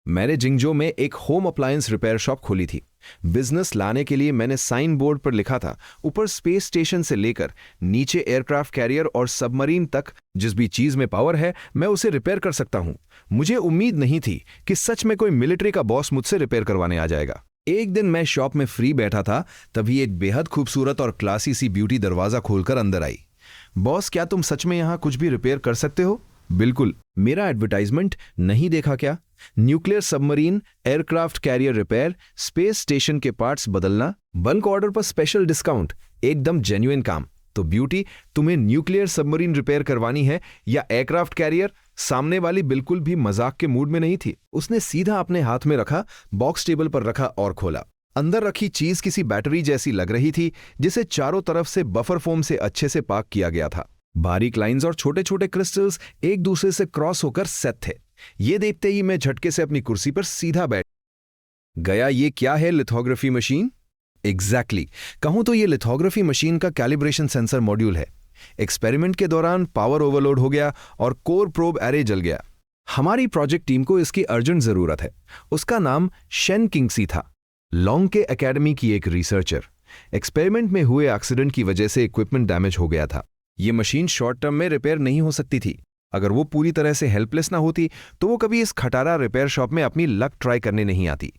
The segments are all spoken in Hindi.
मैंने जिंगजो में एक होम अप्लायंस रिपेयर शॉप खोली थी। बिजनेस लाने के लिए मैंने साइन बोर्ड पर लिखा था, ऊपर स्पेस स्टेशन से लेकर नीचे एयरक्राफ्ट कैरियर और सबमरीन तक जिस भी चीज में पावर है मैं उसे रिपेयर कर सकता हूं। मुझे उम्मीद नहीं थी कि सच में कोई मिलिट्री का बॉस मुझसे रिपेयर करवाने आ जाएगा। एक दिन मैं शॉप में फ्री बैठा था, तभी एक बेहद खूबसूरत और क्लासी सी ब्यूटी दरवाजा खोलकर अंदर आई। बॉस, क्या तुम सच में यहां कुछ भी रिपेयर कर सकते हो? बिल्कुल। मेरा एडवर्टाइजमेंट नहीं देखा क्या? Nuclear submarine, aircraft carrier repair, space station के पार्ट्स बदलना, बल्क ऑर्डर पर स्पेशल डिस्काउंट, एकदम जेन्युइन काम। तो ब्यूटी, तुम्हें न्यूक्लियर सबमरीन रिपेयर करवानी है या एयरक्राफ्ट कैरियर? सामने वाली बिल्कुल भी मजाक के मूड में नहीं थी। उसने सीधा अपने हाथ में रखा, बॉक्स टेबल पर रखा और खोला। अंदर रखी चीज किसी बैटरी जैसी लग रही थी, जिसे चारों तरफ से बफर फोम से अच्छे से पाक किया गया था। बारीक लाइंस और छोटे छोटे क्रिस्टल्स एक दूसरे से क्रॉस होकर सेट थे। ये देखते ही मैं झटके से अपनी कुर्सी पर सीधा बैठ गया। ये क्या है? Lithography machine? एग्जैक्टली। कहूं तो ये लिथोग्राफी मशीन का कैलिब्रेशन सेंसर मॉड्यूल है। एक्सपेरिमेंट के दौरान पावर ओवरलोड हो गया और कोर प्रोब एरे जल गया। हमारी प्रोजेक्ट टीम को इसकी अर्जेंट जरूरत है। उसका नाम शेन किंगसी था, लॉन्ग के एकेडमी की एक रिसर्चर। एक्सपेरिमेंट में हुए एक्सीडेंट की वजह से इक्विपमेंट डैमेज हो गया था। ये मशीन शॉर्ट टर्म में रिपेयर नहीं हो सकती थी। अगर वो पूरी तरह से हेल्पलेस ना होती तो वो कभी इस खटारा रिपेयर शॉप में अपनी लक ट्राई करने नहीं आती।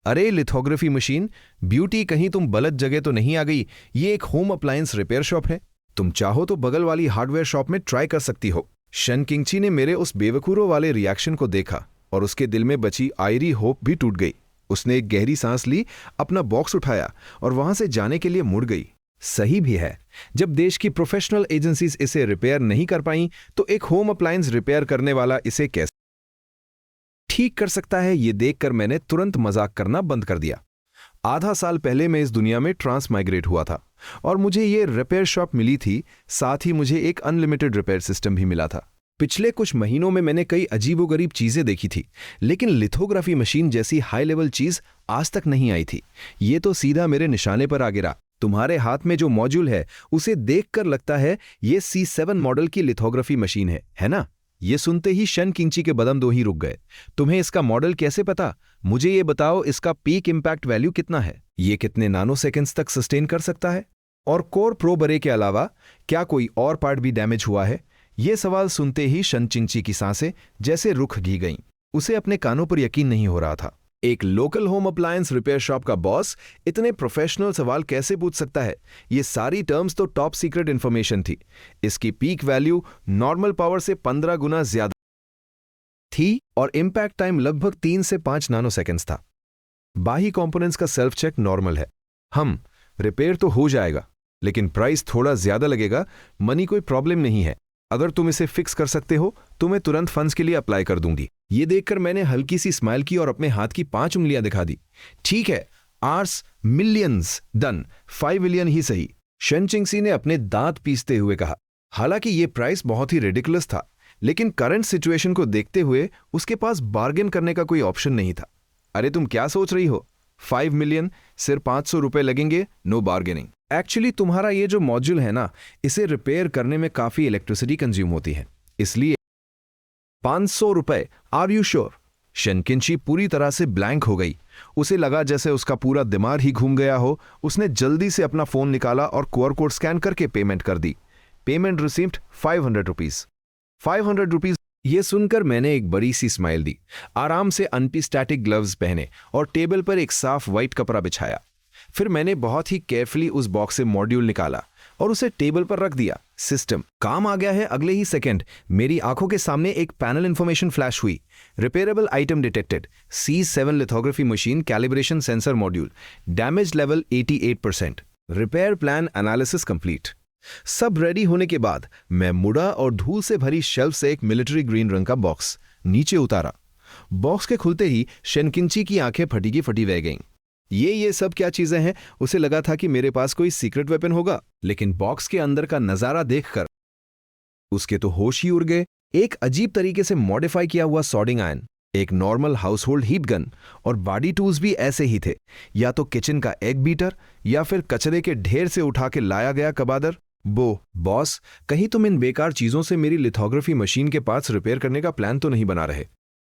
अरे लिथोग्राफी मशीन, ब्यूटी, कहीं तुम गलत जगह तो नहीं आ गई? ये एक होम अप्लायंस रिपेयर शॉप है। तुम चाहो तो बगल वाली हार्डवेयर शॉप में ट्राई कर सकती हो। शन किंगची ने मेरे उस बेवकूफ़ों वाले रिएक्शन को देखा और उसके दिल में बची आयरी होप भी टूट गई। उसने एक गहरी सांस ली, अपना बॉक्स उठाया और वहां से जाने के लिए मुड़ गई। सही भी है, जब देश की प्रोफेशनल एजेंसीज इसे रिपेयर नहीं कर पाई तो एक होम अप्लायंस रिपेयर करने वाला इसे कैसे ठीक कर सकता है? ये देखकर मैंने तुरंत मजाक करना बंद कर दिया। आधा साल पहले मैं इस दुनिया में ट्रांस माइग्रेट हुआ था और मुझे ये रिपेयर शॉप मिली थी। साथ ही मुझे एक अनलिमिटेड रिपेयर सिस्टम भी मिला था। पिछले कुछ महीनों में मैंने कई अजीबोगरीब चीजें देखी थी, लेकिन लिथोग्राफी मशीन जैसी हाई लेवल चीज आज तक नहीं आई थी। ये तो सीधा मेरे निशाने पर आ गिरा। तुम्हारे हाथ में जो मॉड्यूल है उसे देखकर लगता है ये C7 मॉडल की लिथोग्राफी मशीन है ना? ये सुनते ही शन किंगची के बदम दो ही रुक गए। तुम्हें इसका मॉडल कैसे पता? मुझे ये बताओ, इसका पीक इंपैक्ट वैल्यू कितना है? ये कितने नैनो सेकेंड्स तक सस्टेन कर सकता है? और कोर प्रोब अरे के अलावा क्या कोई और पार्ट भी डैमेज हुआ है? ये सवाल सुनते ही शन किंगची की सांसें जैसे रुक घी गईं। उसे अपने कानों पर यकीन नहीं हो रहा था। एक local home appliance repair shop का बॉस इतने प्रोफेशनल सवाल कैसे पूछ सकता है? ये सारी टर्म्स तो टॉप सीक्रेट इंफॉर्मेशन थी। इसकी पीक वैल्यू नॉर्मल पावर से 15 गुना ज्यादा थी और इंपैक्ट टाइम लगभग 3 से 5 नैनो सेकेंड्स था। बाही कंपोनेंट्स का सेल्फ चेक नॉर्मल है। रिपेयर तो हो जाएगा, लेकिन प्राइस थोड़ा ज्यादा लगेगा। मनी कोई प्रॉब्लम नहीं है। अगर तुम इसे फिक्स कर सकते हो तो मैं तुरंत फंड्स के लिए अप्लाई कर दूंगी। ये देखकर मैंने हल्की सी स्माइल की और अपने हाथ की 5 उंगलियां दिखा दी। ठीक है, आर्स मिलियंस डन, 5 मिलियन ही सही, शन किंगसी ने अपने दांत पीसते हुए कहा। हालांकि ये प्राइस बहुत ही रिडिकुलस था, लेकिन करंट सिचुएशन को देखते हुए उसके पास बार्गेन करने का कोई ऑप्शन नहीं था। अरे तुम क्या सोच रही हो? 5 मिलियन, सिर्फ 500 रुपए लगेंगे, नो बार्गेनिंग। एक्चुअली तुम्हारा ये जो मॉड्यूल है ना, इसे रिपेयर करने में काफी इलेक्ट्रिसिटी कंज्यूम होती है, इसलिए 500 रुपए। Are you sure? शन किंगची पूरी तरह से ब्लैंक हो गई। उसे लगा जैसे उसका पूरा दिमाग ही घूम गया हो। उसने जल्दी से अपना फोन निकाला और क्यूआर कोड स्कैन करके पेमेंट कर दी। Payment received 500 rupees. 500 रुपीज। ये सुनकर मैंने एक बड़ी सी स्माइल दी, आराम से एंटी-स्टैटिक ग्लव्स पहने और टेबल पर एक साफ व्हाइट कपड़ा बिछाया। फिर मैंने बहुत ही केयरफुली उस बॉक्स से मॉड्यूल निकाला और उसे टेबल पर रख दिया। सिस्टम काम आ गया है। अगले ही सेकंड मेरी आंखों के सामने एक पैनल इंफॉर्मेशन फ्लैश हुई। Repairable item detected, C7 lithography machine calibration sensor module, damage level 88%, repair plan analysis complete. सब रेडी होने के बाद मैं मुड़ा और धूल से भरी शेल्फ से एक मिलिट्री ग्रीन रंग का बॉक्स नीचे उतारा। बॉक्स के खुलते ही शन किंगची की आंखें फटी की फटी रह गईं। ये सब क्या चीजें हैं? उसे लगा था कि मेरे पास कोई सीक्रेट वेपन होगा, लेकिन बॉक्स के अंदर का नजारा देखकर उसके तो होश ही उड़ गए। एक अजीब तरीके से मॉडिफाई किया हुआ सॉर्डिंग आयरन, एक normal house hold heat gun और बॉडी टूल्स भी ऐसे ही थे। या तो किचन का एग बीटर या फिर कचरे के ढेर से उठा के लाया गया कबादर। बॉस, कहीं तुम इन बेकार चीजों से मेरी लिथोग्राफी मशीन के पार्ट्स रिपेयर करने का प्लान तो नहीं बना रहे?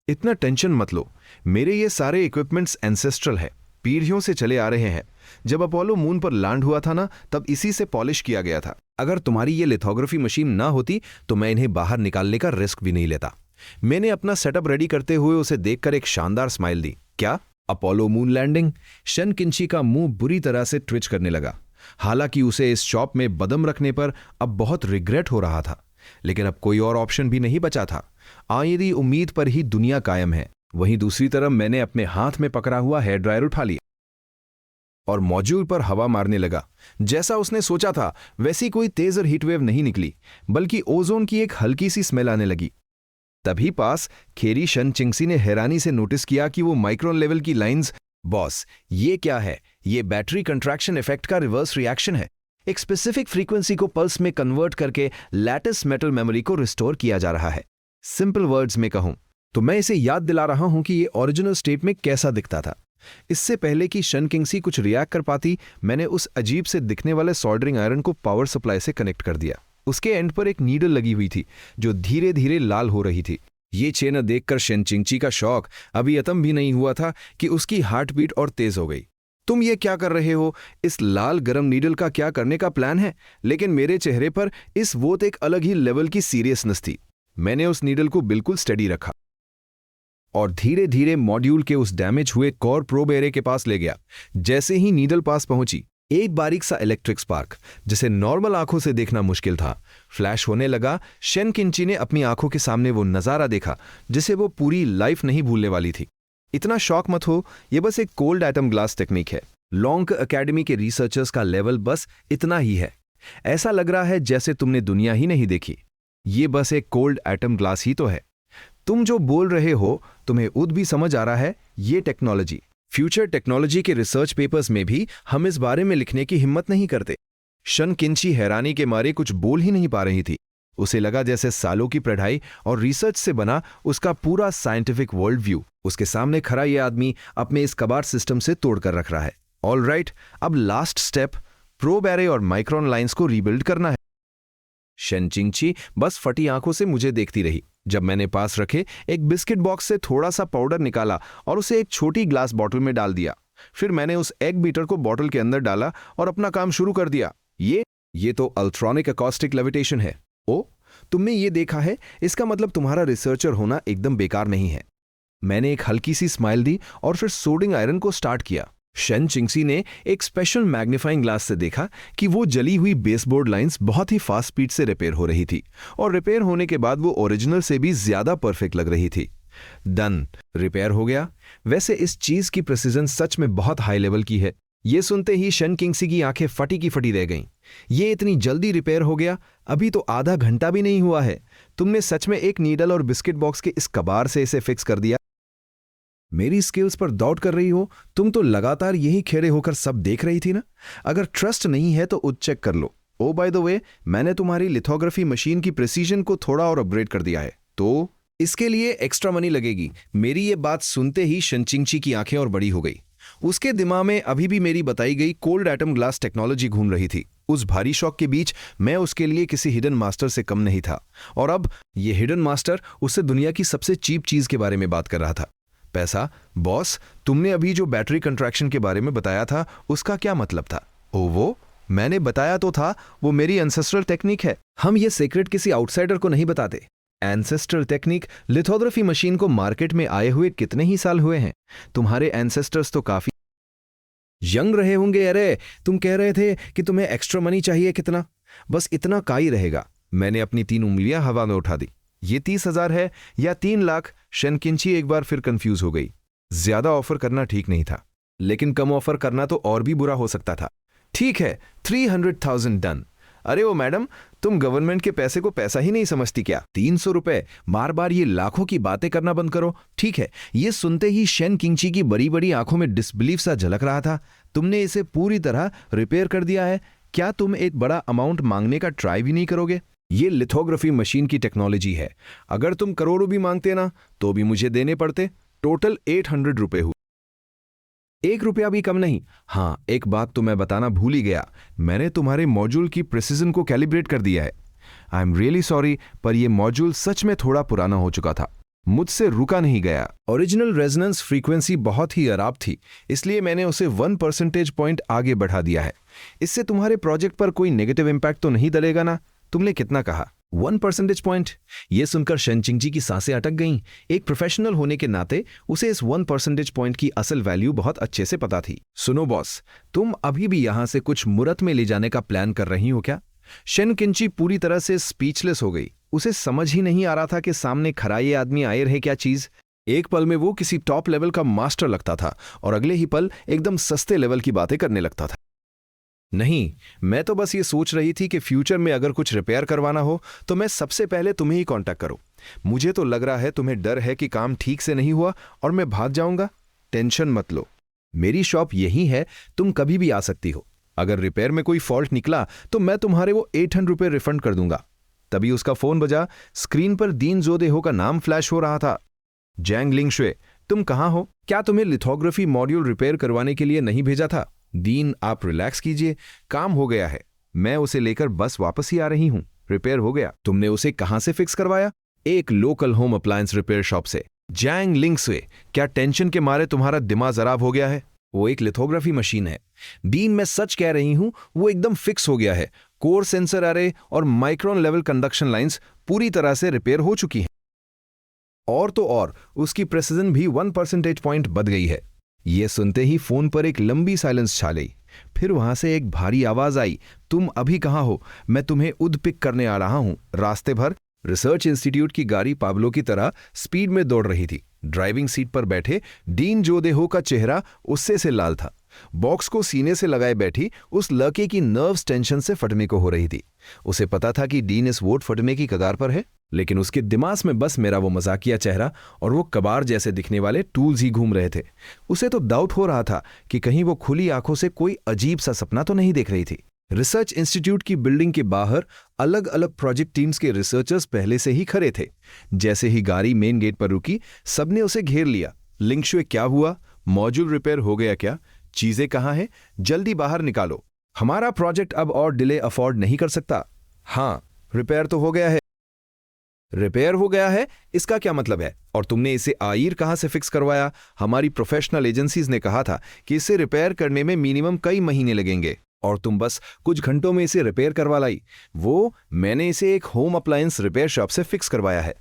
इतना टेंशन मत लो, मेरे ये सारे इक्विपमेंट्स एंसेस्ट्रल है, पीढ़ियों से चले आ रहे हैं। जब अपोलो मून पर लैंड हुआ था ना, तब इसी से पॉलिश किया गया था। अगर तुम्हारी ये लिथोग्राफी मशीन ना होती तो मैं इन्हें बाहर निकालने का रिस्क भी नहीं लेता। मैंने अपना सेटअप रेडी करते हुए उसे देखकर एक शानदार स्माइल दी। क्या अपोलो मून लैंडिंग? शन किंची का मुंह बुरी तरह से ट्विच करने लगा। हालांकि उसे इस शॉप में बदम रखने पर अब बहुत रिग्रेट हो रहा था, लेकिन अब कोई और ऑप्शन भी नहीं बचा था। आयरी उम्मीद पर ही दुनिया कायम है। वहीं दूसरी तरफ मैंने अपने हाथ में पकड़ा हुआ हेयर ड्रायर उठा लिया और मॉड्यूल पर हवा मारने लगा। जैसा उसने सोचा था वैसी कोई तेज और हीटवेव नहीं निकली, बल्कि ओजोन की एक हल्की सी स्मेल आने लगी। तभी पास खेरी शन चिंगसी ने हैरानी से नोटिस किया कि वो माइक्रोन लेवल की लाइंस। बॉस, ये क्या है? ये बैटरी कंट्रैक्शन इफेक्ट का रिवर्स रिएक्शन है। एक स्पेसिफिक फ्रीक्वेंसी को पल्स में कन्वर्ट करके लैटिस मेटल मेमोरी को रिस्टोर किया जा रहा है। सिंपल वर्ड्स में कहूं तो मैं इसे याद दिला रहा हूं कि ये ओरिजिनल स्टेट में कैसा दिखता था। इससे पहले कि शन किंगसी कुछ रिएक्ट कर पाती, मैंने उस अजीब से दिखने वाले सोल्डरिंग आयरन को पावर सप्लाई से कनेक्ट कर दिया। उसके एंड पर एक नीडल लगी हुई थी जो धीरे धीरे लाल हो रही थी। ये चेन देखकर शन चिंगची का शौक अभी खत्म भी नहीं हुआ था कि उसकी हार्ट बीट और तेज हो गई। तुम ये क्या कर रहे हो? इस लाल गरम नीडल का क्या करने का प्लान है? लेकिन मेरे चेहरे पर इस वोत एक अलग ही लेवल की सीरियसनेस थी। मैंने उस नीडल को बिल्कुल स्टडी रखा और धीरे धीरे मॉड्यूल के उस डैमेज हुए कोर प्रोब एरे के पास ले गया। जैसे ही नीडल पास पहुंची, एक बारीक सा इलेक्ट्रिक स्पार्क, जिसे नॉर्मल आंखों से देखना मुश्किल था, फ्लैश होने लगा। शन किंची ने अपनी आंखों के सामने वो नजारा देखा जिसे वो पूरी लाइफ नहीं भूलने वाली थी। इतना शॉक मत हो, ये बस एक कोल्ड एटम ग्लास टेक्निक है। लॉन्ग एकेडमी के रिसर्चर्स का लेवल बस इतना ही है। ऐसा लग रहा है जैसे तुमने दुनिया ही नहीं देखी। ये बस एक कोल्ड एटम ग्लास ही तो है। तुम जो बोल रहे हो तुम्हें उद भी समझ आ रहा है। ये टेक्नोलॉजी, फ्यूचर टेक्नोलॉजी के रिसर्च पेपर्स में भी हम इस बारे में लिखने की हिम्मत नहीं करते। शन किंची हैरानी के मारे कुछ बोल ही नहीं पा रही थी। उसे लगा जैसे सालों की पढ़ाई और रिसर्च से बना उसका पूरा साइंटिफिक वर्ल्ड व्यू उसके सामने खड़ा ये आदमी अपने इस कबाड़ सिस्टम से तोड़कर रख रहा है। ऑल राइट, अब लास्ट स्टेप, प्रोब एरे और माइक्रोन लाइंस को रीबिल्ड करना है। शन चिंची बस फटी आंखों से मुझे देखती रही जब मैंने पास रखे एक बिस्किट बॉक्स से थोड़ा सा पाउडर निकाला और उसे एक छोटी ग्लास बॉटल में डाल दिया। फिर मैंने उस एग बीटर को बॉटल के अंदर डाला और अपना काम शुरू कर दिया। ये तो अल्ट्रॉनिक एकॉस्टिक लेविटेशन है। ओ, तुमने ये देखा है? इसका मतलब तुम्हारा रिसर्चर होना एकदम बेकार नहीं है। मैंने एक हल्की सी स्माइल दी और फिर सोडिंग आयरन को स्टार्ट किया। शन चिंगसी ने एक स्पेशल मैग्नीफाइंग ग्लास से देखा कि वो जली हुई बेसबोर्ड लाइंस बहुत ही फास्ट स्पीड से रिपेयर हो रही थी और रिपेयर होने के बाद वो ओरिजिनल से भी ज्यादा परफेक्ट लग रही थी। डन, रिपेयर हो गया। वैसे इस चीज की प्रिसीजन सच में बहुत हाई लेवल की है। ये सुनते ही शन किंगसी की आंखें फटी की फटी रह गईं। ये इतनी जल्दी रिपेयर हो गया? अभी तो आधा घंटा भी नहीं हुआ है। तुमने सच में एक नीडल और बिस्किट बॉक्स के इस कबाड़ से इसे फिक्स कर दिया? मेरी स्किल्स पर डाउट कर रही हो? तुम तो लगातार यही खेड़े होकर सब देख रही थी ना। अगर ट्रस्ट नहीं है तो उद चेक कर लो। ओ बाय द वे, मैंने तुम्हारी लिथोग्राफी मशीन की प्रिसीजन को थोड़ा और अपग्रेड कर दिया है, तो इसके लिए एक्स्ट्रा मनी लगेगी। मेरी ये बात सुनते ही शन चिंगची की आंखें और बड़ी हो गई। उसके दिमाग में अभी भी मेरी बताई गई कोल्ड एटम ग्लास टेक्नोलॉजी घूम रही थी। उस भारी शॉक के बीच मैं उसके लिए किसी हिडन मास्टर से कम नहीं था, और अब ये हिडन मास्टर उससे दुनिया की सबसे चीप चीज के बारे में बात कर रहा था। पैसा? बॉस, तुमने अभी जो बैटरी कंट्रैक्शन के बारे में बताया था उसका क्या मतलब था? ओ, वो मैंने बताया तो था, वो मेरी एंसेस्ट्रल टेक्निक है। हम ये सीक्रेट किसी आउटसाइडर को नहीं बताते। एंसेस्ट्रल टेक्निक लिथोग्राफी मशीन को मार्केट में आए हुए कितने ही साल हुए हैं। तुम्हारे एंसेस्टर्स तो काफी यंग रहे होंगे। अरे, तुम कह रहे थे कि तुम्हें एक्स्ट्रा मनी चाहिए। कितना? बस इतना का ही रहेगा। मैंने अपनी 3 उंगलियां हवा में उठा दी। ये 30,000 है या 3 लाख? शन किंची एक बार फिर कंफ्यूज हो गई। ज्यादा ऑफर करना ठीक नहीं था, लेकिन कम ऑफर करना तो और भी बुरा हो सकता था। ठीक है, 300,000 डन। अरे ओ मैडम, तुम गवर्नमेंट के पैसे को पैसा ही नहीं समझती क्या? 300 रुपए, बार बार ये लाखों की बातें करना बंद करो। ठीक है। ये सुनते ही शन किंची की बड़ी बड़ी आंखों में डिसबिलीफ सा झलक रहा था। तुमने इसे पूरी तरह रिपेयर कर दिया है। क्या तुम एक बड़ा अमाउंट मांगने का ट्राई भी नहीं करोगे? ये लिथोग्राफी मशीन की टेक्नोलॉजी है। अगर तुम करोड़ों भी मांगते ना तो भी मुझे देने पड़ते। टोटल 800 रुपए हुए। 1 रुपया भी कम नहीं। हाँ, एक बात तो मैं बताना भूल ही गया। मैंने तुम्हारे मॉड्यूल की प्रिसीजन को कैलिब्रेट कर दिया है। आई एम रियली सॉरी, पर यह मॉड्यूल सच में थोड़ा पुराना हो चुका था। मुझसे रुका नहीं गया। ओरिजिनल रेजोनेंस फ्रीक्वेंसी बहुत ही अराब थी, इसलिए मैंने उसे 1 परसेंटेज पॉइंट आगे बढ़ा दिया है। इससे तुम्हारे प्रोजेक्ट पर कोई नेगेटिव इम्पैक्ट तो नहीं डलेगा ना? तुमने कितना कहा? 1 परसेंटेज पॉइंट। यह सुनकर शेनचिंग जी की सांसें अटक गईं। एक प्रोफेशनल होने के नाते उसे इस 1 परसेंटेज पॉइंट की असल वैल्यू बहुत अच्छे से पता थी। सुनो बॉस, तुम अभी भी यहां से कुछ मुरत में ले जाने का प्लान कर रही हो क्या? शेनकिंची पूरी तरह से स्पीचलेस हो गई। उसे समझ ही नहीं आ रहा था कि सामने खड़ा ये आदमी आए रहे क्या चीज। एक पल में वो किसी टॉप लेवल का मास्टर लगता था और अगले ही पल एकदम सस्ते लेवल की बातें करने लगता था। नहीं, मैं तो बस ये सोच रही थी कि फ्यूचर में अगर कुछ रिपेयर करवाना हो तो मैं सबसे पहले तुम्हें ही कांटेक्ट करूं। मुझे तो लग रहा है तुम्हें डर है कि काम ठीक से नहीं हुआ और मैं भाग जाऊंगा। टेंशन मत लो, मेरी शॉप यही है, तुम कभी भी आ सकती हो। अगर रिपेयर में कोई फॉल्ट निकला तो मैं तुम्हारे वो 800 रुपये रिफंड कर दूंगा। तभी उसका फोन बजा। स्क्रीन पर दीन जोदेहो का नाम फ्लैश हो रहा था। जैंग लिंगशुए, तुम कहां हो? क्या तुम्हें लिथोग्राफी मॉड्यूल रिपेयर करवाने के लिए नहीं भेजा था? दीन, आप रिलैक्स कीजिए, काम हो गया है। मैं उसे लेकर बस वापस ही आ रही हूं। रिपेयर हो गया। तुमने उसे कहां से फिक्स करवाया? एक local home appliance repair shop से। जैंग लिंगशुए, क्या टेंशन के मारे तुम्हारा दिमाग जराब हो गया है? वो एक लिथोग्राफी मशीन है। दीन, मैं सच कह रही हूं, वो एकदम फिक्स हो गया है। कोर सेंसर अरे और माइक्रोन लेवल कंडक्शन लाइंस पूरी तरह से रिपेयर हो चुकी हैं। और तो और उसकी प्रेसिजन भी 1 परसेंटेज पॉइंट बढ़ गई है। यह सुनते ही फोन पर एक लंबी साइलेंस छा गई। फिर वहां से एक भारी आवाज आई, तुम अभी कहां हो? मैं तुम्हें उद पिक करने आ रहा हूं। रास्ते भर रिसर्च इंस्टीट्यूट की गाड़ी पाब्लो की तरह स्पीड में दौड़ रही थी। ड्राइविंग सीट पर बैठे डीन जोदेहो का चेहरा उससे से लाल था। बॉक्स को सीने से लगाए बैठी उस लड़के की नर्व्स टेंशन से फटने को हो रही थी। उसे पता था कि डीन इस वोट फटने की कगार पर है, लेकिन उसके दिमाग में बस मेरा वो मजाकिया चेहरा और वो कबार जैसे दिखने वाले टूल्स ही घूम रहे थे। उसे तो डाउट हो रहा था कि कहीं वो खुली आंखों से कोई अजीब सा सपना तो नहीं देख रही थी। रिसर्च इंस्टीट्यूट की बिल्डिंग के बाहर अलग अलग प्रोजेक्ट टीम्स के रिसर्चर्स पहले से ही खड़े थे। जैसे ही गाड़ी मेन गेट पर रुकी, सबने उसे घेर लिया। लिंगशुए, क्या हुआ? मॉड्यूल रिपेयर हो गया क्या? चीजें कहां हैं? जल्दी बाहर निकालो। हमारा प्रोजेक्ट अब और डिले अफोर्ड नहीं कर सकता। हाँ, रिपेयर तो हो गया है। रिपेयर हो गया है, इसका क्या मतलब है? और तुमने इसे आईर कहां से फिक्स करवाया? हमारी प्रोफेशनल एजेंसीज ने कहा था कि इसे रिपेयर करने में मिनिमम कई महीने लगेंगे और तुम बस कुछ घंटों में इसे रिपेयर करवा लाई। वो मैंने इसे एक होम अप्लायंस रिपेयर शॉप से फिक्स करवाया है।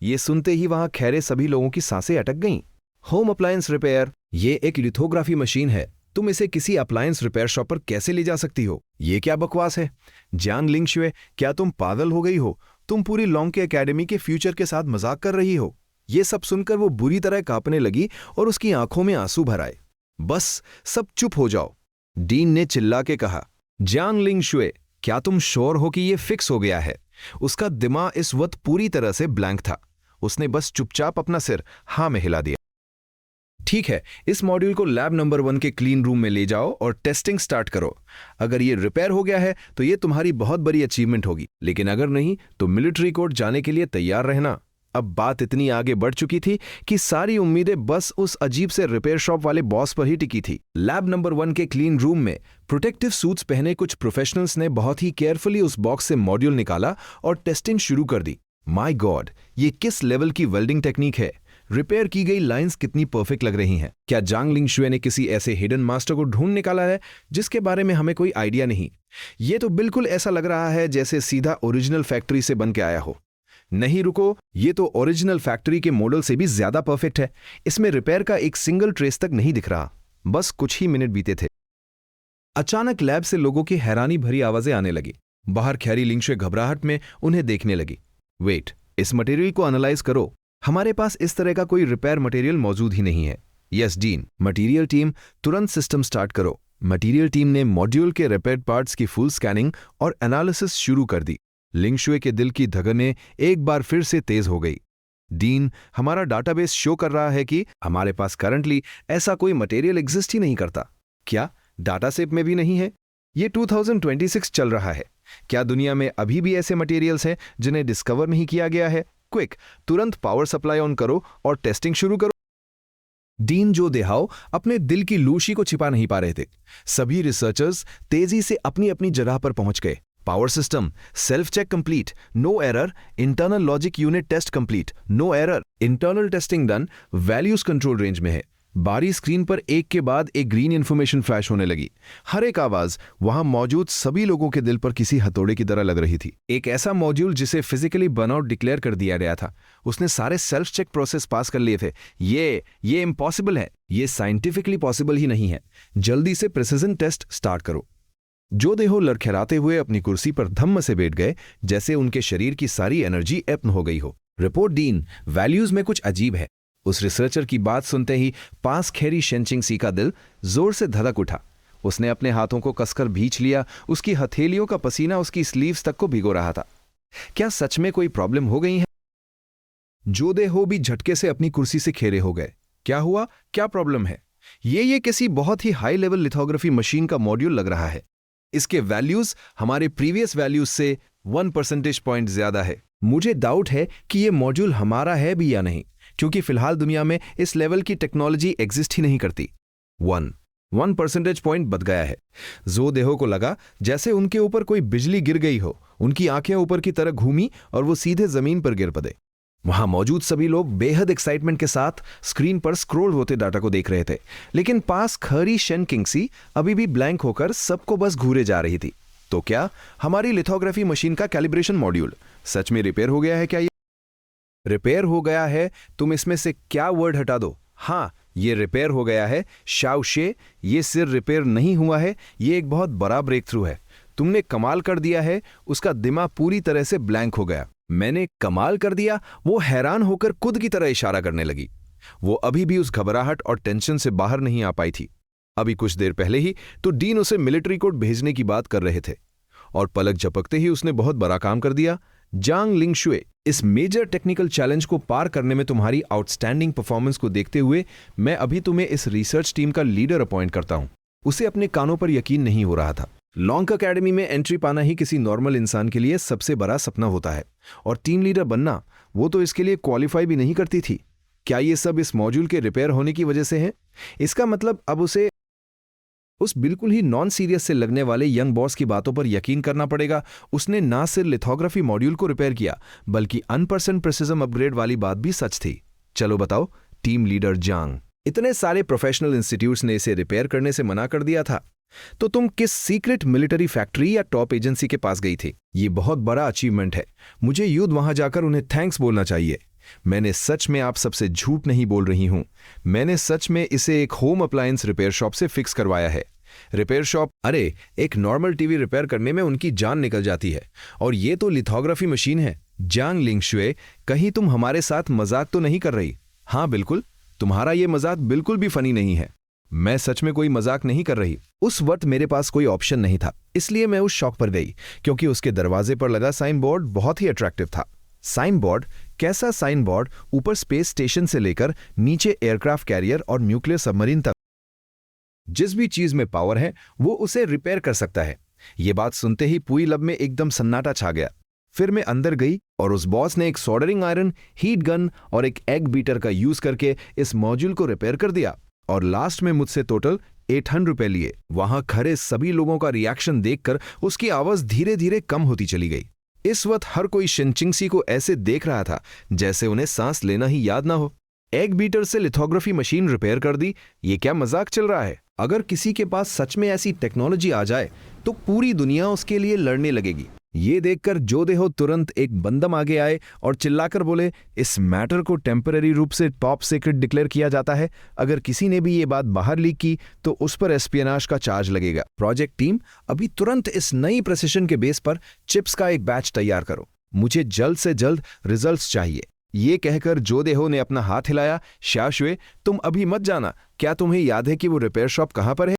ये सुनते ही वहां खैरे सभी लोगों की सांसें अटक गईं। Home appliance repair? ये एक लिथोग्राफी मशीन है, तुम इसे किसी अप्लायंस रिपेयर शॉप पर कैसे ले जा सकती हो? ये क्या बकवास है? जान लिंगशुए, क्या तुम पागल हो गई हो? तुम पूरी लॉन्ग एकेडमी के फ्यूचर के साथ मजाक कर रही हो। ये सब सुनकर वो बुरी तरह कांपने लगी और उसकी आंखों में आंसू भर आए। बस सब चुप हो जाओ, डीन ने चिल्ला के कहा। जान लिंगशुए, क्या तुम श्योर हो कि ये फिक्स हो गया है? उसका दिमाग इस वक्त पूरी तरह से ब्लैंक था। उसने बस चुपचाप अपना सिर हाँ में हिला दिया। ठीक है, इस मॉड्यूल को लैब नंबर 1 के क्लीन रूम में ले जाओ और टेस्टिंग स्टार्ट करो। अगर ये रिपेयर हो गया है तो ये तुम्हारी बहुत बड़ी अचीवमेंट होगी, लेकिन अगर नहीं तो मिलिट्री कोर्ट जाने के लिए तैयार रहना। अब बात इतनी आगे बढ़ चुकी थी कि सारी उम्मीदें बस उस अजीब से रिपेयर शॉप वाले बॉस पर ही टिकी थी। लैब नंबर 1 के क्लीन रूम में प्रोटेक्टिव सूट्स पहने कुछ प्रोफेशनल्स ने बहुत ही केयरफुली उस बॉक्स से मॉड्यूल निकाला और टेस्टिंग शुरू कर दी। माय गॉड, ये किस लेवल की वेल्डिंग टेक्निक है? रिपेयर की गई लाइंस कितनी परफेक्ट लग रही हैं। क्या जांग लिंगशुए ने किसी ऐसे हिडन मास्टर को ढूंढ निकाला है जिसके बारे में हमें कोई आइडिया नहीं? ये तो बिल्कुल ऐसा लग रहा है जैसे सीधा ओरिजिनल फैक्ट्री से बन के आया हो। नहीं रुको, ये तो ओरिजिनल फैक्ट्री के मॉडल से भी ज्यादा परफेक्ट है। इसमें रिपेयर का एक सिंगल ट्रेस तक नहीं दिख रहा। बस कुछ ही मिनट बीते थे, अचानक लैब से लोगों की हैरानी भरी आवाजें आने लगी। बाहर खैरी लिंगशुए घबराहट में उन्हें देखने लगी। वेट, इस मटेरियल को एनालाइज करो। हमारे पास इस तरह का कोई रिपेयर मटेरियल मौजूद ही नहीं है। Yes dean. मटेरियल टीम, तुरंत सिस्टम स्टार्ट करो। मटेरियल टीम ने मॉड्यूल के रिपेयर पार्ट्स की फुल स्कैनिंग और एनालिसिस शुरू कर दी। लिंगशुए के दिल की धड़कनें एक बार फिर से तेज हो गई। डीन, हमारा डाटाबेस शो कर रहा है कि हमारे पास करंटली ऐसा कोई मटेरियल एग्जिस्ट ही नहीं करता। क्या डाटा सेट में भी नहीं है? ये 2026 चल रहा है। क्या दुनिया में अभी भी ऐसे मटेरियल्स हैं जिन्हें डिस्कवर नहीं किया गया है? क्विक, तुरंत पावर सप्लाई ऑन करो और टेस्टिंग शुरू करो। डीन जोदेहो अपने दिल की लूशी को छिपा नहीं पा रहे थे। सभी रिसर्चर्स तेजी से अपनी अपनी जगह पर पहुंच गए। Power system self check complete, no error, internal logic unit test complete, no error, internal testing done, values control range में है। बारी स्क्रीन पर एक के बाद एक ग्रीन इंफॉर्मेशन फ्लैश होने लगी। हर एक आवाज वहां मौजूद सभी लोगों के दिल पर किसी हथौड़े की तरह लग रही थी। एक ऐसा मॉड्यूल जिसे फिजिकली बर्नआउट डिक्लेयर कर दिया गया था, उसने सारे सेल्फ चेक प्रोसेस पास कर लिए थे। ये इम्पॉसिबल है, ये साइंटिफिकली पॉसिबल ही नहीं है। जल्दी से प्रिसिजन टेस्ट स्टार्ट करो। जो देहो लड़खड़ाते हुए अपनी कुर्सी पर धम्म से बैठ गए, जैसे उनके शरीर की सारी एनर्जी ऐप्न हो गई हो। रिपोर्ट डीन, वैल्यूज में कुछ अजीब है। उस रिसर्चर की बात सुनते ही पास खैरी शेनचिंगसी का दिल जोर से धड़क उठा। उसने अपने हाथों को कसकर भींच लिया। उसकी हथेलियों का पसीना उसकी स्लीव्स तक को भिगो रहा था। क्या सच में कोई प्रॉब्लम हो गई है? जो देहो भी झटके से अपनी कुर्सी से खेरे हो गए। क्या हुआ? क्या प्रॉब्लम है? ये किसी बहुत ही हाई लेवल लिथोग्राफी मशीन का मॉड्यूल लग रहा है। इसके वैल्यूज हमारे प्रीवियस वैल्यूज से 1 परसेंटेज पॉइंट ज्यादा है। मुझे डाउट है कि ये मॉड्यूल हमारा है भी या नहीं, क्योंकि फिलहाल दुनिया में इस लेवल की टेक्नोलॉजी एग्जिस्ट ही नहीं करती। 1 परसेंटेज पॉइंट बच गया है। जो देहो को लगा जैसे उनके ऊपर कोई बिजली गिर गई हो। उनकी आंखें ऊपर की तरह घूमी और वो सीधे जमीन पर गिर पड़े। वहां मौजूद सभी लोग बेहद एक्साइटमेंट के साथ स्क्रीन पर स्क्रॉल होते डाटा को देख रहे थे, लेकिन पास खरी शेनचिंगसी अभी भी ब्लैंक होकर सबको बस घूरे जा रही थी। तो क्या हमारी लिथोग्राफी मशीन का कैलिब्रेशन मॉड्यूल सच में रिपेयर हो गया है? क्या ये रिपेयर हो गया है? तुम इसमें से क्या वर्ड हटा दो। हाँ, ये रिपेयर हो गया है शाओशे। ये सिर्फ रिपेयर नहीं हुआ है, ये एक बहुत बड़ा ब्रेक थ्रू है। तुमने कमाल कर दिया है। उसका दिमाग पूरी तरह से ब्लैंक हो गया। मैंने कमाल कर दिया? वो हैरान होकर खुद की तरह इशारा करने लगी। वो अभी भी उस घबराहट और टेंशन से बाहर नहीं आ पाई थी। अभी कुछ देर पहले ही तो डीन उसे मिलिट्री कोर्ट भेजने की बात कर रहे थे, और पलक झपकते ही उसने बहुत बड़ा काम कर दिया। जांग लिंगशुए, इस मेजर टेक्निकल चैलेंज को पार करने में तुम्हारी आउटस्टैंडिंग परफॉर्मेंस को देखते हुए मैं अभी तुम्हें इस रिसर्च टीम का लीडर अपॉइंट करता हूं। उसे अपने कानों पर यकीन नहीं हो रहा था। लॉन्ग अकेडमी में एंट्री पाना ही किसी नॉर्मल इंसान के लिए सबसे बड़ा सपना होता है, और टीम लीडर बनना, वो तो इसके लिए क्वालिफाई भी नहीं करती थी। क्या ये सब इस मॉड्यूल के रिपेयर होने की वजह से है? इसका मतलब अब उसे उस बिल्कुल ही नॉन सीरियस से लगने वाले यंग बॉस की बातों पर यकीन करना पड़ेगा। उसने ना सिर्फ लिथोग्राफी मॉड्यूल को रिपेयर किया, बल्कि 1% प्रिसिजन अपग्रेड वाली बात भी सच थी। चलो बताओ टीम लीडर जांग, इतने सारे प्रोफेशनल इंस्टीट्यूट्स ने इसे रिपेयर करने से मना कर दिया था, तो तुम किस सीक्रेट मिलिट्री फैक्ट्री या टॉप एजेंसी के पास गई थी? ये बहुत बड़ा अचीवमेंट है। मुझे युद्ध वहां जाकर उन्हें थैंक्स बोलना चाहिए। मैंने सच में आप सबसे झूठ नहीं बोल रही हूं। मैंने सच में इसे एक होम अप्लायंस रिपेयर शॉप से फिक्स करवाया है। Repair shop? अरे, एक नॉर्मल टीवी रिपेयर करने में उनकी जान निकल जाती है, और ये तो लिथोग्राफी मशीन है। जांग लिंगशुए, कहीं तुम हमारे साथ मजाक तो नहीं कर रही? हाँ बिल्कुल, तुम्हारा ये मजाक बिल्कुल भी फनी नहीं है। मैं सच में कोई मजाक नहीं कर रही। उस वक्त मेरे पास कोई ऑप्शन नहीं था, इसलिए मैं उस शॉप पर गई, क्योंकि उसके दरवाजे पर लगा साइन बोर्ड बहुत ही अट्रैक्टिव था। Sign board? कैसा साइन बोर्ड? ऊपर स्पेस स्टेशन से लेकर नीचे एयरक्राफ्ट कैरियर और न्यूक्लियर सबमरीन तक जिस भी चीज में पावर है वो उसे रिपेयर कर सकता है। ये बात सुनते ही पूरी लब में एकदम सन्नाटा छा गया। फिर मैं अंदर गई और उस बॉस ने एक सोल्डरिंग आयरन, हीट गन और एक एग बीटर का यूज करके इस मॉड्यूल को रिपेयर कर दिया, और लास्ट में मुझसे टोटल 800 रुपए लिए। वहां खड़े सभी लोगों का रिएक्शन देखकर उसकी आवाज धीरे धीरे कम होती चली गई। इस वक्त हर कोई शेनचिंगसी को ऐसे देख रहा था जैसे उन्हें सांस लेना ही याद ना हो। एग बीटर से लिथोग्राफी मशीन रिपेयर कर दी? ये क्या मजाक चल रहा है? अगर किसी के पास सच में ऐसी टेक्नोलॉजी आ जाए तो पूरी दुनिया उसके लिए लड़ने लगेगी। ये देखकर जो देहो तुरंत एक बंदम आगे आए और चिल्लाकर बोले, इस मैटर को टेम्पररी रूप से टॉप सीक्रेट डिक्लेयर किया जाता है। अगर किसी ने भी ये बात बाहर लीक की तो उस पर एस्पियनाज का चार्ज लगेगा। प्रोजेक्ट टीम, अभी तुरंत इस नई प्रेसिशन के बेस पर चिप्स का एक बैच तैयार करो। मुझे जल्द से जल्द रिजल्ट्स चाहिए। ये कहकर जो देहो ने अपना हाथ हिलाया। शाशुए, तुम अभी मत जाना। क्या तुम्हें याद है कि वो रिपेयर शॉप कहां पर है?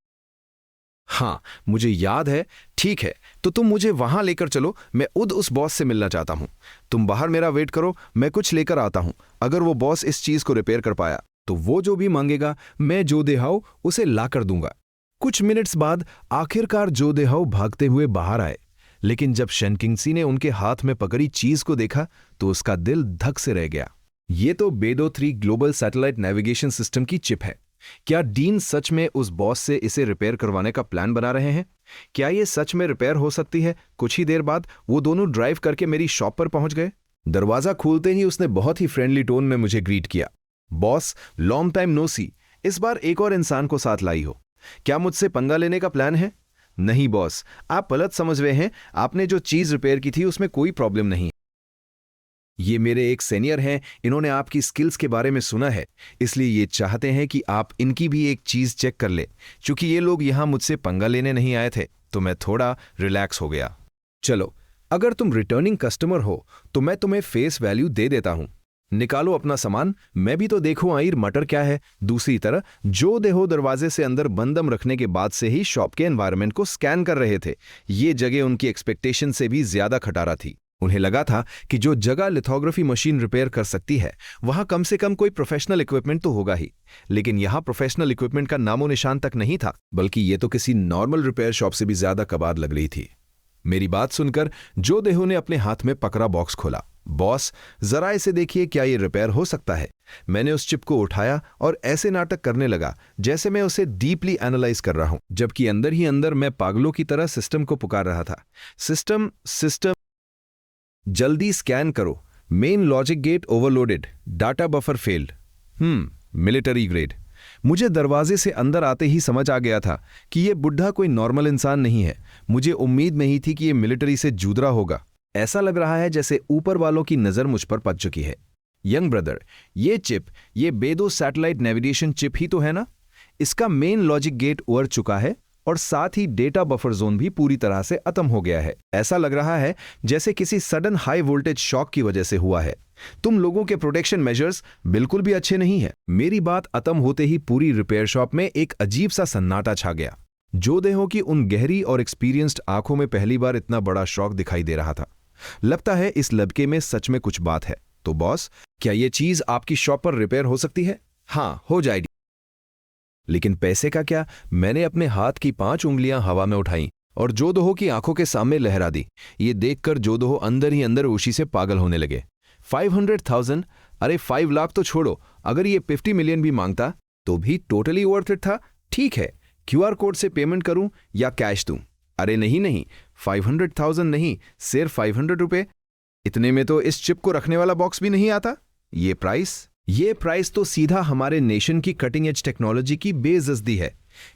हाँ, मुझे याद है। ठीक है, तो तुम मुझे वहां लेकर चलो। मैं उस बॉस से मिलना चाहता हूं। तुम बाहर मेरा वेट करो, मैं कुछ लेकर आता हूं। अगर वो बॉस इस चीज को रिपेयर कर पाया तो वो जो भी मांगेगा मैं जो देहाऊ उसे ला कर दूंगा। कुछ मिनट्स बाद आखिरकार जो देहाऊ भागते हुए बाहर आए, लेकिन जब शेनचिंगसी ने उनके हाथ में पकड़ी चीज को देखा तो उसका दिल धक से रह गया। ये तो बेडो 3 ग्लोबल सैटेलाइट नेविगेशन सिस्टम की चिप है। क्या डीन सच में उस बॉस से इसे रिपेयर करवाने का प्लान बना रहे हैं? क्या ये सच में रिपेयर हो सकती है? कुछ ही देर बाद वो दोनों ड्राइव करके मेरी शॉप पर पहुंच गए। दरवाजा खोलते ही उसने बहुत ही फ्रेंडली टोन में मुझे ग्रीट किया। बॉस, लॉन्ग टाइम नो सी, इस बार एक और इंसान को साथ लाई हो। क्या मुझसे पंगा लेने का प्लान है? नहीं बॉस, आप गलत समझ रहे हैं। आपने जो चीज रिपेयर की थी उसमें कोई प्रॉब्लम नहीं है। ये मेरे एक सीनियर हैं, इन्होंने आपकी स्किल्स के बारे में सुना है, इसलिए ये चाहते हैं कि आप इनकी भी एक चीज चेक कर ले। क्योंकि ये लोग यहां मुझसे पंगा लेने नहीं आए थे, तो मैं थोड़ा रिलैक्स हो गया। चलो, अगर तुम रिटर्निंग कस्टमर हो तो मैं तुम्हें फेस वैल्यू दे देता हूं। निकालो अपना सामान, मैं भी तो देखूं आखिर मटर क्या है। दूसरी तरह जो देहो दरवाजे से अंदर बंदम रखने के बाद से ही शॉप के एनवायरनमेंट को स्कैन कर रहे थे। ये जगह उनकी एक्सपेक्टेशन से भी ज्यादा खटारा थी। उन्हें लगा था कि जो जगह लिथोग्राफी मशीन रिपेयर कर सकती है वहां कम से कम कोई प्रोफेशनल इक्विपमेंट तो होगा ही। लेकिन यहां प्रोफेशनल इक्विपमेंट का नामो निशान तक नहीं था, बल्कि ये तो किसी नॉर्मल रिपेयर शॉप से भी ज्यादा कबाड़ लग रही थी। मेरी बात सुनकर जो देहो ने अपने हाथ में पकड़ा बॉक्स खोला। बॉस, जरा इसे देखिए, क्या ये रिपेयर हो सकता है? मैंने उस चिप को उठाया और ऐसे नाटक करने लगा जैसे मैं उसे डीपली एनालाइज कर रहा हूं, जबकि अंदर ही अंदर मैं पागलों की तरह सिस्टम को पुकार रहा था। सिस्टम सिस्टम जल्दी स्कैन करो। Main logic gate overloaded, data buffer failed. Military grade. मुझे दरवाजे से अंदर आते ही समझ आ गया था कि यह बुढ़ा कोई नॉर्मल इंसान नहीं है। मुझे उम्मीद नहीं थी कि यह मिलिट्री से जूझ होगा। ऐसा लग रहा है जैसे ऊपर वालों की नजर मुझ पर पड़ चुकी है। यंग ब्रदर, ये चिप, ये बेदो सैटेलाइट नेविगेशन चिप ही तो है ना? इसका मेन लॉजिक गेट उड़ चुका है और साथ ही डेटा बफर जोन भी पूरी तरह से खत्म हो गया है। ऐसा लग रहा है जैसे किसी सडन हाई वोल्टेज शॉक की वजह से हुआ है। तुम लोगों के प्रोटेक्शन मेजर्स बिल्कुल भी अच्छे नहीं है। मेरी बात खत्म होते ही पूरी रिपेयर शॉप में एक अजीब सा सन्नाटा छा गया। जो देहो की उन गहरी और एक्सपीरियंस्ड आंखों में पहली बार इतना बड़ा शॉक दिखाई दे रहा था। लगता है इस लड़के में सच में कुछ बात है। तो बॉस, क्या यह चीज आपकी शॉप पर रिपेयर हो सकती है? हाँ, हो जाएगी। लेकिन पैसे का क्या? मैंने अपने हाथ की 5 उंगलियां हवा में उठाई और जोदहो की आंखों के सामने लहरा दी। ये देखकर जोदहो अंदर ही अंदर उसी से पागल होने लगे। 500,000? अरे 5 लाख तो छोड़ो, अगर ये 50 मिलियन भी मांगता तो भी टोटली वर्थ इट था। ठीक है, क्यूआर कोड से पेमेंट करूं या कैश दूं? अरे नहीं, 500,000 नहीं, सिर्फ 500 रुपए। इतने में तो इस चिप को रखने वाला बॉक्स भी नहीं आता। ये प्राइस तो सीधा हमारे नेशन की कटिंग एज टेक्नोलॉजी की बेइज्जती है।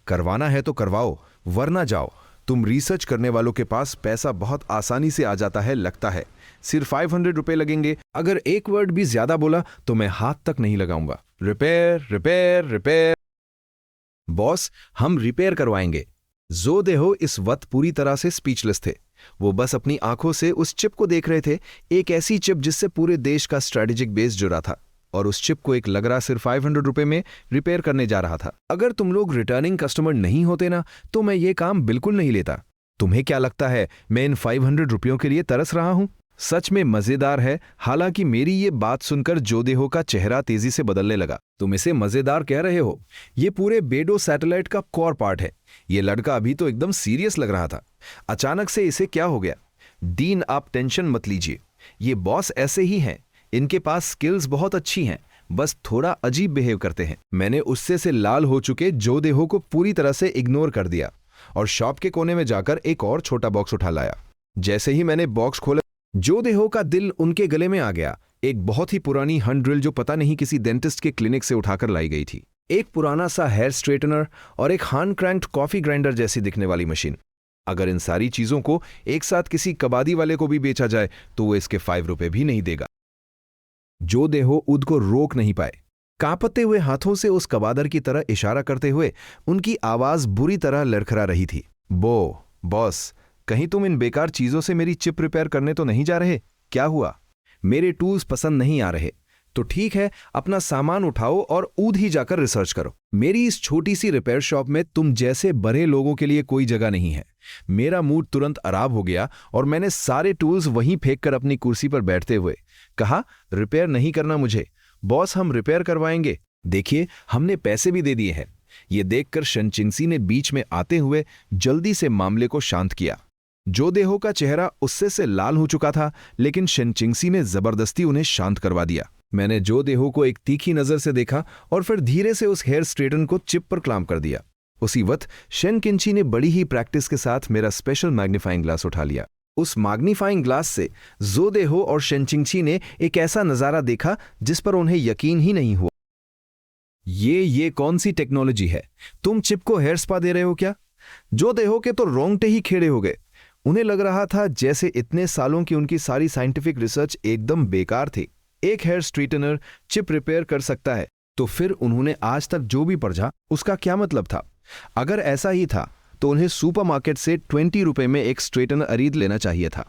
करवाना है तो करवाओ, वरना जाओ। तुम रिसर्च करने वालों के पास पैसा बहुत आसानी से आ जाता है लगता है। सिर्फ 500 रुपए लगेंगे। अगर एक वर्ड भी ज्यादा बोला तो मैं हाथ तक नहीं लगाऊंगा। Repair repair repair. बॉस, हम रिपेयर करवाएंगे। जो देहो इस वक्त पूरी तरह से स्पीचलेस थे। वो बस अपनी आंखों से उस चिप को देख रहे थे, एक ऐसी चिप जिससे पूरे देश का स्ट्रेटेजिक बेस जुड़ा था। और उस चिप को एक लग रहा सिर्फ 500 रुपए में रिपेयर करने जा रहा था। अगर तुम लोग रिटर्निंग कस्टमर नहीं होते ना, तो मैं ये काम बिल्कुल नहीं लेता। तुम्हें क्या लगता है मैं इन 500 रुपयों के लिए तरस रहा हूं? सच में मजेदार है। हालांकि मेरी ये बात सुनकर जोदेहो का चेहरा तेजी से बदलने लगा। तुम इसे मजेदार कह रहे हो? ये पूरे बेडो सैटेलाइट का कोर पार्ट है। ये लड़का अभी तो एकदम सीरियस लग रहा था, अचानक से इसे क्या हो गया? डीन, आप टेंशन मत लीजिए, ये बॉस ऐसे ही हैं। इनके पास स्किल्स बहुत अच्छी हैं, बस थोड़ा अजीब बिहेव करते हैं। मैंने उससे से लाल हो चुके जोदेहो को पूरी तरह से इग्नोर कर दिया और शॉप के कोने में जाकर एक और छोटा बॉक्स उठा लाया। जैसे ही मैंने बॉक्स खोला, जोदेहो का दिल उनके गले में आ गया। एक बहुत ही पुरानी हैंड ड्रिल जो पता नहीं किसी डेंटिस्ट के क्लिनिक से उठाकर लाई गई थी, एक पुराना सा हेयर स्ट्रेटनर और एक हैंड क्रैंक्ड कॉफी ग्राइंडर जैसी दिखने वाली मशीन। अगर इन सारी चीजों को एक साथ किसी कबादी वाले को भी बेचा जाए तो वो इसके 5 रुपए भी नहीं देगा। जोदेहो उद को रोक नहीं पाए। कांपते हुए हाथों से उस कबादर की तरह इशारा करते हुए उनकी आवाज बुरी तरह लड़खड़ा रही थी। बॉस, कहीं तुम इन बेकार चीजों से मेरी चिप रिपेयर करने तो नहीं जा रहे? क्या हुआ? मेरे टूल्स पसंद नहीं आ रहे तो ठीक है, अपना सामान उठाओ और ऊद ही जाकर रिसर्च करो। मेरी इस छोटी सी रिपेयर शॉप में तुम जैसे बड़े लोगों के लिए कोई जगह नहीं है। मेरा मूड तुरंत खराब हो गया और मैंने सारे टूल्स वहीं फेंककर अपनी कुर्सी पर बैठते हुए कहा, रिपेयर नहीं करना मुझे। बॉस, हम रिपेयर करवाएंगे। देखिए, हमने पैसे भी दे दिए हैं। ये देखकर शनचिंगसी ने बीच में आते हुए जल्दी से मामले को शांत किया। जोदेहो का चेहरा उससे से लाल हो चुका था, लेकिन शनचिंगसी ने जबरदस्ती उन्हें शांत करवा दिया। मैंने जोदेहो को एक तीखी नजर से देखा और फिर धीरे से उस हेयर स्ट्रेटन को चिप पर क्लैंप कर दिया। उसी वक्त शेन किंची ने बड़ी ही प्रैक्टिस के साथ मेरा स्पेशल मैग्नीफाइंग ग्लास उठा लिया। उस मैग्नीफाइंग ग्लास से जो देहो और शेन चिंगची ने एक ऐसा नजारा देखा जिस पर उन्हें यकीन ही नहीं हुआ। ये कौन सी टेक्नोलॉजी है? तुम चिप को हेयर स्पा दे रहे हो क्या? जो देहो के तो रोंगटे ही खेड़े हो गए। उन्हें लग रहा था जैसे इतने सालों की उनकी सारी साइंटिफिक रिसर्च एकदम बेकार थी। एक हेयर स्ट्रेटनर चिप रिपेयर कर सकता है, तो फिर उन्होंने आज तक जो भी पढ़ा उसका क्या मतलब था? अगर ऐसा ही था तो उन्हें सुपरमार्केट से 20 रुपए में एक स्ट्रेटनर खरीद लेना चाहिए था।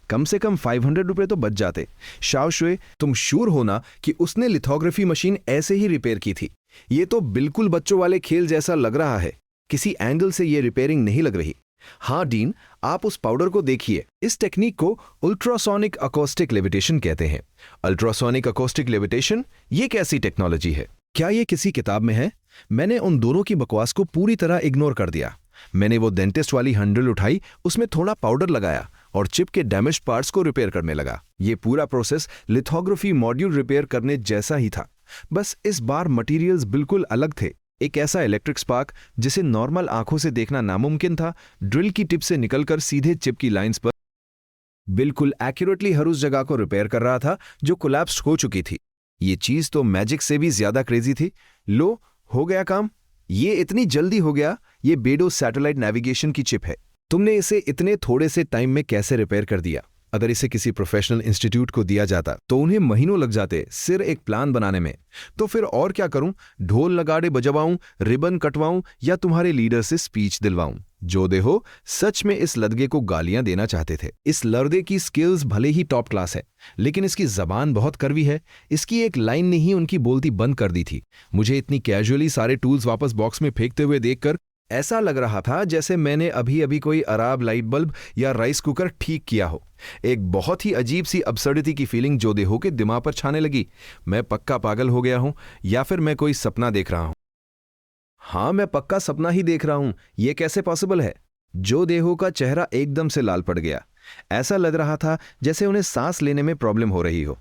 कम से कम 500 रुपए तो बच जाते। शाओशुए, तुम श्योर हो ना कि उसने लिथोग्राफी मशीन ऐसे ही रिपेयर की थी? ये तो बिल्कुल बच्चों वाले खेल जैसा लग रहा है। किसी एंगल से ये रिपेयरिंग नहीं लग रही। हाँ डीन, आप उस पाउडर को देखिए। इस टेक्निक को अल्ट्रासोनिक अकोस्टिक लेविटेशन कहते हैं। अल्ट्रासोनिक अकोस्टिक लेविटेशन, ये कैसी टेक्नोलॉजी है? क्या ये किसी किताब में है? मैंने उन दोनों की बकवास को पूरी तरह इग्नोर कर दिया। मैंने वो डेंटिस्ट वाली हैंडल उठाई, उसमें थोड़ा पाउडर लगाया और चिप के डैमेज पार्ट्स को रिपेयर करने लगा। ये पूरा प्रोसेस लिथोग्राफी मॉड्यूल रिपेयर करने जैसा ही था, बस इस बार मटेरियल्स बिल्कुल अलग थे। एक ऐसा इलेक्ट्रिक स्पार्क जिसे नॉर्मल आंखों से देखना नामुमकिन था, ड्रिल की टिप से निकलकर सीधे चिप की लाइंस पर बिल्कुल एक्यूरेटली हर उस जगह को रिपेयर कर रहा था जो कोलैप्स हो चुकी थी। ये चीज तो मैजिक से भी ज्यादा क्रेजी थी। लो, हो गया काम। ये इतनी जल्दी हो गया। ये बेडो सैटेलाइट नेविगेशन की चिप है। तुमने इसे इतने थोड़े से टाइम में कैसे रिपेयर कर दिया? अगर इसे किसी प्रोफेशनल इंस्टीट्यूट को दिया जाता तो उन्हें महीनों लग जाते सिर्फ एक प्लान बनाने में। तो फिर और क्या करूं? ढोल नगाड़े बजवाऊं, रिबन कटवाऊं या तुम्हारे लीडर से स्पीच दिलवाऊं? जो देहो सच में इस लड़के को गालियां देना चाहते थे। इस लड़के की स्किल्स भले ही टॉप क्लास है, लेकिन इसकी जबान बहुत कड़वी है। इसकी एक लाइन ने ही उनकी बोलती बंद कर दी थी। मुझे इतनी कैजुअली सारे टूल्स वापस बॉक्स में फेंकते हुए देखकर ऐसा लग रहा था जैसे मैंने अभी अभी कोई अराब लाइट बल्ब या राइस कुकर ठीक किया हो। एक बहुत ही अजीब सी अब्सर्डिटी की फीलिंग जो देहो के दिमाग पर छाने लगी। मैं पक्का पागल हो गया हूं या फिर मैं कोई सपना देख रहा हूं? हाँ, मैं पक्का सपना ही देख रहा हूं। यह कैसे पॉसिबल है? जो देहो का चेहरा एकदम से लाल पड़ गया। ऐसा लग रहा था जैसे उन्हें सांस लेने में प्रॉब्लम हो रही हो।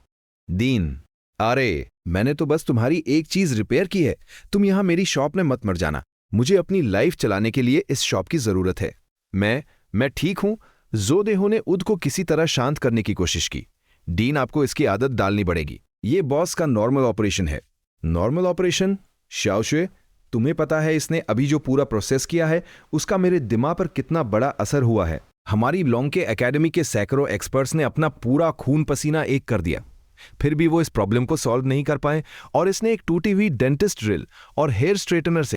दीन, अरे मैंने तो बस तुम्हारी एक चीज रिपेयर की है। तुम यहां मेरी शॉप में मत मर जाना। मुझे अपनी लाइफ चलाने के लिए इस शॉप की जरूरत है। मैं ठीक हूं। जो देहो ने उद को किसी तरह शांत करने की कोशिश की। डीन, आपको इसकी आदत डालनी पड़ेगी। ये बॉस का नॉर्मल ऑपरेशन है। Normal operation? शाओशुए, तुम्हें पता है इसने अभी जो पूरा प्रोसेस किया है उसका मेरे दिमाग पर कितना बड़ा असर हुआ है। हमारी लॉन्के एकेडमी के सैकड़ों एक्सपर्ट्स ने अपना पूरा खून पसीना एक कर दिया, फिर भी वो इस प्रॉब्लम को सॉल्व नहीं कर पाए। और इसने एक टूटी हुई डेंटिस्ट ड्रिल और हेयर स्ट्रेटनर से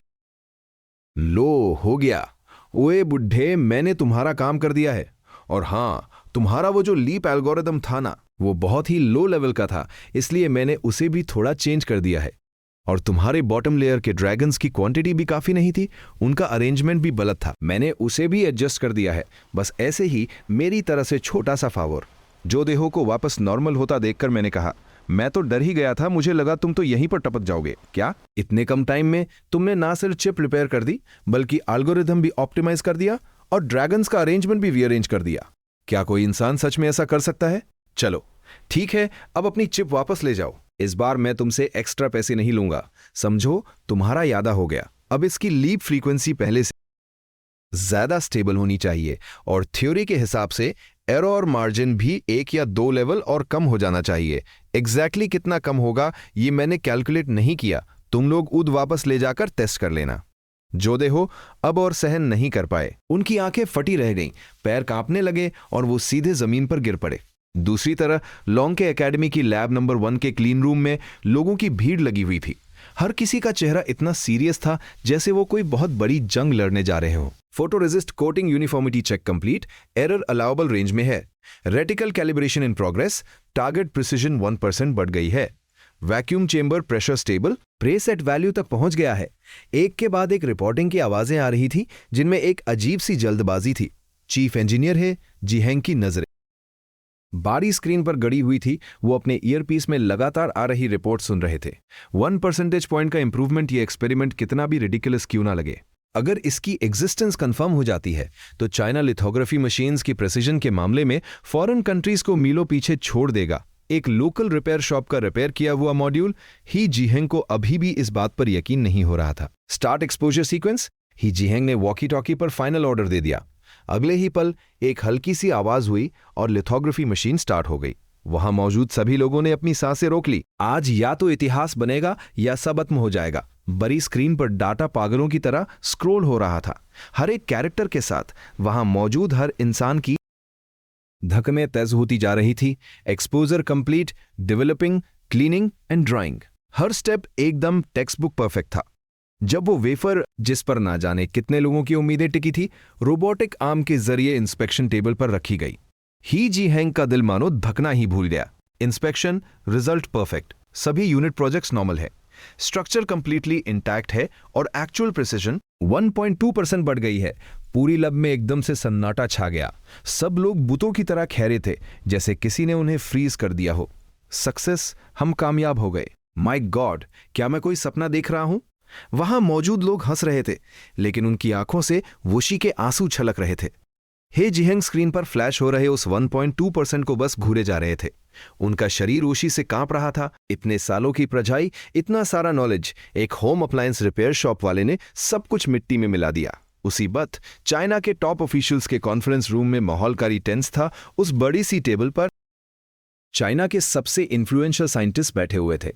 लो हो गया। ओए बुढ़े, मैंने तुम्हारा काम कर दिया है। और हाँ, तुम्हारा वो जो लीप एल्गोरिदम था ना, वो बहुत ही लो लेवल का था, इसलिए मैंने उसे भी थोड़ा चेंज कर दिया है। और तुम्हारे बॉटम लेयर के ड्रैगन्स की क्वांटिटी भी काफी नहीं थी, उनका अरेंजमेंट भी गलत था, मैंने उसे भी एडजस्ट कर दिया है। बस ऐसे ही मेरी तरह से छोटा सा फावर। जो देहो को वापस नॉर्मल होता देखकर मैंने कहा, मैं तो डर ही गया था। मुझे लगा तुम तो यहीं पर टपक जाओगे। क्या इतने कम टाइम में तुमने ना सिर्फ चिप रिपेयर कर दी बल्कि एल्गोरिथम भी ऑप्टिमाइज कर दिया और ड्रैगन्स का अरेंजमेंट भी रीअरेंज कर दिया? क्या कोई इंसान सच में ऐसा कर सकता है? चलो ठीक है, अब अपनी चिप वापस ले जाओ। इस बार मैं तुमसे एक्स्ट्रा पैसे नहीं लूंगा, समझो? तुम्हारा यादा हो गया। अब इसकी लीप फ्रीक्वेंसी पहले से ज्यादा स्टेबल होनी चाहिए और थ्योरी के हिसाब से एरर मार्जिन भी 1 या 2 लेवल और कम हो जाना चाहिए। एग्जैक्टली कितना कम होगा ये मैंने कैलकुलेट नहीं किया। तुम लोग उद वापस ले जाकर टेस्ट कर लेना। जो देहो अब और सहन नहीं कर पाए। उनकी आंखें फटी रह गईं, पैर कांपने लगे और वो सीधे जमीन पर गिर पड़े। दूसरी तरफ लॉन्के एकेडमी की लैब नंबर 1 के क्लीन रूम में लोगों की भीड़ लगी हुई थी। हर किसी का चेहरा इतना सीरियस था जैसे वो कोई बहुत बड़ी जंग लड़ने जा रहे हो। Photo resist coating uniformity check complete, error allowable range में है, reticle calibration in progress, target precision 1% बढ़ गई है, vacuum chamber pressure stable, preset value तक पहुंच गया है। एक के बाद एक रिपोर्टिंग की आवाजें आ रही थी जिनमें एक अजीब सी जल्दबाजी थी। चीफ इंजीनियर है जिहेंग की नजरें बारी स्क्रीन पर गड़ी हुई थी। वो अपने ईयरपीस में लगातार आ रही रिपोर्ट सुन रहे थे। 1 परसेंटेज पॉइंट का इंप्रूवमेंट, ये एक्सपेरिमेंट कितना भी रिडिकुलस क्यों ना लगे। अगर इसकी एग्जिस्टेंस कंफर्म हो जाती है तो चाइना लिथोग्राफी मशीन्स की प्रेसिजन के मामले में फॉरेन कंट्रीज को मीलों पीछे छोड़ देगा। एक लोकल रिपेयर शॉप का रिपेयर किया हुआ मॉड्यूल ही जिहेंग को अभी भी इस बात पर यकीन नहीं हो रहा था। Start exposure sequence. He Jiheng ने वॉकी टॉकी पर फाइनल ऑर्डर दे दिया। अगले ही पल एक हल्की सी आवाज हुई और लिथोग्राफी मशीन स्टार्ट हो गई। वहां मौजूद सभी लोगों ने अपनी सांसें रोक ली। आज या तो इतिहास बनेगा या सब खत्म हो जाएगा। बड़ी स्क्रीन पर डाटा पागलों की तरह स्क्रॉल हो रहा था। हर एक कैरेक्टर के साथ वहां मौजूद हर इंसान की धकमें तेज होती जा रही थी। Exposure complete, developing, cleaning and drawing, her step एकदम टेक्स्ट बुक परफेक्ट था। जब वो वेफर, जिस पर ना जाने कितने लोगों की उम्मीदें टिकी थी, रोबोटिक आर्म के जरिए इंस्पेक्शन टेबल पर रखी गई, ही जिहेंग का दिल मानो धकना ही भूल गया। इंस्पेक्शन रिजल्ट परफेक्ट, सभी यूनिट प्रोजेक्ट्स नॉर्मल है, स्ट्रक्चर कंप्लीटली इंटैक्ट है और एक्चुअल प्रिसिजन 1.2% बढ़ गई है। पूरी लैब में एकदम से सन्नाटा छा गया। सब लोग बुतों की तरह खैरे थे, जैसे किसी ने उन्हें फ्रीज कर दिया हो। सक्सेस, हम कामयाब हो गए। माय गॉड, क्या मैं कोई सपना देख रहा हूं? वहां मौजूद लोग हंस रहे थे, लेकिन उनकी आंखों से वुशी के आंसू छलक रहे थे। हे जिहेंग स्क्रीन पर फ्लैश हो रहे उस 1.2% को बस घूरे जा रहे थे। उनका शरीर उसी से कांप रहा था। इतने सालों की प्रजाई, इतना सारा नॉलेज, एक होम अप्लायंस रिपेयर शॉप वाले ने सब कुछ मिट्टी में मिला दिया। उसी वक्त चाइना के टॉप ऑफिशियल्स के कॉन्फ्रेंस रूम में माहौल कारी टेंस था। उस बड़ी सी टेबल पर चाइना के सबसे इन्फ्लुएंशियल साइंटिस्ट बैठे हुए थे।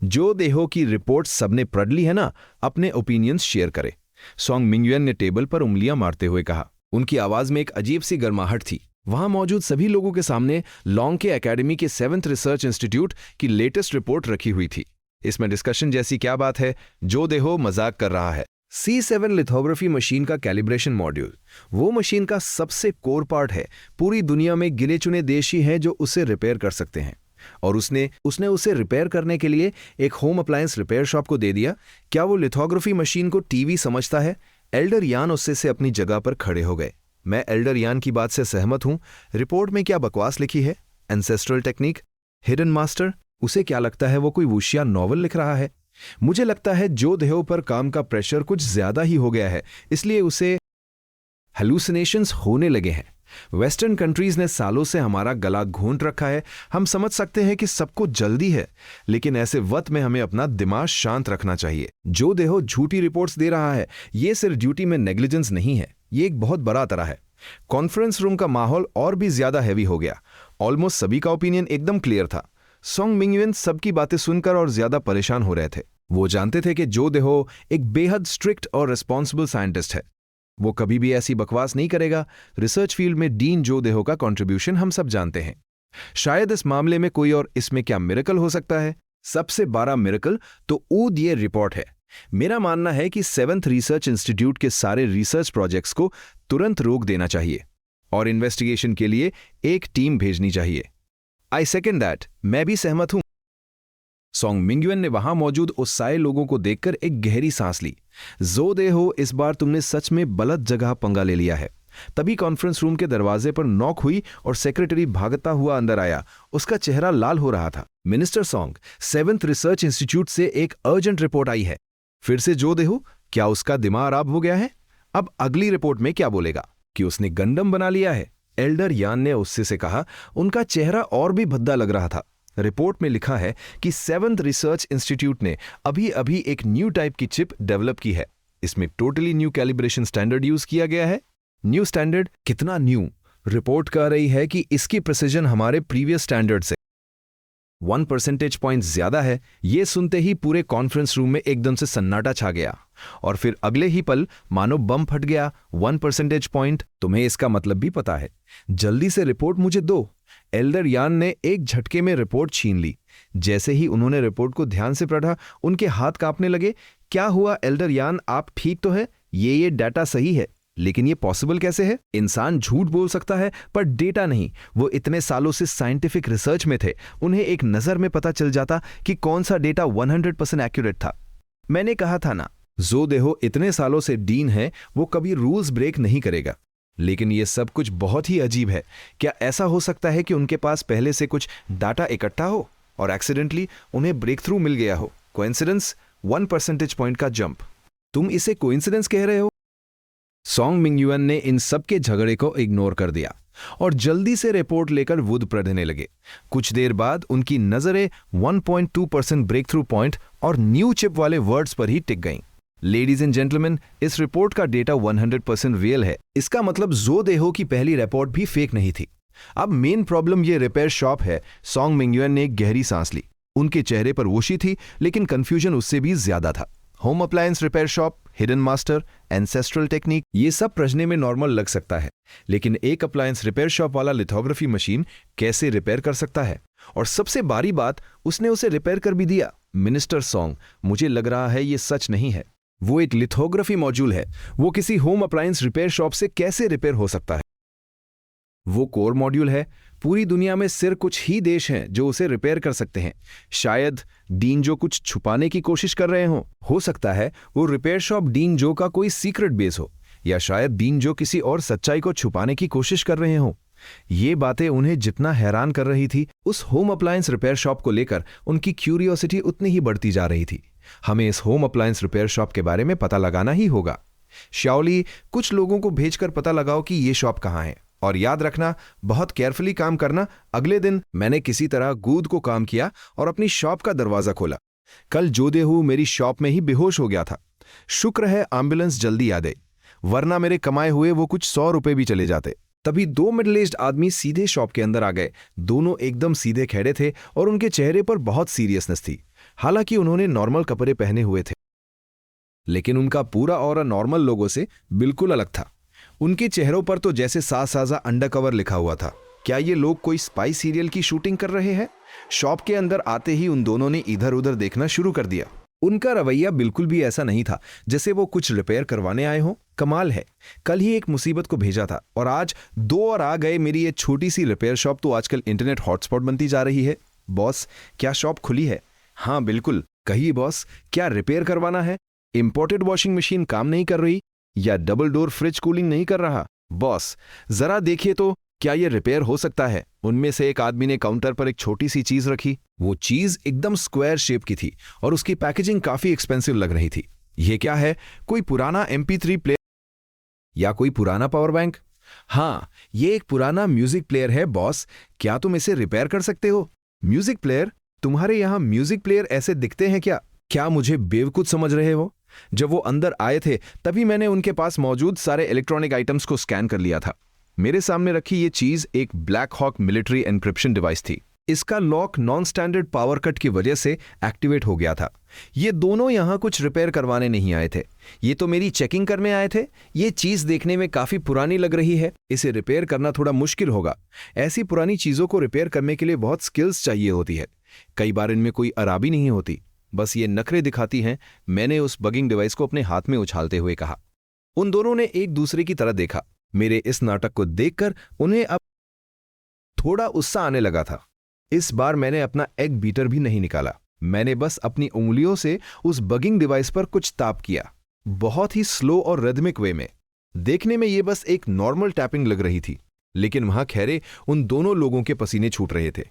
जो देहो की रिपोर्ट सबने पढ़ ली है ना, अपने ओपिनियंस शेयर करे। सोंग मिंगयुएन ने टेबल पर उंगलियां मारते हुए कहा। उनकी आवाज में एक अजीब सी गर्माहट थी। वहां मौजूद सभी लोगों के सामने लॉन्ग के एकेडमी के 7th रिसर्च इंस्टीट्यूट की लेटेस्ट रिपोर्ट रखी हुई थी। इसमें डिस्कशन जैसी क्या बात है, जो देहो मजाक कर रहा है। C7 लिथोग्राफी मशीन का कैलिब्रेशन मॉड्यूल, वो मशीन का सबसे कोर पार्ट है। पूरी दुनिया में गिने चुने देश ही हैं जो उसे रिपेयर कर सकते हैं, और उसने उसे रिपेयर करने के लिए एक होम अप्लायंस रिपेयर शॉप को दे दिया। क्या वो लिथोग्राफी मशीन को टीवी समझता है? एल्डर यान उससे से अपनी जगह पर खड़े हो गए। मैं एल्डर यान की बात से सहमत हूं। रिपोर्ट में क्या बकवास लिखी है? एंसेस्ट्रल टेक्निक, हिडन मास्टर, उसे क्या लगता है वो कोई वुशिया नॉवल लिख रहा है? मुझे लगता है जो देहो पर काम का प्रेशर कुछ ज्यादा ही हो गया है, इसलिए उसे हेलुसिनेशंस होने लगे हैं। वेस्टर्न कंट्रीज ने सालों से हमारा गला घोंट रखा है। हम समझ सकते हैं कि सबको जल्दी है, लेकिन ऐसे वक्त में हमें अपना दिमाग शांत रखना चाहिए। जो देहो झूठी रिपोर्ट्स दे रहा है, ये सिर्फ ड्यूटी में नेग्लिजेंस नहीं है, ये एक बहुत बड़ा तरह है। कॉन्फ्रेंस रूम का माहौल और भी ज्यादा हैवी हो गया। ऑलमोस्ट सभी का ओपिनियन एकदम क्लियर था। सोंग मिंगयुएन सबकी बातें सुनकर और ज्यादा परेशान हो रहे थे। वो जानते थे कि जो देहो एक बेहद स्ट्रिक्ट और रिस्पॉन्सिबल साइंटिस्ट है। वो कभी भी ऐसी बकवास नहीं करेगा। रिसर्च फील्ड में डीन जो देहो का कंट्रीब्यूशन हम सब जानते हैं। शायद इस मामले में कोई और इसमें क्या मिरेकल हो सकता है? सबसे बड़ा मिरेकल तो ये रिपोर्ट है। मेरा मानना है कि 7th रिसर्च इंस्टीट्यूट के सारे रिसर्च प्रोजेक्ट्स को तुरंत रोक देना चाहिए और इन्वेस्टिगेशन के लिए एक टीम भेजनी चाहिए। आई सेकेंड दैट, मैं भी सहमत हूं। सोंग मिंगयुएन ने वहां मौजूद उस सारे लोगों को देखकर एक गहरी सांस ली। जो देहो, इस बार तुमने सच में गलत जगह पंगा ले लिया है। तभी कॉन्फ्रेंस रूम के दरवाजे पर नॉक हुई और सेक्रेटरी भागता हुआ अंदर आया। उसका चेहरा लाल हो रहा था। Minister song, 7th research institute से एक अर्जेंट रिपोर्ट आई है। फिर से जो देहो, क्या उसका दिमाग खराब हो गया है? अब अगली रिपोर्ट में क्या बोलेगा कि उसने गंडम बना लिया है? एल्डर यान ने उससे से कहा। उनका चेहरा और भी भद्दा लग रहा था। रिपोर्ट में लिखा है कि 7th रिसर्च इंस्टीट्यूट ने अभी अभी एक न्यू टाइप की चिप डेवलप की है। इसमें totally new calibration standard use किया गया है। New standard? कितना न्यू? रिपोर्ट कह रही है कि इसकी प्रिसिजन हमारे प्रीवियस स्टैंडर्ड से 1 परसेंटेज पॉइंट ज्यादा है। यह सुनते ही पूरे कॉन्फ्रेंस रूम में एकदम से सन्नाटा छा गया, और फिर अगले ही पल मानो बम फट गया। 1 परसेंटेज पॉइंट? तुम्हें इसका मतलब भी पता है? जल्दी से रिपोर्ट मुझे दो। एल्डर यान ने एक झटके में रिपोर्ट छीन ली। जैसे ही उन्होंने रिपोर्ट को ध्यान से पढ़ा, उनके हाथ कांपने लगे। क्या हुआ एल्डर यान, आप ठीक तो है? ये डाटा सही है, लेकिन ये पॉसिबल कैसे है? इंसान झूठ बोल सकता है पर डेटा नहीं। वो इतने सालों से साइंटिफिक रिसर्च में थे, उन्हें एक नजर में पता चल जाता कि कौन सा डेटा 100% एक्यूरेट था। मैंने कहा था ना, जो देहो इतने सालों से डीन है, वो कभी रूल्स ब्रेक नहीं करेगा। लेकिन ये सब कुछ बहुत ही अजीब है। क्या ऐसा हो सकता है कि उनके पास पहले से कुछ डाटा इकट्ठा हो और एक्सीडेंटली उन्हें ब्रेक थ्रू मिल गया हो? कोइंसिडेंस? 1 परसेंटेज पॉइंट का जंप, तुम इसे कोइंसिडेंस कह रहे हो? सोंग मिंगयुएन ने इन सब के झगड़े को इग्नोर कर दिया और जल्दी से रिपोर्ट लेकर वुड पढ़ने लगे। कुछ देर बाद उनकी नजरें 1.2% ब्रेक थ्रू पॉइंट और न्यू चिप वाले वर्ड्स पर ही टिक गईं। लेडीज एंड जेंटलमैन, इस रिपोर्ट का डेटा 100% रियल है। इसका मतलब ज़ोदेहो की पहली रिपोर्ट भी फेक नहीं थी। अब मेन प्रॉब्लम ये रिपेयर शॉप है। सॉन्ग मिंगयुएन ने एक गहरी सांस ली। उनके चेहरे पर वोशी थी, लेकिन कंफ्यूजन उससे भी ज्यादा था। Home appliance repair shop, hidden master, ancestral technique, ये सब पढ़ने में नॉर्मल लग सकता है, लेकिन एक अप्लायंस रिपेयर शॉप वाला लिथोग्राफी मशीन कैसे रिपेयर कर सकता है? और सबसे बड़ी बात, उसने उसे रिपेयर कर भी दिया। मिनिस्टर सॉन्ग, मुझे लग रहा है ये सच नहीं है। वो एक लिथोग्राफी मॉड्यूल है, वो किसी होम अप्लायंस रिपेयर शॉप से कैसे रिपेयर हो सकता है? वो कोर मॉड्यूल है। पूरी दुनिया में सिर्फ कुछ ही देश हैं जो उसे रिपेयर कर सकते हैं। शायद डीन जो कुछ छुपाने की कोशिश कर रहे हो सकता है वो रिपेयर शॉप डीन जो का कोई सीक्रेट बेस हो, या शायद डीन जो किसी और सच्चाई को छुपाने की कोशिश कर रहे हो। ये बातें उन्हें जितना हैरान कर रही थी, उस होम अप्लायंस रिपेयर शॉप को लेकर उनकी क्यूरियोसिटी उतनी ही बढ़ती जा रही थी। हमें इस होम अप्लायंस रिपेयर शॉप के बारे में पता लगाना ही होगा। शाओली, कुछ लोगों को भेजकर पता लगाओ कि ये शॉप कहाँ है, और याद रखना, बहुत केयरफुली काम करना। अगले दिन मैंने किसी तरह गूद को काम किया और अपनी शॉप का दरवाजा खोला। कल जोदेहू मेरी शॉप में ही बेहोश हो गया था। शुक्र है एम्बुलेंस जल्दी आ गई, वरना मेरे कमाए हुए वो कुछ 100 रुपए भी चले जाते। तभी 2 मिडिल एज्ड आदमी सीधे शॉप के अंदर आ गए। दोनों एकदम सीधे खड़े थे और उनके चेहरे पर बहुत सीरियसनेस थी। हालांकि उन्होंने नॉर्मल कपड़े पहने हुए थे, लेकिन उनका पूरा ऑरा नॉर्मल लोगों से बिल्कुल अलग था। उनके चेहरों पर तो जैसे साजा अंडरकवर लिखा हुआ था। क्या ये लोग कोई स्पाई सीरियल की शूटिंग कर रहे हैं? शॉप के अंदर आते ही उन दोनों ने इधर उधर देखना शुरू कर दिया। उनका रवैया बिल्कुल भी ऐसा नहीं था जैसे वो कुछ रिपेयर करवाने आए हों। कमाल है, कल ही एक मुसीबत को भेजा था और आज 2 और आ गए। मेरी ये छोटी सी रिपेयर शॉप तो आजकल इंटरनेट हॉटस्पॉट बनती जा रही है। बॉस, क्या शॉप खुली है? हाँ बिल्कुल। कहिए बॉस, क्या रिपेयर करवाना है? इंपोर्टेड वॉशिंग मशीन काम नहीं कर रही, या डबल डोर फ्रिज कूलिंग नहीं कर रहा? बॉस जरा देखिए तो, क्या यह रिपेयर हो सकता है? उनमें से एक आदमी ने काउंटर पर एक छोटी सी चीज रखी। वो चीज एकदम स्क्वायर शेप की थी और उसकी पैकेजिंग काफी एक्सपेंसिव लग रही थी। यह क्या है? कोई पुराना MP3 प्लेयर या कोई पुराना पावर बैंक? हाँ, ये एक पुराना म्यूजिक प्लेयर है बॉस। क्या तुम इसे रिपेयर कर सकते हो? Music player? तुम्हारे यहां म्यूजिक प्लेयर ऐसे दिखते हैं क्या? क्या मुझे बेवकूफ समझ रहे हो? जब वो अंदर आए थे तभी मैंने उनके पास मौजूद सारे इलेक्ट्रॉनिक आइटम्स को स्कैन कर लिया था। मेरे सामने रखी ये चीज एक Black Hawk military encryption device थी। इसका lock non standard power cut की वजह से एक्टिवेट हो गया था। ये दोनों यहां कुछ रिपेयर करवाने नहीं आए थे, ये तो मेरी चेकिंग करने आए थे। ये चीज देखने में काफी पुरानी लग रही है, इसे रिपेयर करना थोड़ा मुश्किल होगा। ऐसी पुरानी चीजों को रिपेयर करने के लिए बहुत स्किल्स चाहिए होती है। कई बार इनमें कोई खराबी नहीं होती, बस ये नखरे दिखाती हैं। मैंने उस बगिंग डिवाइस को अपने हाथ में उछालते हुए कहा। उन दोनों ने एक दूसरे की तरह देखा। मेरे इस नाटक को देखकर उन्हें अब थोड़ा उत्साह आने लगा था। इस बार मैंने अपना एग बीटर भी नहीं निकाला। मैंने बस अपनी उंगलियों से उस बगिंग डिवाइस पर कुछ ताप किया, बहुत ही स्लो और रिदमिक वे में। देखने में ये बस एक नॉर्मल टैपिंग लग रही थी, लेकिन वहां खैरे उन दोनों लोगों के पसीने छूट रहे थे।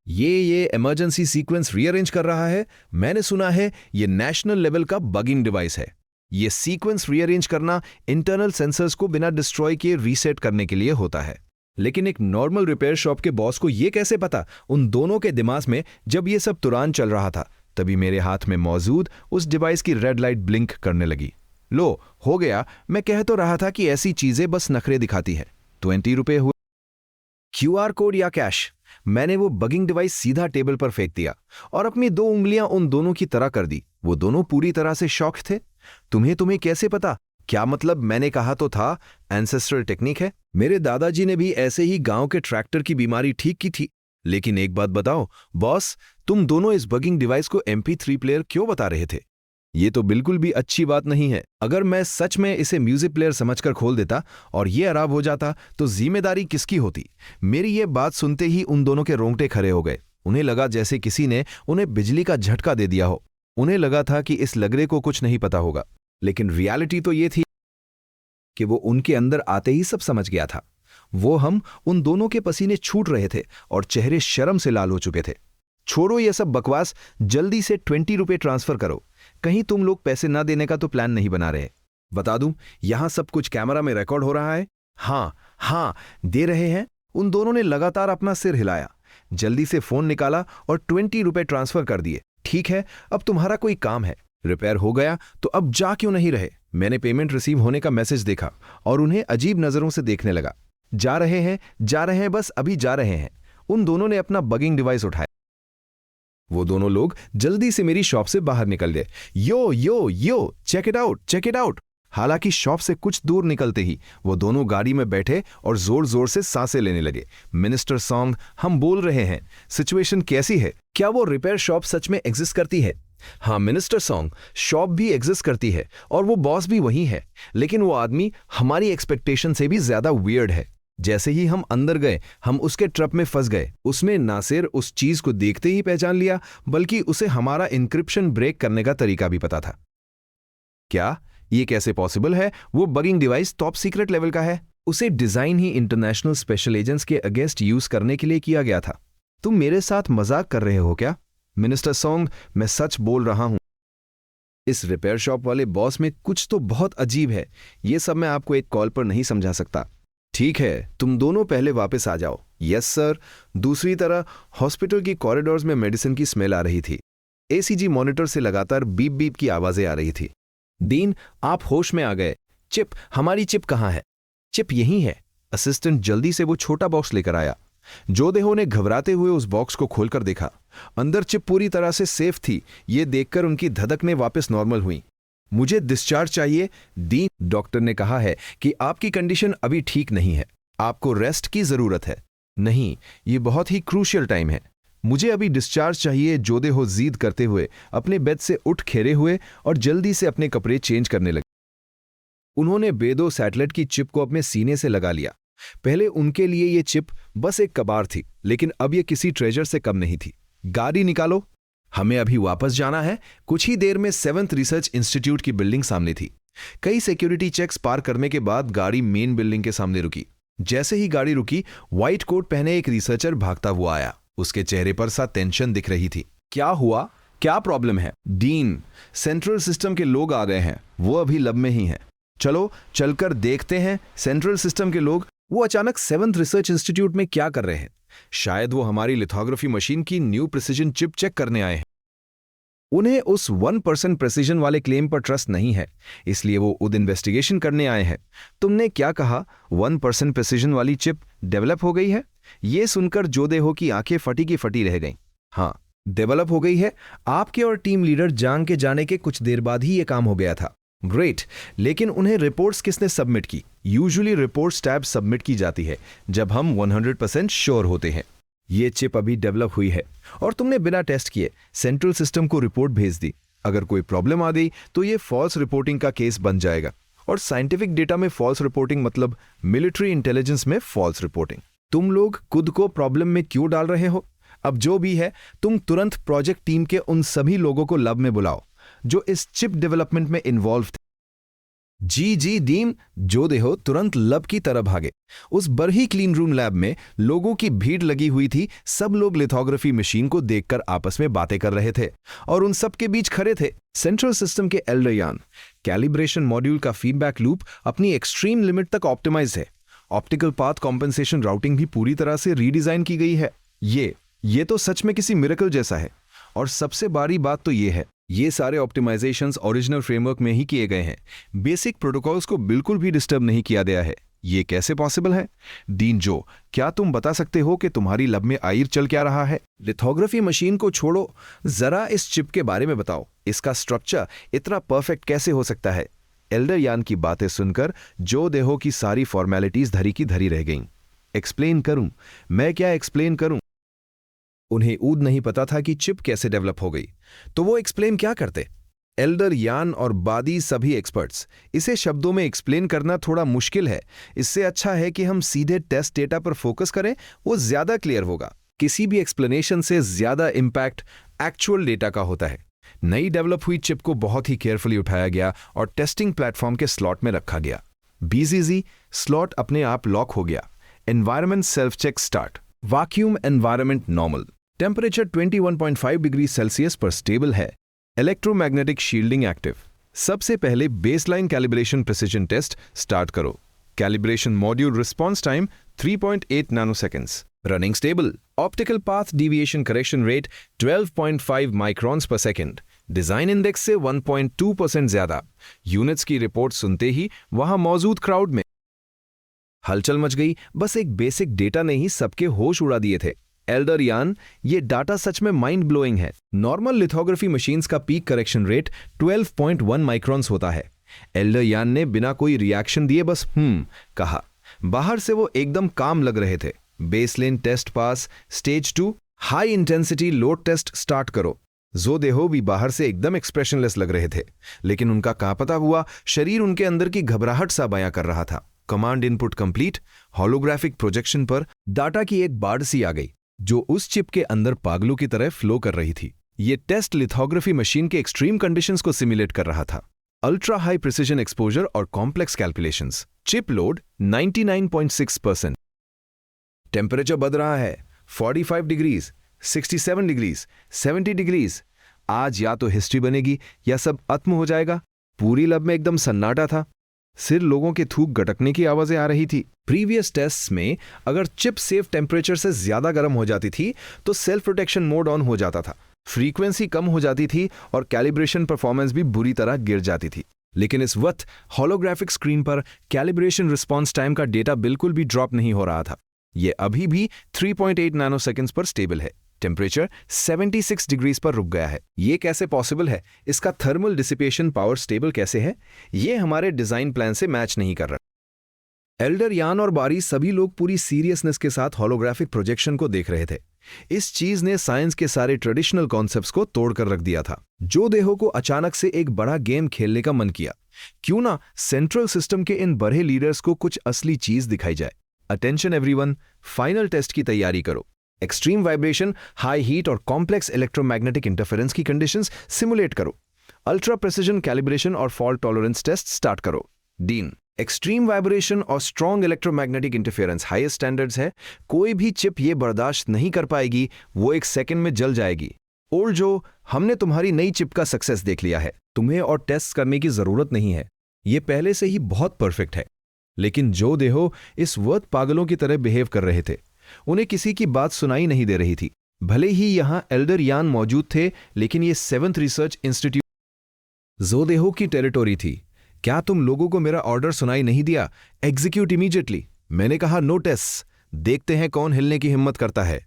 ये इमरजेंसी सीक्वेंस रीअरेंज कर रहा है। मैंने सुना है ये नेशनल लेवल का बगिंग डिवाइस है। ये सीक्वेंस रीअरेंज करना इंटरनल सेंसर्स को बिना डिस्ट्रॉय किए रीसेट करने के लिए होता है। लेकिन एक नॉर्मल रिपेयर शॉप के बॉस को ये कैसे पता? उन दोनों के दिमाग में जब ये सब तुरंत चल रहा था, तभी मेरे हाथ में मौजूद उस डिवाइस की रेड लाइट ब्लिंक करने लगी। लो, हो गया। मैं कह तो रहा था कि ऐसी चीजें बस नखरे दिखाती है। 20 रुपए हुए। QR कोड या कैश? मैंने वो बगिंग डिवाइस सीधा टेबल पर फेंक दिया और अपनी 2 उंगलियां उन दोनों की तरह कर दी। वो दोनों पूरी तरह से शॉक थे। तुम्हें कैसे पता? क्या मतलब? मैंने कहा तो था एंसेस्ट्रल टेक्निक है। मेरे दादाजी ने भी ऐसे ही गांव के ट्रैक्टर की बीमारी ठीक की थी। लेकिन एक बात बताओ बॉस, तुम दोनों इस बगिंग डिवाइस को MP3 प्लेयर क्यों बता रहे थे? ये तो बिल्कुल भी अच्छी बात नहीं है। अगर मैं सच में इसे म्यूजिक प्लेयर समझकर खोल देता और ये खराब हो जाता तो जिम्मेदारी किसकी होती? मेरी ये बात सुनते ही उन दोनों के रोंगटे खड़े हो गए। उन्हें लगा जैसे किसी ने उन्हें बिजली का झटका दे दिया हो। उन्हें लगा था कि इस लगरे को कुछ नहीं पता होगा, लेकिन रियलिटी तो ये थी कि वो उनके अंदर आते ही सब समझ गया था। उन दोनों के पसीने छूट रहे थे और चेहरे शर्म से लाल हो चुके थे। छोड़ो ये सब बकवास, जल्दी से 20 रुपए ट्रांसफर करो। कहीं तुम लोग पैसे ना देने का तो प्लान नहीं बना रहे? बता दूं, यहां सब कुछ कैमरा में रिकॉर्ड हो रहा है। हाँ, दे रहे हैं। उन दोनों ने लगातार अपना सिर हिलाया। जल्दी से फोन निकाला और 20 रुपए ट्रांसफर कर दिए। ठीक है, अब तुम्हारा कोई काम है। रिपेयर हो गया तो अब जा क्यों नहीं रहे? मैंने पेमेंट रिसीव होने का मैसेज देखा और उन्हें अजीब नजरों से देखने लगा। जा रहे हैं, बस अभी जा रहे हैं। उन दोनों ने अपना बगिंग डिवाइस उठाया। वो दोनों लोग जल्दी से मेरी शॉप से बाहर निकल गए। यो यो यो, चेक इट आउट। हालांकि शॉप से कुछ दूर निकलते ही वो दोनों गाड़ी में बैठे और जोर जोर से सांसें लेने लगे। मिस्टर सॉन्ग, हम बोल रहे हैं, सिचुएशन कैसी है? क्या वो रिपेयर शॉप सच में एग्जिस्ट करती है? हाँ मिस्टर सॉन्ग, शॉप भी एग्जिस्ट करती है और वो बॉस भी वही है, लेकिन वो आदमी हमारी एक्सपेक्टेशन से भी ज्यादा वियर्ड है। जैसे ही हम अंदर गए, हम उसके ट्रप में फंस गए। उसने ना सिर्फ उस चीज को देखते ही पहचान लिया, बल्कि उसे हमारा इंक्रिप्शन ब्रेक करने का तरीका भी पता था। क्या ये कैसे पॉसिबल है? वो bugging device top secret level का है। उसे डिजाइन ही इंटरनेशनल स्पेशल एजेंट्स के अगेंस्ट यूज करने के लिए किया गया था। तुम मेरे साथ मजाक कर रहे हो क्या? मिस्टर सॉन्ग, मैं सच बोल रहा हूं। इस रिपेयर शॉप वाले बॉस में कुछ तो बहुत अजीब है। ये सब मैं आपको एक कॉल पर नहीं समझा सकता। ठीक है, तुम दोनों पहले वापस आ जाओ। Yes sir. दूसरी तरफ हॉस्पिटल की कॉरिडोर्स में मेडिसिन की स्मेल आ रही थी। एसीजी मॉनिटर से लगातार बीप बीप की आवाजें आ रही थी। डीन, आप होश में आ गए। चिप, हमारी चिप कहाँ है? चिप यहीं है। असिस्टेंट जल्दी से वो छोटा बॉक्स लेकर आया। जोदेहो ने घबराते हुए उस बॉक्स को खोलकर देखा। अंदर चिप पूरी तरह से सेफ थी। ये देखकर उनकी धड़कनें वापस नॉर्मल हुई। मुझे डिस्चार्ज चाहिए। डीन, डॉक्टर ने कहा है कि आपकी कंडीशन अभी ठीक नहीं है, आपको रेस्ट की जरूरत है। नहीं, ये बहुत ही क्रूशियल टाइम है। मुझे अभी डिस्चार्ज चाहिए। जोदेहो जिद करते हुए अपने बेड से उठ खेरे हुए और जल्दी से अपने कपड़े चेंज करने लगे। उन्होंने बेदो सैटेलाइट की चिप को अपने सीने से लगा लिया। पहले उनके लिए ये चिप बस एक कबाड़ थी, लेकिन अब ये किसी ट्रेजर से कम नहीं थी। गाड़ी निकालो, हमें अभी वापस जाना है। कुछ ही देर में 7th रिसर्च इंस्टीट्यूट की बिल्डिंग सामने थी। कई सिक्योरिटी चेक्स पार करने के बाद गाड़ी मेन बिल्डिंग के सामने रुकी। जैसे ही गाड़ी रुकी, व्हाइट कोट पहने एक रिसर्चर भागता हुआ आया। उसके चेहरे पर सा टेंशन दिख रही थी। क्या हुआ? क्या प्रॉब्लम है? डीन, सेंट्रल सिस्टम के लोग आ गए हैं। वो अभी लब में ही हैं। चलो चलकर देखते हैं। सेंट्रल सिस्टम के लोग? वो अचानक 7th रिसर्च इंस्टीट्यूट में क्या कर रहे हैं? शायद वो हमारी लिथोग्राफी मशीन की न्यू प्रिसीजन चिप चेक करने आए हैं। उन्हें उस 1% प्रिसीजन वाले क्लेम पर ट्रस्ट नहीं है, इसलिए वो खुद इन्वेस्टिगेशन करने आए हैं। तुमने क्या कहा? 1% प्रिसीजन वाली चिप डेवलप हो गई है? ये सुनकर जोदेहो की आंखें फटी की फटी रह गईं। हाँ, डेवलप हो गई है। आपके और टीम लीडर जांग के जाने के कुछ देर बाद ही ये काम हो गया था। ग्रेट, लेकिन उन्हें रिपोर्ट्स किसने सबमिट की? यूजुअली रिपोर्ट्स टैब सबमिट की जाती है जब हम 100% श्योर होते हैं। ये चिप अभी डेवलप हुई है और तुमने बिना टेस्ट किए सेंट्रल सिस्टम को रिपोर्ट भेज दी। अगर कोई प्रॉब्लम आ गई तो ये फॉल्स रिपोर्टिंग का केस बन जाएगा। और साइंटिफिक डेटा में फॉल्स रिपोर्टिंग मतलब मिलिट्री इंटेलिजेंस में फॉल्स रिपोर्टिंग। तुम लोग खुद को प्रॉब्लम में क्यों डाल रहे हो? अब जो भी है, तुम तुरंत प्रोजेक्ट टीम के उन सभी लोगों को लैब में बुलाओ जो इस चिप डेवलपमेंट में इन्वॉल्व थे। जी डीन। जोदेहो तुरंत लैब की तरफ भागे। उस बरही क्लीन रूम लैब में लोगों की भीड़ लगी हुई थी। सब लोग लिथोग्राफी मशीन को देखकर आपस में बातें कर रहे थे और उन सब के बीच खड़े थे सेंट्रल सिस्टम के एल्डर यान। कैलिब्रेशन मॉड्यूल का फीडबैक लूप अपनी एक्सट्रीम लिमिट तक ऑप्टिमाइज है। ऑप्टिकल पाथ कॉम्पेंसेशन राउटिंग भी पूरी तरह से रीडिजाइन की गई है। ये तो सच में किसी मिरेकल जैसा है। और सबसे बड़ी बात तो ये है, ये सारे ऑप्टिमाइजेशंस ओरिजिनल फ्रेमवर्क में ही किए गए हैं। बेसिक प्रोटोकॉल्स को बिल्कुल भी डिस्टर्ब नहीं किया गया है। ये कैसे पॉसिबल है? डीन जो, क्या तुम बता सकते हो कि तुम्हारी लैब में आइर चल क्या रहा है? लिथोग्राफी मशीन को छोड़ो, जरा इस चिप के बारे में बताओ। इसका स्ट्रक्चर इतना परफेक्ट कैसे हो सकता है? एल्डर यान की बातें सुनकर जोदेहो की सारी फॉर्मेलिटीज धरी की धरी रह गईं। एक्सप्लेन करूं? मैं क्या एक्सप्लेन करूं? उन्हें ऊद नहीं पता था कि चिप कैसे डेवलप हो गई, तो वो एक्सप्लेन क्या करते? एल्डर यान और बादी सभी एक्सपर्ट्स, इसे शब्दों में एक्सप्लेन करना थोड़ा मुश्किल है। इससे अच्छा है कि हम सीधे टेस्ट डेटा पर फोकस करें, वो ज्यादा क्लियर होगा। किसी भी एक्सप्लेनेशन से ज्यादा इंपैक्ट एक्चुअल डेटा का होता है। नई डेवलप हुई चिप को बहुत ही केयरफुली उठाया गया और टेस्टिंग प्लेटफॉर्म के स्लॉट में रखा गया। BZZ स्लॉट अपने आप लॉक हो गया। Environment self check start. Vacuum environment normal. Temperature 21.5 degree Celsius पर स्टेबल है। Electromagnetic shielding active. सबसे पहले baseline calibration precision test start करो। Calibration module response time 3.8 nanoseconds. Running stable. Optical path deviation correction rate 12.5 microns पर सेकंड। डिजाइन इंडेक्स से 1.2% ज्यादा। यूनिट्स की रिपोर्ट सुनते ही वहां मौजूद क्राउड में हलचल मच गई। बस एक बेसिक डेटा ने ही सबके होश उड़ा दिए थे। एल्डर यान, ये डाटा सच में माइंड ब्लोइंग है। नॉर्मल लिथोग्राफी मशीन्स का पीक करेक्शन रेट 12.1 माइक्रॉन्स होता है। एल्डर यान ने बिना कोई रिएक्शन दिए बस कहा। बाहर से वो एकदम काम लग रहे थे। Baseline test pass, stage 2 high intensity load test start करो। ज़ोदेहो भी बाहर से एकदम एक्सप्रेशनलेस लग रहे थे, लेकिन उनका क्या पता हुआ शरीर उनके अंदर की घबराहट सा बयां कर रहा था। Command input complete. Holographic projection पर डाटा की एक बाढ़ सी आ गई, जो उस चिप के अंदर पागलों की तरह फ्लो कर रही थी। ये टेस्ट लिथोग्राफी मशीन के एक्सट्रीम कंडीशंस को सिमुलेट कर रहा था। अल्ट्रा हाई प्रिसिजन एक्सपोजर और complex calculations. Chip load 99.6%। Temperature बढ़ रहा है 45 डिग्रीज, 67 डिग्रीज, 70 डिग्रीज। आज या तो हिस्ट्री बनेगी या सब खत्म हो जाएगा। पूरी लैब में एकदम सन्नाटा था। सिर लोगों के थूक गटकने की आवाजें आ रही थी। प्रीवियस टेस्ट्स में अगर चिप सेफ टेम्परेचर से ज्यादा गर्म हो जाती थी तो सेल्फ प्रोटेक्शन मोड ऑन हो जाता था, फ्रीक्वेंसी कम हो जाती थी और कैलिब्रेशन परफॉर्मेंस भी बुरी तरह गिर जाती थी। लेकिन इस वक्त होलोग्राफिक स्क्रीन पर कैलिब्रेशन रिस्पॉन्स टाइम का डेटा बिल्कुल भी ड्रॉप नहीं हो रहा था। यह अभी भी 3.8 नैनोसेकंड्स पर स्टेबल है। टेम्परेचर 76 डिग्रीज पर रुक गया है। ये कैसे पॉसिबल है? इसका थर्मल डिसिपेशन पावर स्टेबल कैसे है? ये हमारे डिजाइन प्लान से मैच नहीं कर रहा। एल्डर यान और बारी सभी लोग पूरी सीरियसनेस के साथ होलोग्राफिक प्रोजेक्शन को देख रहे थे। इस चीज ने साइंस के सारे ट्रेडिशनल कॉन्सेप्ट्स को तोड़कर रख दिया था। ज़ोदेहो को अचानक से एक बड़ा गेम खेलने का मन किया। क्यों ना सेंट्रल सिस्टम के इन बड़े लीडर्स को कुछ असली चीज दिखाई जाए। अटेंशन एवरीवन, फाइनल टेस्ट की तैयारी करो। एक्सट्रीम वाइब्रेशन, हाई हीट और कॉम्प्लेक्स इलेक्ट्रोमैग्नेटिक इंटरफेरेंस की कंडीशंस सिमुलेट करो। अल्ट्रा प्रिसिजन कैलिब्रेशन और फॉल्ट टॉलरेंस टेस्ट स्टार्ट करो। डीन, एक्सट्रीम वाइब्रेशन और strong electromagnetic interference highest standards है। कोई भी चिप ये बर्दाश्त नहीं कर पाएगी, वो एक सेकंड में जल जाएगी। और जो हमने तुम्हारी नई चिप का सक्सेस देख लिया है, तुम्हें और टेस्ट करने की जरूरत नहीं है, ये पहले से ही बहुत परफेक्ट है। लेकिन ज़ोदेहो इस वक्त पागलों की तरह बिहेव कर रहे थे। उन्हें किसी की बात सुनाई नहीं दे रही थी। भले ही यहां एल्डर यान मौजूद थे, लेकिन ये 7th रिसर्च इंस्टीट्यूट ज़ोदेहो की टेरिटोरी थी। क्या तुम लोगों को मेरा ऑर्डर सुनाई नहीं दिया? Execute immediately. मैंने कहा नो टेस्ट। देखते हैं कौन हिलने की हिम्मत करता है।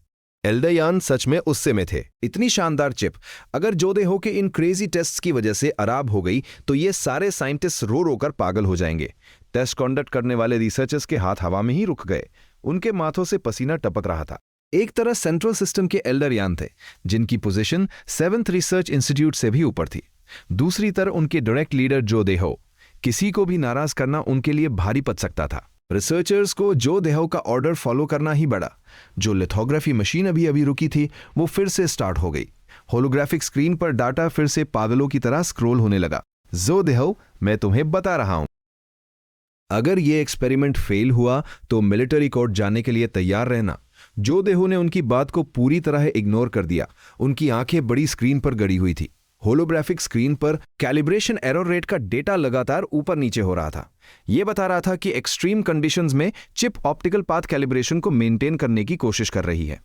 एल्डर यान सच में उससे में थे। इतनी शानदार चिप अगर ज़ोदेहो के इन क्रेजी टेस्ट्स की वजह से खराब हो गई तो ये सारे साइंटिस्ट रो रो कर पागल हो जाएंगे। टेस्ट कंडक्ट करने वाले रिसर्चर्स के हाथ हवा में ही रुक गए। उनके माथों से पसीना टपक रहा था। एक तरह सेंट्रल सिस्टम के एल्डर यान थे, जिनकी पोजीशन 7th रिसर्च इंस्टीट्यूट से भी ऊपर थी। दूसरी तरफ उनके डायरेक्ट लीडर ज़ोदेहो। किसी को भी नाराज करना उनके लिए भारी पड़ सकता था। रिसर्चर्स को ज़ोदेहो का ऑर्डर फॉलो करना ही बड़ा। जो लिथोग्राफी मशीन अभी अभी रुकी थी, वो फिर से स्टार्ट हो गई। होलोग्राफिक स्क्रीन पर डाटा फिर से पागलों की तरह स्क्रॉल होने लगा। ज़ोदेहो, मैं तुम्हें बता रहा हूं, अगर ये एक्सपेरिमेंट फेल हुआ तो मिलिट्री कोर्ट जाने के लिए तैयार रहना। ज़ोदेहो ने उनकी बात को पूरी तरह इग्नोर कर दिया। उनकी आंखें बड़ी स्क्रीन पर गड़ी हुई थी। होलोग्राफिक स्क्रीन पर कैलिब्रेशन एरर रेट का डेटा लगातार ऊपर नीचे हो रहा था। यह बता रहा था कि एक्सट्रीम कंडीशंस में चिप ऑप्टिकल पाथ कैलिब्रेशन को मेंटेन करने की कोशिश कर रही है।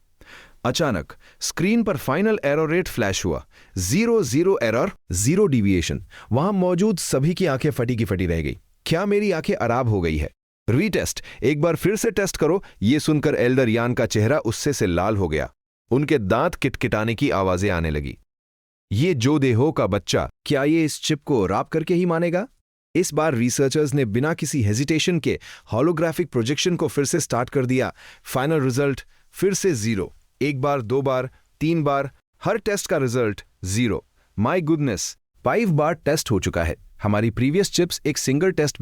अचानक स्क्रीन पर फाइनल एरर रेट फ्लैश हुआ। 0 एरर, 0 डिविएशन। वहां मौजूद सभी की आंखें फटी की फटी रह गई। क्या मेरी आंखें खराब हो गई है? रीटेस्ट, एक बार फिर से टेस्ट करो। यह सुनकर एल्डर यान का चेहरा उससे से लाल हो गया। उनके दांत किटकिटाने की आवाजें आने लगी। ये ज़ोदेहो का बच्चा, क्या ये इस चिप को रैप करके ही मानेगा? इस बार रिसर्चर्स ने बिना किसी हेजिटेशन के होलोग्राफिक प्रोजेक्शन को फिर से स्टार्ट कर दिया। फाइनल रिजल्ट फिर से 0। एक बार, 2 बार, 3 बार, हर टेस्ट का रिजल्ट 0। माय गुडनेस, 5 बार टेस्ट हो चुका है। हमारी प्रीवियस चिप्स एक सिंगल टेस्ट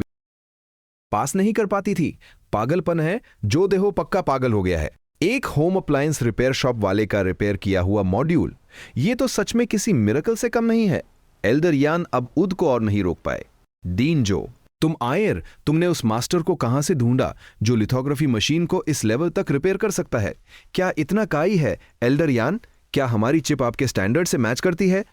पास नहीं कर पाती थी। पागलपन है। ज़ोदेहो पक्का पागल हो गया है। एक होम अप्लायंस रिपेयर शॉप वाले का रिपेयर किया हुआ मॉड्यूल, ये तो सच में किसी मिरेकल से कम नहीं है। एल्डर यान अब उद को और नहीं रोक पाए। डीन जो, तुम आयर, तुमने उस मास्टर को कहां से ढूंढा जो लिथोग्राफी मशीन को इस लेवल तक रिपेयर कर सकता है? क्या इतना काई है एल्डर यान? क्या हमारी चिप आपके स्टैंडर्ड से मैच करती है?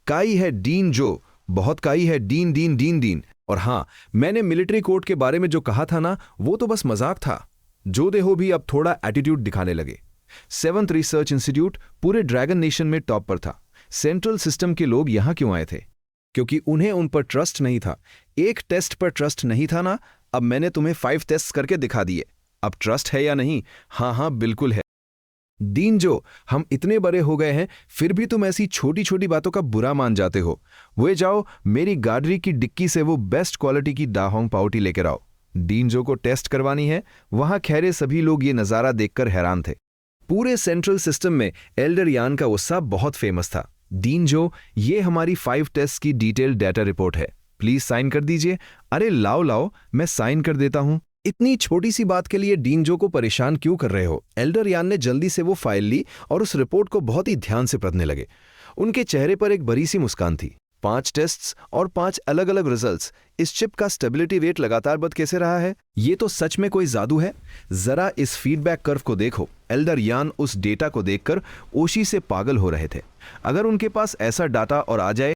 काई है डीन जो, बहुत काई है। Dean dean dean dean. और हां, मैंने मिलिट्री कोर्ट के बारे में जो कहा था ना, वो तो बस मजाक था। ज़ोदेहो भी अब थोड़ा एटीट्यूड दिखाने लगे। 7th रिसर्च इंस्टीट्यूट पूरे ड्रैगन नेशन में टॉप पर था। सेंट्रल सिस्टम के लोग यहाँ क्यों आए थे? क्योंकि उन्हें उन पर ट्रस्ट नहीं था। एक टेस्ट पर ट्रस्ट नहीं था ना? अब मैंने तुम्हें 5 टेस्ट करके दिखा दिए। अब ट्रस्ट है या नहीं? हाँ हाँ बिल्कुल है। डीन जो, हम इतने बड़े हो गए हैं फिर भी तुम ऐसी छोटी छोटी बातों का बुरा मान जाते हो। वे जाओ मेरी गाड़ी की डिक्की से वो बेस्ट क्वालिटी की डाहोंग पाउटी लेकर आओ। डीन जो को टेस्ट करवानी है। वहां खैरे सभी लोग ये नज़ारा देखकर हैरान थे। पूरे सेंट्रल सिस्टम में एल्डर यान का उत्साह बहुत फेमस था। डीन जो, ये हमारी 5 टेस्ट की डिटेल डाटा रिपोर्ट है, प्लीज साइन कर दीजिए। अरे लाओ लाओ, मैं साइन कर देता हूं। इतनी छोटी सी बात के लिए डीन जो को परेशान क्यों कर रहे हो? एल्डर यान ने जल्दी से वो फाइल ली और उस रिपोर्ट को बहुत ही ध्यान से पढ़ने लगे। उनके चेहरे पर एक बड़ी सी मुस्कान थी। 5 टेस्ट्स और 5 अलग अलग रिजल्ट्स। इस चिप का स्टेबिलिटी रेट लगातार बढ़ कैसे रहा है? ये तो सच में कोई जादू है। जरा इस फीडबैक कर्व को देखो। एल्डर यान उस डेटा को देखकर ओशी से पागल हो रहे थे। अगर उनके पास ऐसा डाटा और आ जाए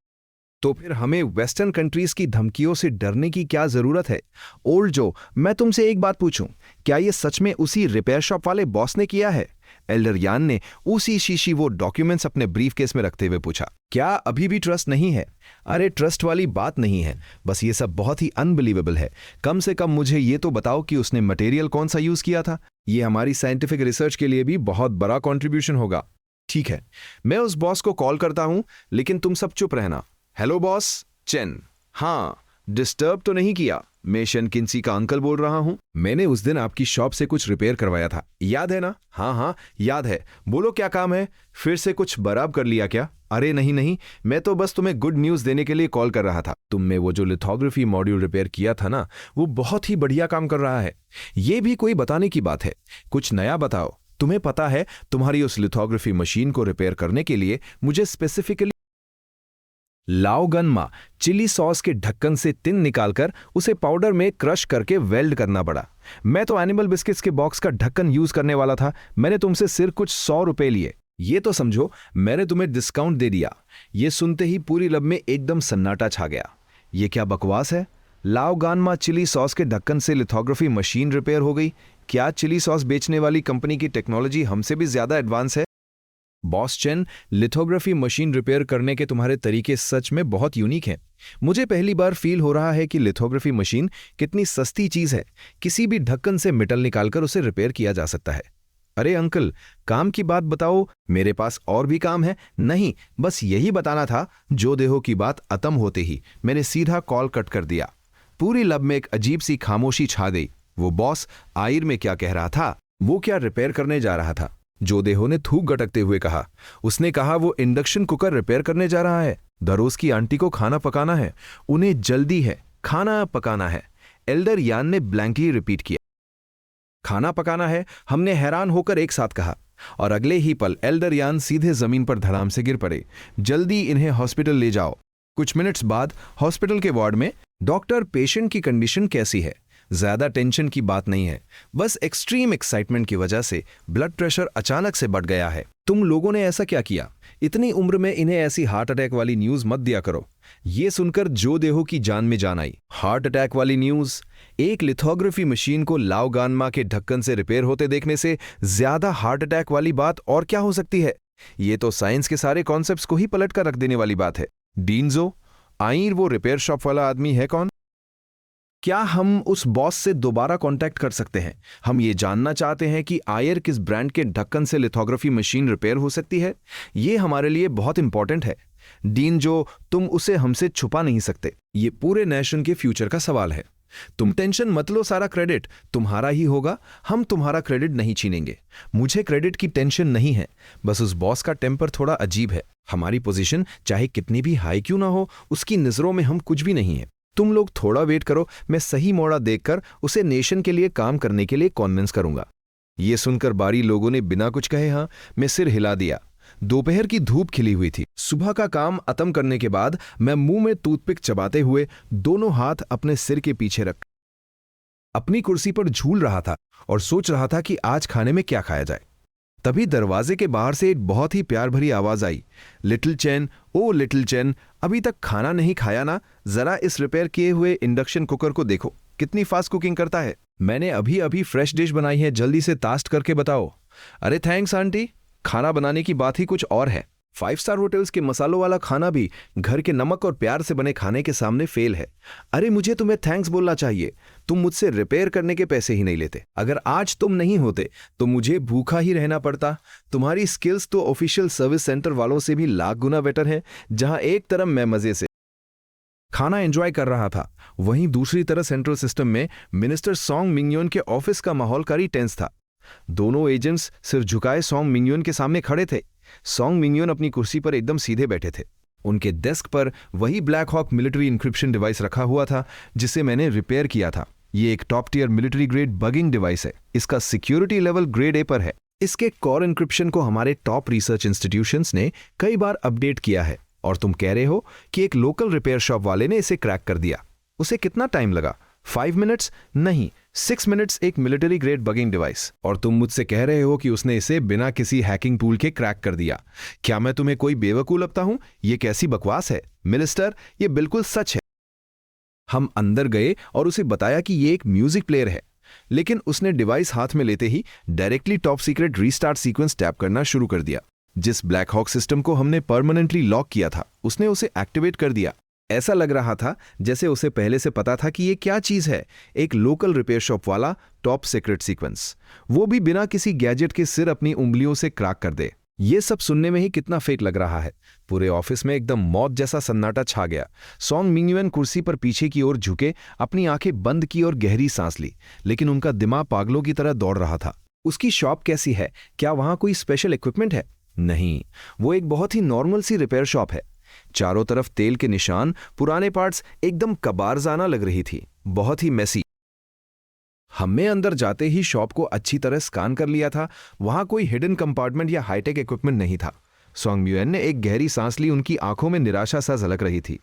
तो फिर हमें वेस्टर्न कंट्रीज की धमकियों से डरने की क्या जरूरत है? ओल्ड जो, मैं तुमसे एक बात पूछूं, क्या ये सच में उसी रिपेयर शॉप वाले बॉस ने किया है? एल्डर यान ने उसी शीशी वो डॉक्यूमेंट्स अपने ब्रीफ केस में रखते हुए पूछा। क्या अभी भी ट्रस्ट नहीं है? अरे ट्रस्ट वाली बात नहीं है, बस ये सब बहुत ही अनबिलीवेबल है। कम से कम मुझे ये तो बताओ कि उसने मटेरियल कौन सा यूज किया था। ये हमारी साइंटिफिक रिसर्च के लिए भी बहुत बड़ा कंट्रीब्यूशन होगा। ठीक है, मैं उस बॉस को कॉल करता हूं, लेकिन तुम सब चुप रहना। Hello boss, chain. हाँ, डिस्टर्ब तो नहीं किया? मैं शेनकिंसी का अंकल बोल रहा हूं। मैंने उस दिन आपकी शॉप से कुछ रिपेयर करवाया था, याद है ना? हाँ हाँ याद है। बोलो क्या काम है? फिर से कुछ बराब कर लिया क्या? अरे नहीं नहीं, मैं तो बस तुम्हें गुड न्यूज देने के लिए कॉल कर रहा था। तुमने वो जो लिथोग्राफी मॉड्यूल रिपेयर किया था ना, वो बहुत ही बढ़िया काम कर रहा है। ये भी कोई बताने की बात है? कुछ नया बताओ। तुम्हें पता है, तुम्हारी उस लिथोग्राफी मशीन को रिपेयर करने के लिए मुझे स्पेसिफिकली लाओगनमा चिली सॉस के ढक्कन से टिन निकालकर उसे पाउडर में क्रश करके वेल्ड करना पड़ा। मैं तो एनिमल बिस्किट्स के बॉक्स का ढक्कन यूज करने वाला था। मैंने तुमसे सिर्फ कुछ 100 रुपए लिए। ये तो समझो मैंने तुम्हें डिस्काउंट दे दिया। ये सुनते ही पूरी लब में एकदम सन्नाटा छा गया। ये क्या बकवास है? लाओगानमा चिली सॉस के ढक्कन से लिथोग्राफी मशीन रिपेयर हो गई? क्या चिली सॉस बेचने वाली कंपनी की टेक्नोलॉजी हमसे भी ज्यादा एडवांस है? Boss chain, lithography machine repair करने के तुम्हारे तरीके सच में बहुत यूनिक हैं। मुझे पहली बार फील हो रहा है कि लिथोग्राफी मशीन कितनी सस्ती चीज है। किसी भी ढक्कन से मेटल निकालकर उसे रिपेयर किया जा सकता है। अरे अंकल, काम की बात बताओ, मेरे पास और भी काम है। नहीं, बस यही बताना था। जो देहो की बात खत्म होते ही मैंने सीधा कॉल कट कर दिया। पूरी लब में एक अजीब सी खामोशी छा गई। वो बॉस आयर में क्या कह रहा था? वो क्या रिपेयर करने जा रहा था? जोदेहो ने थूक गटकते हुए कहा। उसने कहा वो इंडक्शन कुकर रिपेयर करने जा रहा है। दरोज की आंटी को खाना पकाना है। उन्हें जल्दी है, खाना पकाना है। एल्डर यान ने ब्लैंकली रिपीट किया। खाना पकाना है, हमने हैरान होकर एक साथ कहा, और अगले ही पल एल्डर यान सीधे जमीन पर धड़ाम से गिर पड़े। जल्दी इन्हें हॉस्पिटल ले जाओ। कुछ मिनट्स बाद हॉस्पिटल के वार्ड में, डॉक्टर, पेशेंट की कंडीशन कैसी है? ज्यादा टेंशन की बात नहीं है, बस एक्सट्रीम एक्साइटमेंट की वजह से ब्लड प्रेशर अचानक से बढ़ गया है। तुम लोगों ने ऐसा क्या किया? इतनी उम्र में इन्हें ऐसी हार्ट अटैक वाली न्यूज मत दिया करो। ये सुनकर जो देहो की जान में जान आई। हार्ट अटैक वाली न्यूज? एक लिथोग्राफी मशीन को लाओगानमा के ढक्कन से रिपेयर होते देखने से ज्यादा हार्ट अटैक वाली बात और क्या हो सकती है? ये तो साइंस के सारे कॉन्सेप्ट्स को ही पलट कर रख देने वाली बात है। डीनजो, आइर वो रिपेयर शॉप वाला आदमी है कौन? क्या हम उस बॉस से दोबारा कांटेक्ट कर सकते हैं? हम ये जानना चाहते हैं कि आयर किस ब्रांड के ढक्कन से लिथोग्राफी मशीन रिपेयर हो सकती है। ये हमारे लिए बहुत इंपॉर्टेंट है। डीन जो, तुम उसे हमसे छुपा नहीं सकते। ये पूरे नेशन के फ्यूचर का सवाल है। तुम टेंशन मत लो, सारा क्रेडिट तुम्हारा ही होगा। हम तुम्हारा क्रेडिट नहीं छीनेंगे। मुझे क्रेडिट की टेंशन नहीं है, बस उस बॉस का टेम्पर थोड़ा अजीब है। हमारी पोजीशन चाहे कितनी भी हाई क्यों ना हो, उसकी नजरों में हम कुछ भी नहीं है। तुम लोग थोड़ा वेट करो, मैं सही मौका देखकर उसे नेशन के लिए काम करने के लिए कॉन्विंस करूंगा। ये सुनकर बारी लोगों ने बिना कुछ कहे हाँ में सिर हिला दिया। दोपहर की धूप खिली हुई थी। सुबह का काम खत्म करने के बाद मैं मुंह में टूथपिक चबाते हुए दोनों हाथ अपने सिर के पीछे रख अपनी कुर्सी पर झूल रहा था और सोच रहा था कि आज खाने में क्या खाया जाए। तभी दरवाजे के बाहर से एक बहुत ही प्यार भरी आवाज आई। लिटिल चैन, ओ लिटिल चैन, अभी तक खाना नहीं खाया ना? जरा इस रिपेयर किए हुए इंडक्शन कुकर को देखो, कितनी फास्ट कुकिंग करता है। मैंने अभी अभी फ्रेश डिश बनाई है, जल्दी से टास्ट करके बताओ। अरे थैंक्स आंटी, खाना बनाने की बात ही कुछ और है। 5 स्टार होटल्स के मसालों वाला खाना भी घर के नमक और प्यार से बने खाने के सामने फेल है। अरे मुझे तुम्हें थैंक्स बोलना चाहिए, तुम मुझसे रिपेयर करने के पैसे ही नहीं लेते। अगर आज तुम नहीं होते तो मुझे भूखा ही रहना पड़ता। तुम्हारी स्किल्स तो ऑफिशियल सर्विस सेंटर वालों से भी लाख गुना बेटर है, जहां एक तरफ मैं मजे से खाना एंजॉय कर रहा था, वहीं दूसरी तरफ सेंट्रल सिस्टम में मिनिस्टर सॉन्ग मिंगयोन के ऑफिस का माहौल कारी टेंस था। दोनों एजेंट्स सिर झुकाए सॉन्ग मिंगयोन के सामने खड़े थे। सॉन्ग मिंगयोन अपनी कुर्सी पर एकदम सीधे बैठे थे। उनके डेस्क पर वही Black Hawk military encryption device रखा हुआ था जिसे मैंने रिपेयर किया था। ये एक top tier military grade bugging device है। इसका सिक्योरिटी लेवल ग्रेड ए पर है। इसके कोर इंक्रिप्शन को हमारे टॉप रिसर्च इंस्टीट्यूशंस ने कई बार अपडेट किया है, और तुम कह रहे हो कि एक लोकल रिपेयर शॉप वाले ने इसे क्रैक कर दिया। उसे कितना टाइम लगा? 5 मिनट्स? नहीं, 6 मिनट्स एक मिलिट्री ग्रेड बगिंग डिवाइस। और तुम मुझसे कह रहे हो कि उसने इसे बिना किसी हैकिंग टूल के क्रैक कर दिया। क्या मैं तुम्हें कोई बेवकूफ लगता हूं? ये कैसी बकवास है मिनिस्टर, ये बिल्कुल सच है। हम अंदर गए और उसे बताया कि ये एक म्यूजिक प्लेयर है, लेकिन उसने डिवाइस हाथ में लेते ही directly top secret restart sequence tap करना शुरू कर दिया। जिस ब्लैक हॉक सिस्टम को हमने परमानेंटली लॉक किया था, उसने उसे एक्टिवेट कर दिया। ऐसा लग रहा था जैसे उसे पहले से पता था कि ये क्या चीज है, एक लोकल रिपेयर शॉप वाला टॉप सीक्रेट सीक्वेंस, वो भी बिना किसी गैजेट के सिर अपनी उंगलियों से क्रैक कर दे। ये सब सुनने में ही कितना फेक लग रहा है। पूरे ऑफिस में एकदम मौत जैसा सन्नाटा छा गया। सॉन्ग मिंगयुएन कुर्सी पर पीछे की ओर झुके अपनी आंखें बंद की और गहरी सांस ली, लेकिन उनका दिमाग पागलों की तरह दौड़ रहा था। उसकी शॉप कैसी है? क्या वहां कोई स्पेशल इक्विपमेंट है? नहीं, वो एक बहुत ही नॉर्मल सी रिपेयर शॉप है। चारों तरफ तेल के निशान, पुराने पार्ट्स, एकदम कबारजाना लग रही थी, बहुत ही मेसी। हमने अंदर जाते ही शॉप को अच्छी तरह स्कैन कर लिया था। वहां कोई हिडन कंपार्टमेंट या हाईटेक इक्विपमेंट नहीं था। सॉन्ग मिंगयुएन ने एक गहरी सांस ली। उनकी आंखों में निराशा सा झलक रही थी।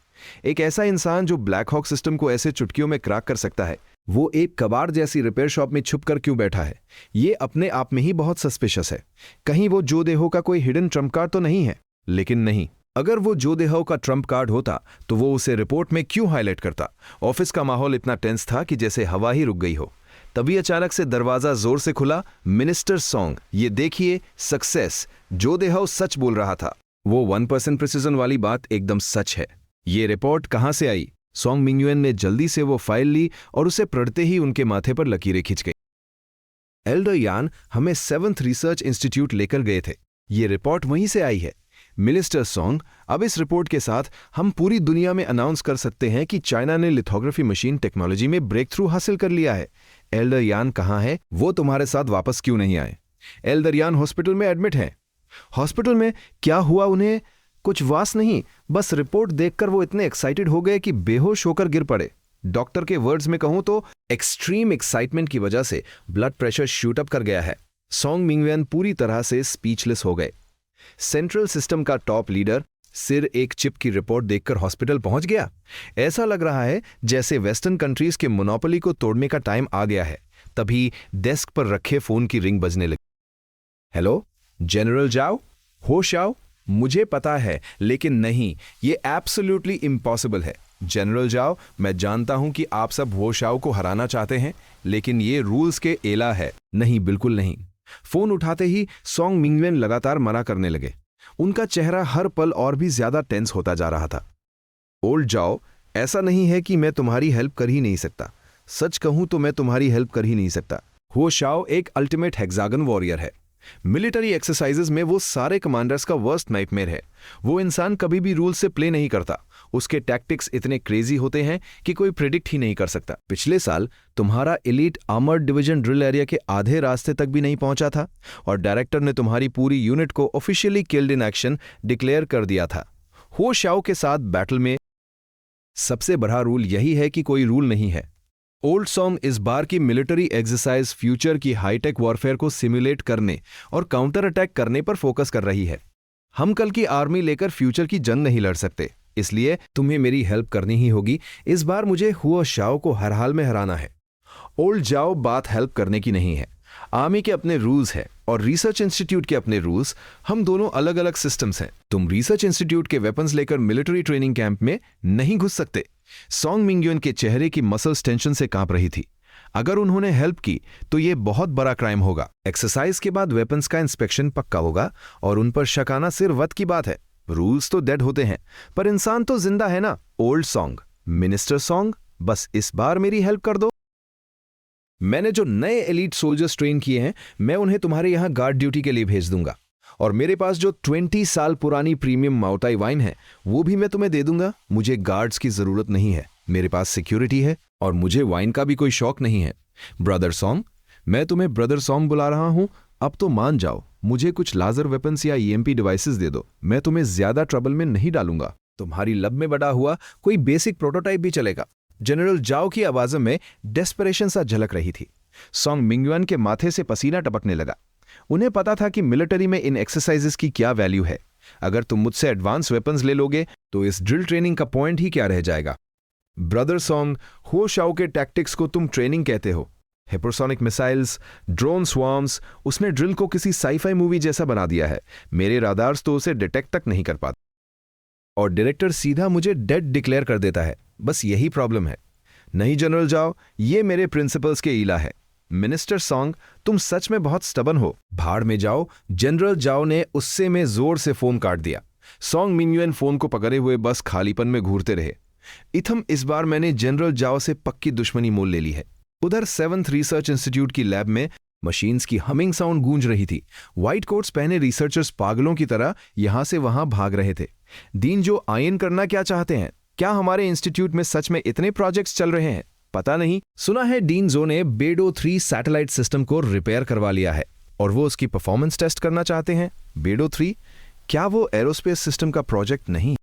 एक ऐसा इंसान जो ब्लैक हॉक सिस्टम को ऐसे चुटकियों में क्रैक कर सकता है, वो एक कबाड़ जैसी रिपेयर शॉप में छुपकर क्यों बैठा है? ये अपने आप में ही बहुत सस्पिशियस है। कहीं वो जो देहो का कोई हिडन ट्रम्प कार्ड तो नहीं है? लेकिन नहीं, अगर वो जो देहो का ट्रम्प कार्ड होता तो वो उसे रिपोर्ट में क्यों हाईलाइट करता? ऑफिस का माहौल इतना टेंस था कि जैसे हवा ही रुक गई हो। तभी अचानक से दरवाजा जोर से खुला। मिनिस्टर सॉन्ग, ये देखिए, सक्सेस। जो देहो सच बोल रहा था। वो 1% प्रिसिजन वाली बात एकदम सच है। ये रिपोर्ट कहां से आई? सॉन्ग मिंगयुएन ने जल्दी से वो फाइल ली और उसे पढ़ते ही उनके माथे पर लकीरें खिंच गई। एल्डर यान हमें 7th रिसर्च इंस्टीट्यूट लेकर गए थे। ये रिपोर्ट वहीं से आई है। मिनिस्टर सॉन्ग, अब इस रिपोर्ट के साथ हम पूरी दुनिया में अनाउंस कर सकते हैं कि चाइना ने लिथोग्राफी मशीन टेक्नोलॉजी में ब्रेक थ्रू हासिल कर लिया है। एल्डर यान कहाँ है? वो तुम्हारे साथ वापस क्यों नहीं आए? एल्डर यान हॉस्पिटल में एडमिट हैं। हॉस्पिटल में? क्या हुआ उन्हें? कुछ वास नहीं, बस रिपोर्ट देखकर वो इतने एक्साइटेड हो गए कि बेहोश होकर गिर पड़े। डॉक्टर के वर्ड्स में कहूं तो एक्सट्रीम एक्साइटमेंट की वजह से ब्लड प्रेशर शूट अप कर गया है। सॉन्ग मिंगयुएन पूरी तरह से स्पीचलेस हो गए। सेंट्रल सिस्टम का टॉप लीडर सिर एक चिप की रिपोर्ट देखकर हॉस्पिटल पहुंच गया। ऐसा लग रहा है जैसे वेस्टर्न कंट्रीज के मोनोपोली को तोड़ने का टाइम आ गया है। तभी डेस्क पर रखे फोन की रिंग बजने लगी। हेलो, जनरल जाओ, होश आओ। मुझे पता है, लेकिन नहीं, ये एब्सोल्युटली इम्पॉसिबल है। जनरल जाओ, मैं जानता हूं कि आप सब होश आओ को हराना चाहते हैं, लेकिन ये रूल्स के एला है। नहीं, बिल्कुल नहीं। फोन उठाते ही सॉन्ग मिंगयुएन लगातार मना करने लगे। उनका चेहरा हर पल और भी ज्यादा टेंस होता जा रहा था। ओल्ड जाओ, ऐसा नहीं है कि मैं तुम्हारी हेल्प कर ही नहीं सकता। सच कहूं तो मैं तुम्हारी हेल्प कर ही नहीं सकता। हो शाओ एक अल्टीमेट हेक्सागन वॉरियर है। मिलिट्री एक्सरसाइजेज में वो सारे कमांडर्स का वर्स्ट नाइटमेयर है। वो इंसान कभी भी रूल से प्ले नहीं करता। उसके टैक्टिक्स इतने क्रेजी होते हैं कि कोई प्रिडिक्ट ही नहीं कर सकता। पिछले साल तुम्हारा elite armoured division drill area के आधे रास्ते तक भी नहीं पहुंचा था और डायरेक्टर ने तुम्हारी पूरी यूनिट को officially killed in action declare कर दिया था। हो शाओ के साथ बैटल में सबसे बड़ा रूल यही है कि कोई रूल नहीं है। ओल्ड सॉन्ग इस बार की मिलिट्री एक्सरसाइज फ्यूचर की हाईटेक वॉरफेयर को सिमुलेट करने और काउंटर अटैक करने पर फोकस कर रही है। हम कल की आर्मी लेकर फ्यूचर की जंग नहीं लड़ सकते, इसलिए तुम्हें मेरी हेल्प करनी ही होगी। इस बार मुझे हुआ शाओ को हर हाल में हराना है। ओल्ड जाओ, बात हेल्प करने की नहीं है। आर्मी के अपने रूल्स हैं और रिसर्च इंस्टीट्यूट के अपने रूल्स। हम दोनों अलग अलग सिस्टम्स हैं। तुम रिसर्च इंस्टीट्यूट के वेपन्स लेकर मिलिट्री ट्रेनिंग कैंप में नहीं घुस सकते। सॉन्ग मिंगयुएन के चेहरे की मसल्स टेंशन से कांप रही थी। अगर उन्होंने हेल्प की तो यह बहुत बड़ा क्राइम होगा। एक्सरसाइज के बाद वेपन्स का इंस्पेक्शन पक्का होगा और उन पर शक आना सिर्फ वक्त की बात है। रूल्स तो डेड होते हैं, पर इंसान तो जिंदा है ना। ओल्ड सॉन्ग, मिनिस्टर सॉन्ग, बस इस बार मेरी हेल्प कर दो। मैंने जो नए एलीट सोल्जर्स ट्रेन किए हैं, मैं उन्हें तुम्हारे यहां गार्ड ड्यूटी के लिए भेज दूंगा। और मेरे पास जो 20 साल पुरानी प्रीमियम माउटाई वाइन है, वो भी मैं तुम्हें दे दूंगा। मुझे गार्ड्स की जरूरत नहीं है, मेरे पास सिक्योरिटी है और मुझे वाइन का भी कोई शौक नहीं है। ब्रदर सॉन्ग, मैं तुम्हें ब्रदर सॉन्ग बुला रहा हूं, अब तो मान जाओ। मुझे कुछ लाजर वेपन्स या ईएमपी डिवाइसेस दे दो, मैं तुम्हें ज्यादा ट्रबल में नहीं डालूंगा। तुम्हारी लब में बड़ा हुआ कोई बेसिक प्रोटोटाइप भी चलेगा। जनरल जाओ की आवाज़ों में डेस्परेशन सा झलक रही थी। सॉन्ग मिंगयुआन के माथे से पसीना टपकने लगा। उन्हें पता था कि मिलिट्री में इन एक्सरसाइजेस की क्या वैल्यू है। अगर तुम मुझसे एडवांस वेपन्स ले लोगे तो इस ड्रिल ट्रेनिंग का पॉइंट ही क्या रह जाएगा। ब्रदर सॉन्ग, हो शाओ के टैक्टिक्स को तुम ट्रेनिंग कहते हो। हिपरसोनिक मिसाइल्स, ड्रोन स्वार्म्स, उसने ड्रिल को किसी साईफाई मूवी जैसा बना दिया है। मेरे राडार्स तो उसे डिटेक्ट तक नहीं कर पाते और डायरेक्टर सीधा मुझे डेड डिक्लेयर कर देता है। बस यही प्रॉब्लम है। नहीं जनरल जाओ, ये मेरे प्रिंसिपल्स के इला है। मिनिस्टर सॉन्ग, तुम सच में बहुत स्टबन हो। भाड़ में जाओ। जनरल जाओ ने उससे में जोर से फोन काट दिया। सॉन्ग मिंगयुआन फोन को पकड़े हुए बस खालीपन में घूरते रहे। इथम, इस बार मैंने जनरल जाओ से पक्की दुश्मनी मोल ले ली है। उधर 7th रिसर्च इंस्टीट्यूट की लैब में मशीन्स की हमिंग साउंड गूंज रही थी। व्हाइट कोट्स पहने रिसर्चर्स पागलों की तरह यहां से वहां भाग रहे थे। दीन जो आयन करना क्या चाहते हैं? क्या हमारे इंस्टीट्यूट में सच में इतने प्रोजेक्ट्स चल रहे हैं? पता नहीं। सुना है डीन जो ने बेडो 3 सैटेलाइट सिस्टम को रिपेयर करवा लिया है और वो उसकी परफॉर्मेंस टेस्ट करना चाहते हैं। बेडो 3, क्या वो एरोस्पेस सिस्टम का प्रोजेक्ट नहीं?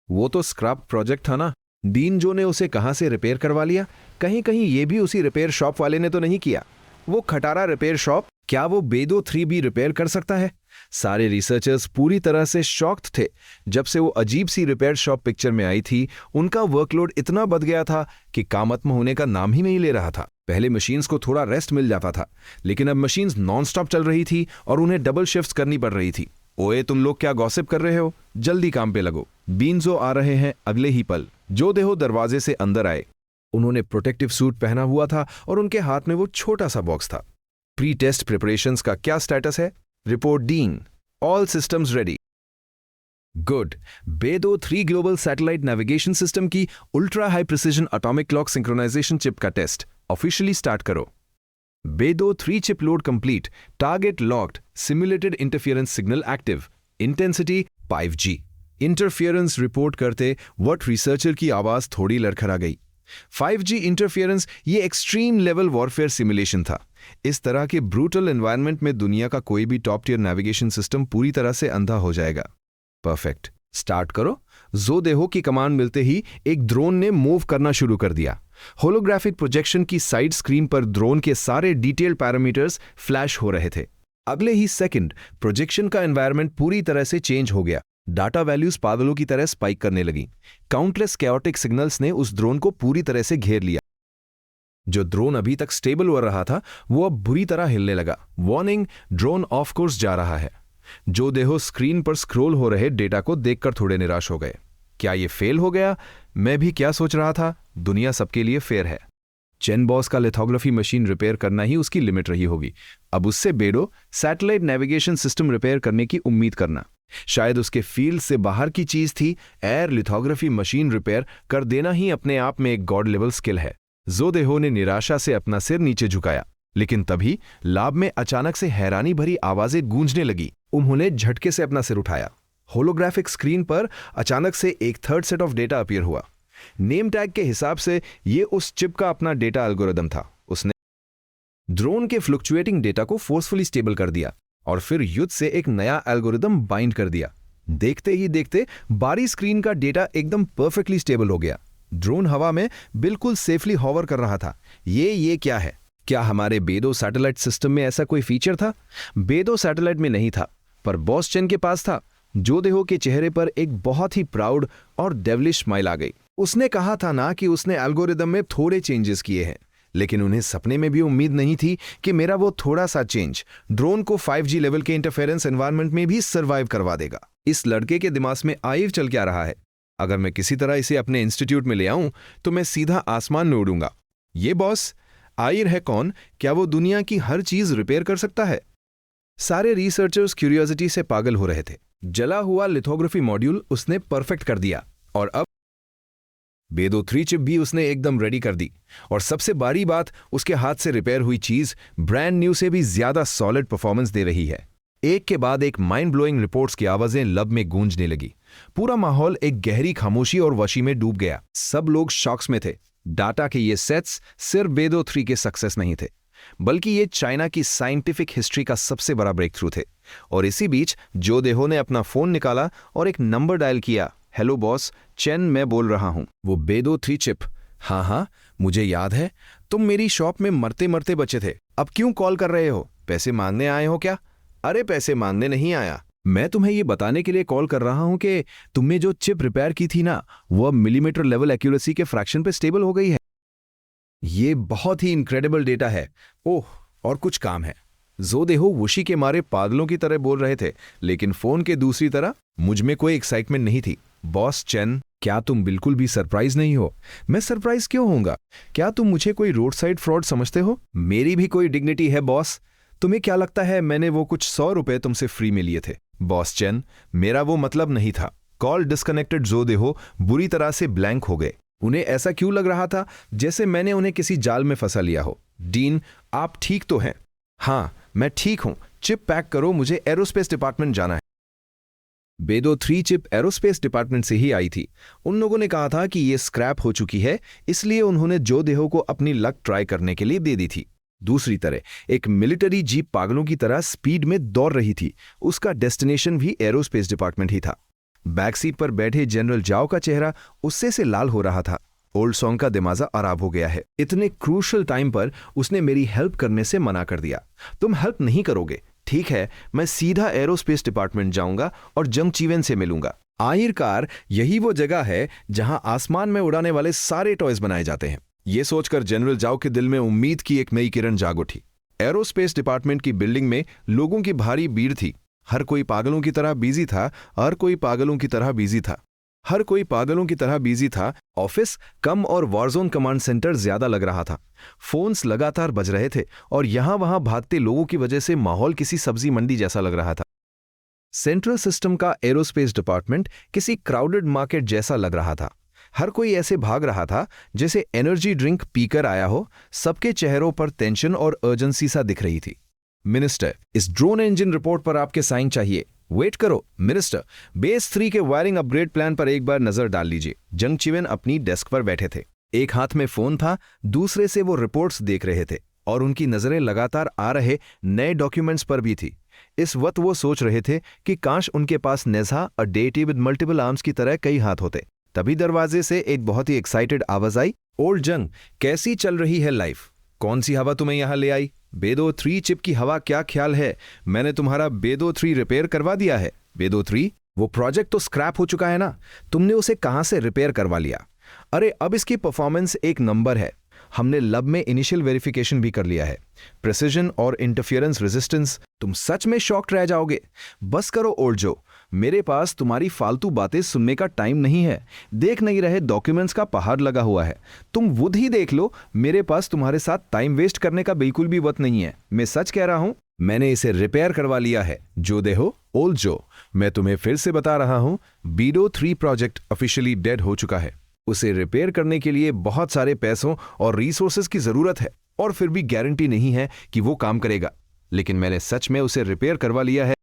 वो तो स्क्रैप प्रोजेक्ट था ना। डीन जो ने उसे कहां से रिपेयर करवा लिया? कहीं कहीं ये भी उसी रिपेयर शॉप वाले ने तो नहीं किया। वो खटारा रिपेयर शॉप, क्या वो बेडो 3 भी रिपेयर कर सकता है? सारे रिसर्चर्स पूरी तरह से शॉक्ड थे। जब से वो अजीब सी रिपेयर शॉप पिक्चर में आई थी, उनका वर्कलोड इतना बढ़ गया था कि कामत्म होने का नाम ही नहीं ले रहा था। पहले मशीन्स को थोड़ा रेस्ट मिल जाता था, लेकिन अब मशीन्स नॉनस्टॉप चल रही थी और उन्हें डबल शिफ्ट्स करनी पड़ रही थी। ओए, तुम लोग क्या गॉसिप कर रहे हो? जल्दी काम पे लगो। बीनजो आ रहे हैं अगले ही पल। जो देहो दरवाजे से अंदर आए। उन्होंने प्रोटेक्टिव सूट पहना हुआ था और उनके हाथ में वो छोटा सा बॉक्स था। प्री टेस्ट प्रिपरेशंस का क्या स्टेटस है? Report Dean, all systems ready. Good. BeiDou 3 global satellite navigation system की ultra high precision atomic clock synchronization chip का टेस्ट ऑफिशियली स्टार्ट करो। BeiDou 3 chip load complete, target locked, simulated interference signal active, intensity 5G। Interference report करते वट रिसर्चर की आवाज थोड़ी लड़खड़ा गई। 5G इंटरफियरेंस ये एक्सट्रीम लेवल वॉरफेयर सिमुलेशन था। इस तरह के ब्रूटल एनवायरनमेंट में दुनिया का कोई भी टॉप टियर नेविगेशन सिस्टम पूरी तरह से अंधा हो जाएगा। परफेक्ट, स्टार्ट करो। जो देहो की कमांड मिलते ही एक ड्रोन ने मूव करना शुरू कर दिया। होलोग्राफिक प्रोजेक्शन की साइड स्क्रीन पर ड्रोन के सारे डिटेल पैरामीटर्स फ्लैश हो रहे थे। अगले ही सेकंड प्रोजेक्शन का एनवायरनमेंट पूरी तरह से चेंज हो गया। डाटा वैल्यूज पागलों की तरह स्पाइक करने लगी। काउंटलेस कैओटिक सिग्नल्स ने उस ड्रोन को पूरी तरह से घेर लिया। जो ड्रोन अभी तक स्टेबल हो रहा था, वो अब बुरी तरह हिलने लगा। वार्निंग, ड्रोन ऑफ कोर्स जा रहा है। जो देहो स्क्रीन पर स्क्रॉल हो रहे डेटा को देखकर थोड़े निराश हो गए। क्या ये फेल हो गया? मैं भी क्या सोच रहा था, दुनिया सबके लिए फेयर है। चेन बॉस का लिथोग्राफी मशीन रिपेयर करना ही उसकी लिमिट रही होगी। अब उससे बेडो सैटेलाइट नेविगेशन सिस्टम रिपेयर करने की उम्मीद करना शायद उसके फील्ड से बाहर की चीज थी। एयर लिथोग्राफी मशीन रिपेयर कर देना ही अपने आप में एक गॉड लेवल स्किल है। जो देहो ने निराशा से अपना सिर नीचे झुकाया, लेकिन तभी लैब में अचानक से हैरानी भरी आवाजें गूंजने लगी। उन्होंने झटके से अपना सिर उठाया। होलोग्राफिक स्क्रीन पर अचानक से एक third set of data appear हुआ। नेम टैग के हिसाब से ये उस चिप का अपना डेटा एल्गोरिदम था। उसने ड्रोन के फ्लक्चुएटिंग डेटा को फोर्सफुली स्टेबल कर दिया और फिर युद्ध से एक नया एल्गोरिदम बाइंड कर दिया। देखते ही देखते बारी स्क्रीन का डेटा एकदम परफेक्टली स्टेबल हो गया। ड्रोन हवा में बिल्कुल सेफली हॉवर कर रहा था। ये क्या है? क्या हमारे बेडो सैटेलाइट सिस्टम में ऐसा कोई फीचर था? बेडो सैटेलाइट में नहीं था, पर बॉस चेन के पास था। जो देहो के चेहरे पर एक बहुत ही प्राउड और डेविलिश स्माइल आ गई। उसने कहा था ना कि उसने एल्गोरिदम में थोड़े चेंजेस किए हैं, लेकिन उन्हें सपने में भी उम्मीद नहीं थी कि मेरा वो थोड़ा सा चेंज ड्रोन को 5G लेवल के इंटरफेरेंस एनवायरनमेंट में भी सर्वाइव करवा देगा। इस लड़के के दिमाग में आइव चल क्या रहा है? अगर मैं किसी तरह इसे अपने इंस्टीट्यूट में ले आऊं तो मैं सीधा आसमान में उड़ूंगा। ये बॉस आयर है कौन? क्या वो दुनिया की हर चीज रिपेयर कर सकता है? सारे रिसर्चर्स क्यूरियोसिटी से पागल हो रहे थे। जला हुआ लिथोग्राफी मॉड्यूल उसने परफेक्ट कर दिया और अब बेदो 3 चिप भी उसने एकदम रेडी कर दी। और सबसे बड़ी बात, उसके हाथ से रिपेयर हुई चीज ब्रांड न्यू से भी ज्यादा सॉलिड परफॉर्मेंस दे रही है। एक के बाद एक माइंड ब्लोइंग रिपोर्ट्स की आवाजें लब में गूंजने लगी। पूरा माहौल एक गहरी खामोशी और वशी में डूब गया। सब लोग शॉक्स में थे। डाटा के ये सेट्स सिर्फ बेदो 3 के सक्सेस नहीं थे, बल्कि ये चाइना की साइंटिफिक हिस्ट्री का सबसे बड़ा ब्रेक थ्रू थे। और इसी बीच जो देहो ने अपना फोन निकाला और एक नंबर डायल किया। हेलो बॉस, चेन मैं बोल रहा हूं। वो बेदो 3 चिप। हाँ, मुझे याद है, तुम मेरी शॉप में मरते मरते बचे थे। अब क्यों कॉल कर रहे हो? पैसे मांगने आए हो क्या? अरे पैसे मांगने नहीं आया, मैं तुम्हें ये बताने के लिए कॉल कर रहा हूं कि तुमने जो चिप रिपेयर की थी ना, वो अब मिलीमीटर लेवल एक्यूरेसी के फ्रैक्शन पे स्टेबल हो गई है। ये बहुत ही इनक्रेडिबल डेटा है। ओह, और कुछ काम है। जो देहो वुशी के मारे पागलों की तरह बोल रहे थे, लेकिन फोन के दूसरी तरह मुझ में कोई एक्साइटमेंट नहीं थी। बॉस चेन, क्या तुम बिल्कुल भी सरप्राइज नहीं हो? मैं सरप्राइज क्यों होऊंगा? क्या तुम मुझे कोई रोड साइड फ्रॉड समझते हो? मेरी भी कोई डिग्निटी है बॉस। तुम्हें क्या लगता है मैंने वो कुछ 100 रुपए तुमसे फ्री में लिए थे? बॉस चेन, मेरा वो मतलब नहीं था। Call disconnected. जो देहो बुरी तरह से ब्लैंक हो गए। उन्हें ऐसा क्यों लग रहा था जैसे मैंने उन्हें किसी जाल में फंसा लिया हो। डीन, आप ठीक तो हैं? हाँ, मैं ठीक हूं। चिप पैक करो, मुझे एरोस्पेस डिपार्टमेंट जाना है। बेदो 3 चिप एरोस्पेस डिपार्टमेंट से ही आई थी। उन लोगों ने कहा था कि ये स्क्रैप हो चुकी है, इसलिए उन्होंने जो देहो को अपनी लक ट्राई करने के लिए दे दी थी। दूसरी तरह एक मिलिट्री जीप पागलों की तरह स्पीड में दौड़ रही थी। उसका डेस्टिनेशन भी एरोस्पेस डिपार्टमेंट ही था। बैक सीट पर बैठे जनरल जाओ का चेहरा उससे से लाल हो रहा था। ओल्ड सॉन्ग का दिमाजा अराब हो गया है। इतने क्रूशल टाइम पर उसने मेरी हेल्प करने से मना कर दिया। तुम हेल्प नहीं करोगे? ठीक है, मैं सीधा एरोस्पेस डिपार्टमेंट जाऊंगा और जंग चीवेन से मिलूंगा। आखिरकार यही वो जगह है जहां आसमान में उड़ाने वाले सारे टॉयज बनाए जाते हैं। ये सोचकर जनरल जाओ के दिल में उम्मीद की एक नई किरण जाग उठी। एरोस्पेस डिपार्टमेंट की बिल्डिंग में लोगों की भारी भीड़ थी। हर कोई पागलों की तरह बिजी था। ऑफिस कम और वॉरजोन कमांड सेंटर ज्यादा लग रहा था। फोन्स लगातार बज रहे थे और यहां वहां भागते लोगों की वजह से माहौल किसी सब्जी मंडी जैसा लग रहा था। सेंट्रल सिस्टम का एरोस्पेस डिपार्टमेंट किसी क्राउडेड मार्केट जैसा लग रहा था। हर कोई ऐसे भाग रहा था जैसे एनर्जी ड्रिंक पीकर आया हो। सबके चेहरों पर टेंशन और अर्जेंसी सा दिख रही थी। मिनिस्टर, इस ड्रोन इंजन रिपोर्ट पर आपके साइन चाहिए। वेट करो मिनिस्टर, बेस 3 के वायरिंग अपग्रेड प्लान पर एक बार नजर डाल लीजिए। जंग चिवेन अपनी डेस्क पर बैठे थे। एक हाथ में फोन था, दूसरे से वो रिपोर्ट्स देख रहे थे और उनकी नजरें लगातार आ रहे नए डॉक्यूमेंट्स पर भी थी। इस वक्त वो सोच रहे थे कि काश उनके पास नेज़ा a deity with multiple arms की तरह कई हाथ होते। तभी दरवाजे से एक बहुत ही एक्साइटेड आवाज आई। ओल्ड जंग, कैसी चल रही है लाइफ? कौन सी हवा तुम्हें यहां ले आई? बेदो 3 चिप की हवा, क्या ख्याल है? मैंने तुम्हारा बेदो 3 रिपेयर करवा दिया है। बेदो 3? वो प्रोजेक्ट तो स्क्रैप हो चुका है ना, तुमने उसे कहां से रिपेयर करवा लिया? अरे अब इसकी परफॉर्मेंस एक नंबर है। हमने लैब में इनिशियल वेरिफिकेशन भी कर लिया है। प्रिसिजन और इंटरफियरेंस रेजिस्टेंस। तुम सच में शॉक्ड रह जाओगे। बस करो ओल्ड जो, मेरे पास तुम्हारी फालतू बातें सुनने का टाइम नहीं है। देख नहीं रहे डॉक्यूमेंट्स का पहाड़ लगा हुआ है? तुम वुड ही देख लो। मेरे पास तुम्हारे साथ टाइम वेस्ट करने का बिल्कुल भी वक्त नहीं है। मैं सच कह रहा हूं, मैंने इसे रिपेयर करवा लिया है। जो देहो, ओल्ड जो, मैं तुम्हें फिर से बता रहा हूं, बेदो 3 प्रोजेक्ट ऑफिशियली डेड हो चुका है। उसे रिपेयर करने के लिए बहुत सारे पैसों और रिसोर्सेज की जरूरत है और फिर भी गारंटी नहीं है कि वो काम करेगा। लेकिन मैंने सच में उसे रिपेयर करवा लिया है।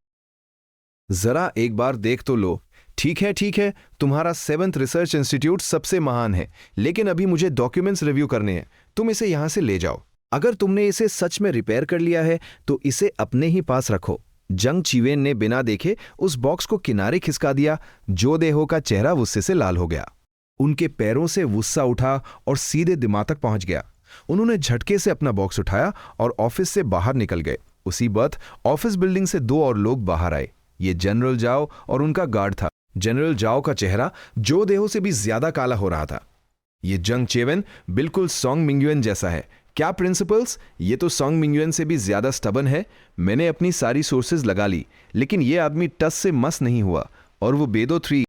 जरा एक बार देख तो लो। ठीक है, तुम्हारा 7th रिसर्च इंस्टीट्यूट सबसे महान है, लेकिन अभी मुझे डॉक्यूमेंट्स रिव्यू करने हैं। तुम इसे यहां से ले जाओ। अगर तुमने इसे सच में रिपेयर कर लिया है तो इसे अपने ही पास रखो। जंग चिवेन ने बिना देखे उस बॉक्स को किनारे खिसका दिया। जो देहो का चेहरा गुस्से से लाल हो गया। उनके पैरों से गुस्सा उठा और सीधे दिमाग तक पहुंच गया। उन्होंने झटके से अपना बॉक्स उठाया और ऑफिस से बाहर निकल गए। उसी वक्त ऑफिस बिल्डिंग से 2 और लोग बाहर आए। ये जनरल जाओ और उनका गार्ड था। जनरल जाओ का चेहरा जो देहो से भी ज्यादा काला हो रहा था। ये जंग चिवेन बिल्कुल सोंग मिंगयुएन जैसा है। क्या प्रिंसिपल्स? ये तो सोंग मिंगयुएन से भी ज्यादा स्टबन है। मैंने अपनी सारी सोर्सेज लगा ली, लेकिन ये आदमी टस से मस नहीं हुआ। और वो बेदो 3,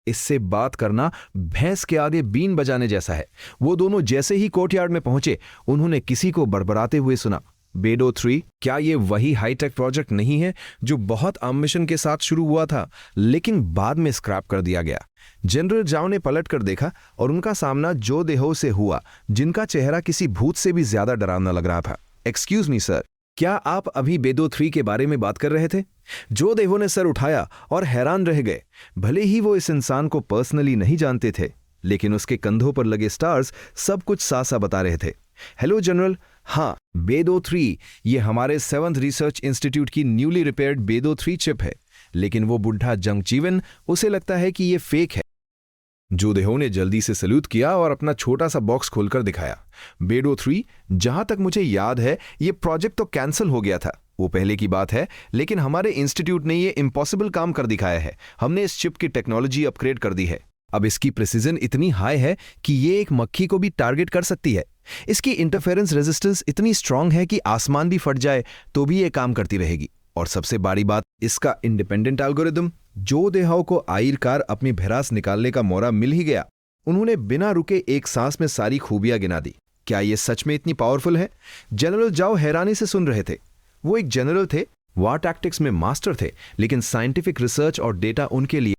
इससे बात करना भैंस के आगे बीन बजाने जैसा है। वो दोनों जैसे ही कोर्टयार्ड में पहुंचे, उन्होंने किसी को बड़बड़ाते हुए सुना। बेडो 3, क्या ये वही हाईटेक प्रोजेक्ट नहीं है जो बहुत एम्बिशन के साथ शुरू हुआ था लेकिन बाद में स्क्रैप कर दिया गया? जनरल जाओ ने पलट कर देखा और उनका सामना जो देहो से हुआ जिनका चेहरा किसी भूत से भी ज्यादा डरावना लग रहा था। एक्सक्यूज मी सर, क्या आप अभी बेडो 3 के बारे में बात कर रहे थे? जो देहो ने सर उठाया और हैरान रह गए। भले ही वो इस इंसान को पर्सनली नहीं जानते थे, लेकिन उसके कंधों पर लगे स्टार्स सब कुछ सासा बता रहे थे। हेलो जनरल, हाँ, बेडो 3 ये हमारे 7th रिसर्च इंस्टीट्यूट की न्यूली रिपेयर्ड बेडो 3 चिप है, लेकिन वो बुढ़ा जंगजीवन उसे लगता है कि ये फेक है। जोदेहो ने जल्दी से सल्यूट किया और अपना छोटा सा बॉक्स खोलकर दिखाया। बेडो 3, जहां तक मुझे याद है ये प्रोजेक्ट तो कैंसिल हो गया था, वो पहले की बात है, लेकिन हमारे इंस्टीट्यूट ने ये इम्पॉसिबल काम कर दिखाया है। हमने इस चिप की टेक्नोलॉजी अपग्रेड कर दी है। अब इसकी प्रिसीजन इतनी हाई है कि ये एक मक्खी को भी टारगेट कर सकती है। इसकी इंटरफेरेंस रेजिस्टेंस इतनी स्ट्रांग है कि आसमान भी फट जाए तो भी ये काम करती रहेगी। और सबसे बड़ी बात, इसका इंडिपेंडेंट एल्गोरिदम। जो देहाओं को आखिरकार अपनी भैरास निकालने का मौका मिल ही गया, उन्होंने बिना रुके एक सांस में सारी खूबियां गिना दी। क्या ये सच में इतनी पावरफुल है? जनरल जाओ हैरानी से सुन रहे थे। वो एक जनरल थे, वार टैक्टिक्स में मास्टर थे, लेकिन साइंटिफिक रिसर्च और डेटा उनके लिए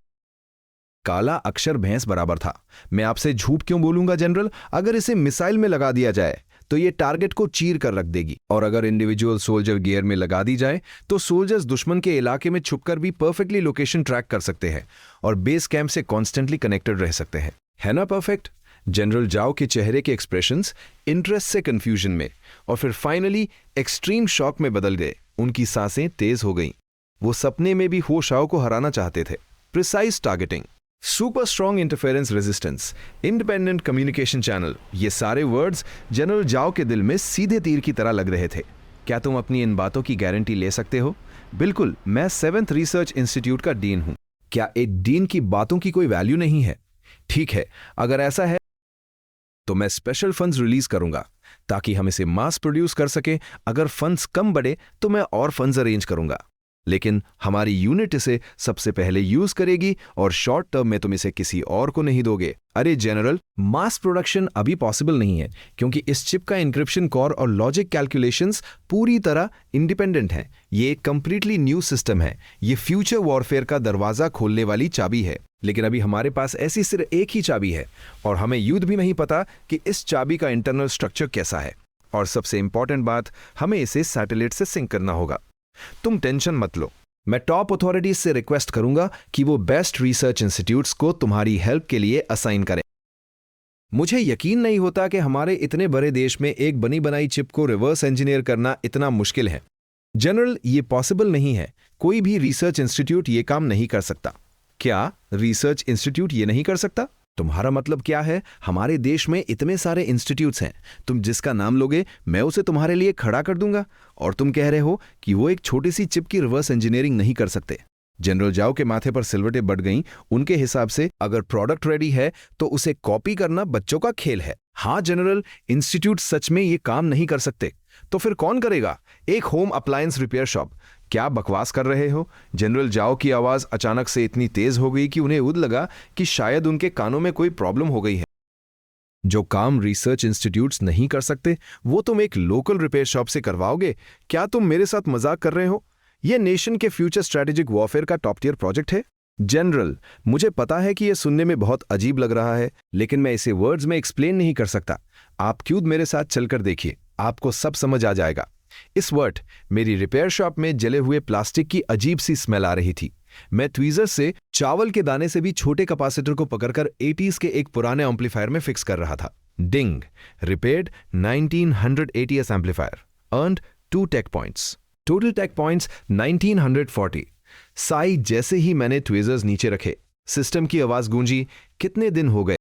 काला अक्षर भैंस बराबर था। मैं आपसे झूठ क्यों बोलूंगा जनरल? अगर इसे मिसाइल में लगा दिया जाए तो ये टारगेट को चीर कर रख देगी, और अगर इंडिविजुअल सोल्जर गियर में लगा दी जाए तो सोल्जर्स दुश्मन के इलाके में छुपकर भी परफेक्टली लोकेशन ट्रैक कर सकते हैं और बेस कैंप से कॉन्स्टेंटली कनेक्टेड रह सकते हैं। है ना परफेक्ट? जनरल जाओ के चेहरे के एक्सप्रेशंस इंटरेस्ट से कंफ्यूजन में और फिर फाइनली एक्सट्रीम शॉक में बदल गए। उनकी सांसें तेज हो गईं। वो सपने में भी होशाओं को हराना चाहते थे। Precise targeting, super strong interference resistance, independent communication channel, ये सारे वर्ड्स जनरल जाओ के दिल में सीधे तीर की तरह लग रहे थे। क्या तुम अपनी इन बातों की गारंटी ले सकते हो? बिल्कुल, मैं 7th रिसर्च इंस्टीट्यूट का डीन हूं। क्या एक डीन की बातों की कोई वैल्यू नहीं है? ठीक है, अगर ऐसा है तो मैं स्पेशल फंड्स रिलीज करूंगा ताकि हम इसे मास प्रोड्यूस कर सकें। अगर फंड्स कम बढ़े तो मैं और फंड्स अरेंज करूंगा, लेकिन हमारी यूनिट इसे सबसे पहले यूज करेगी और शॉर्ट टर्म में तुम इसे किसी और को नहीं दोगे। अरे जनरल, मास प्रोडक्शन अभी पॉसिबल नहीं है क्योंकि इस चिप का इंक्रिप्शन कोर और लॉजिक कैलकुलेशंस पूरी तरह इंडिपेंडेंट हैं। ये एक कंप्लीटली न्यू सिस्टम है। ये फ्यूचर वॉरफेयर का दरवाजा खोलने वाली चाबी है, लेकिन अभी हमारे पास ऐसी सिर्फ एक ही चाबी है और हमें युद्ध भी नहीं पता कि इस चाबी का इंटरनल स्ट्रक्चर कैसा है। और सबसे इंपॉर्टेंट बात, हमें इसे सैटेलाइट से सिंक करना होगा। तुम टेंशन मत लो, मैं टॉप अथॉरिटीज से रिक्वेस्ट करूंगा कि वो बेस्ट रिसर्च इंस्टीट्यूट्स को तुम्हारी हेल्प के लिए असाइन करें। मुझे यकीन नहीं होता कि हमारे इतने बड़े देश में एक बनी बनाई चिप को रिवर्स इंजीनियर करना इतना मुश्किल है। जनरल, ये पॉसिबल नहीं है। कोई भी रिसर्च इंस्टीट्यूट ये काम नहीं कर सकता। क्या रिसर्च इंस्टीट्यूट ये नहीं कर सकता? तुम्हारा मतलब क्या है? हमारे देश में इतने सारे इंस्टीट्यूट्स हैं, तुम जिसका नाम लोगे मैं उसे तुम्हारे लिए खड़ा कर दूंगा, और तुम कह रहे हो कि वो एक छोटी सी चिप की रिवर्स इंजीनियरिंग नहीं कर सकते। जनरल जाओ के माथे पर सिलवटें बढ़ गईं। उनके हिसाब से अगर प्रोडक्ट रेडी है तो उसे कॉपी करना बच्चों का खेल है। हाँ जनरल, इंस्टीट्यूट सच में ये काम नहीं कर सकते। तो फिर कौन करेगा? एक होम अप्लायंस रिपेयर शॉप। क्या बकवास कर रहे हो? जनरल जाओ की आवाज अचानक से इतनी तेज हो गई कि उन्हें उद लगा कि शायद उनके कानों में कोई प्रॉब्लम हो गई है। जो काम रिसर्च इंस्टीट्यूट्स नहीं कर सकते वो तुम एक लोकल रिपेयर शॉप से करवाओगे? क्या तुम मेरे साथ मजाक कर रहे हो? यह नेशन के फ्यूचर स्ट्रेटेजिक वॉरफेयर का टॉप टियर प्रोजेक्ट है। जनरल, मुझे पता है कि यह सुनने में बहुत अजीब लग रहा है, लेकिन मैं इसे वर्ड्स में एक्सप्लेन नहीं कर सकता। आप क्यों मेरे साथ चलकर देखिए, आपको सब समझ आ जाएगा। इस वक्त मेरी रिपेयर शॉप में जले हुए प्लास्टिक की अजीब सी स्मेल आ रही थी। मैं ट्वीजर से चावल के दाने से भी छोटे कैपेसिटर को पकड़कर 80s के एक पुराने एम्पलीफायर में फिक्स कर रहा था। Ding, repaired 1980s amplifier, earned 2 tech points, total tech points 1940। Sai जैसे ही मैंने ट्वीजर्स नीचे रखे, सिस्टम की आवाज गूंजी, कितने दिन हो गए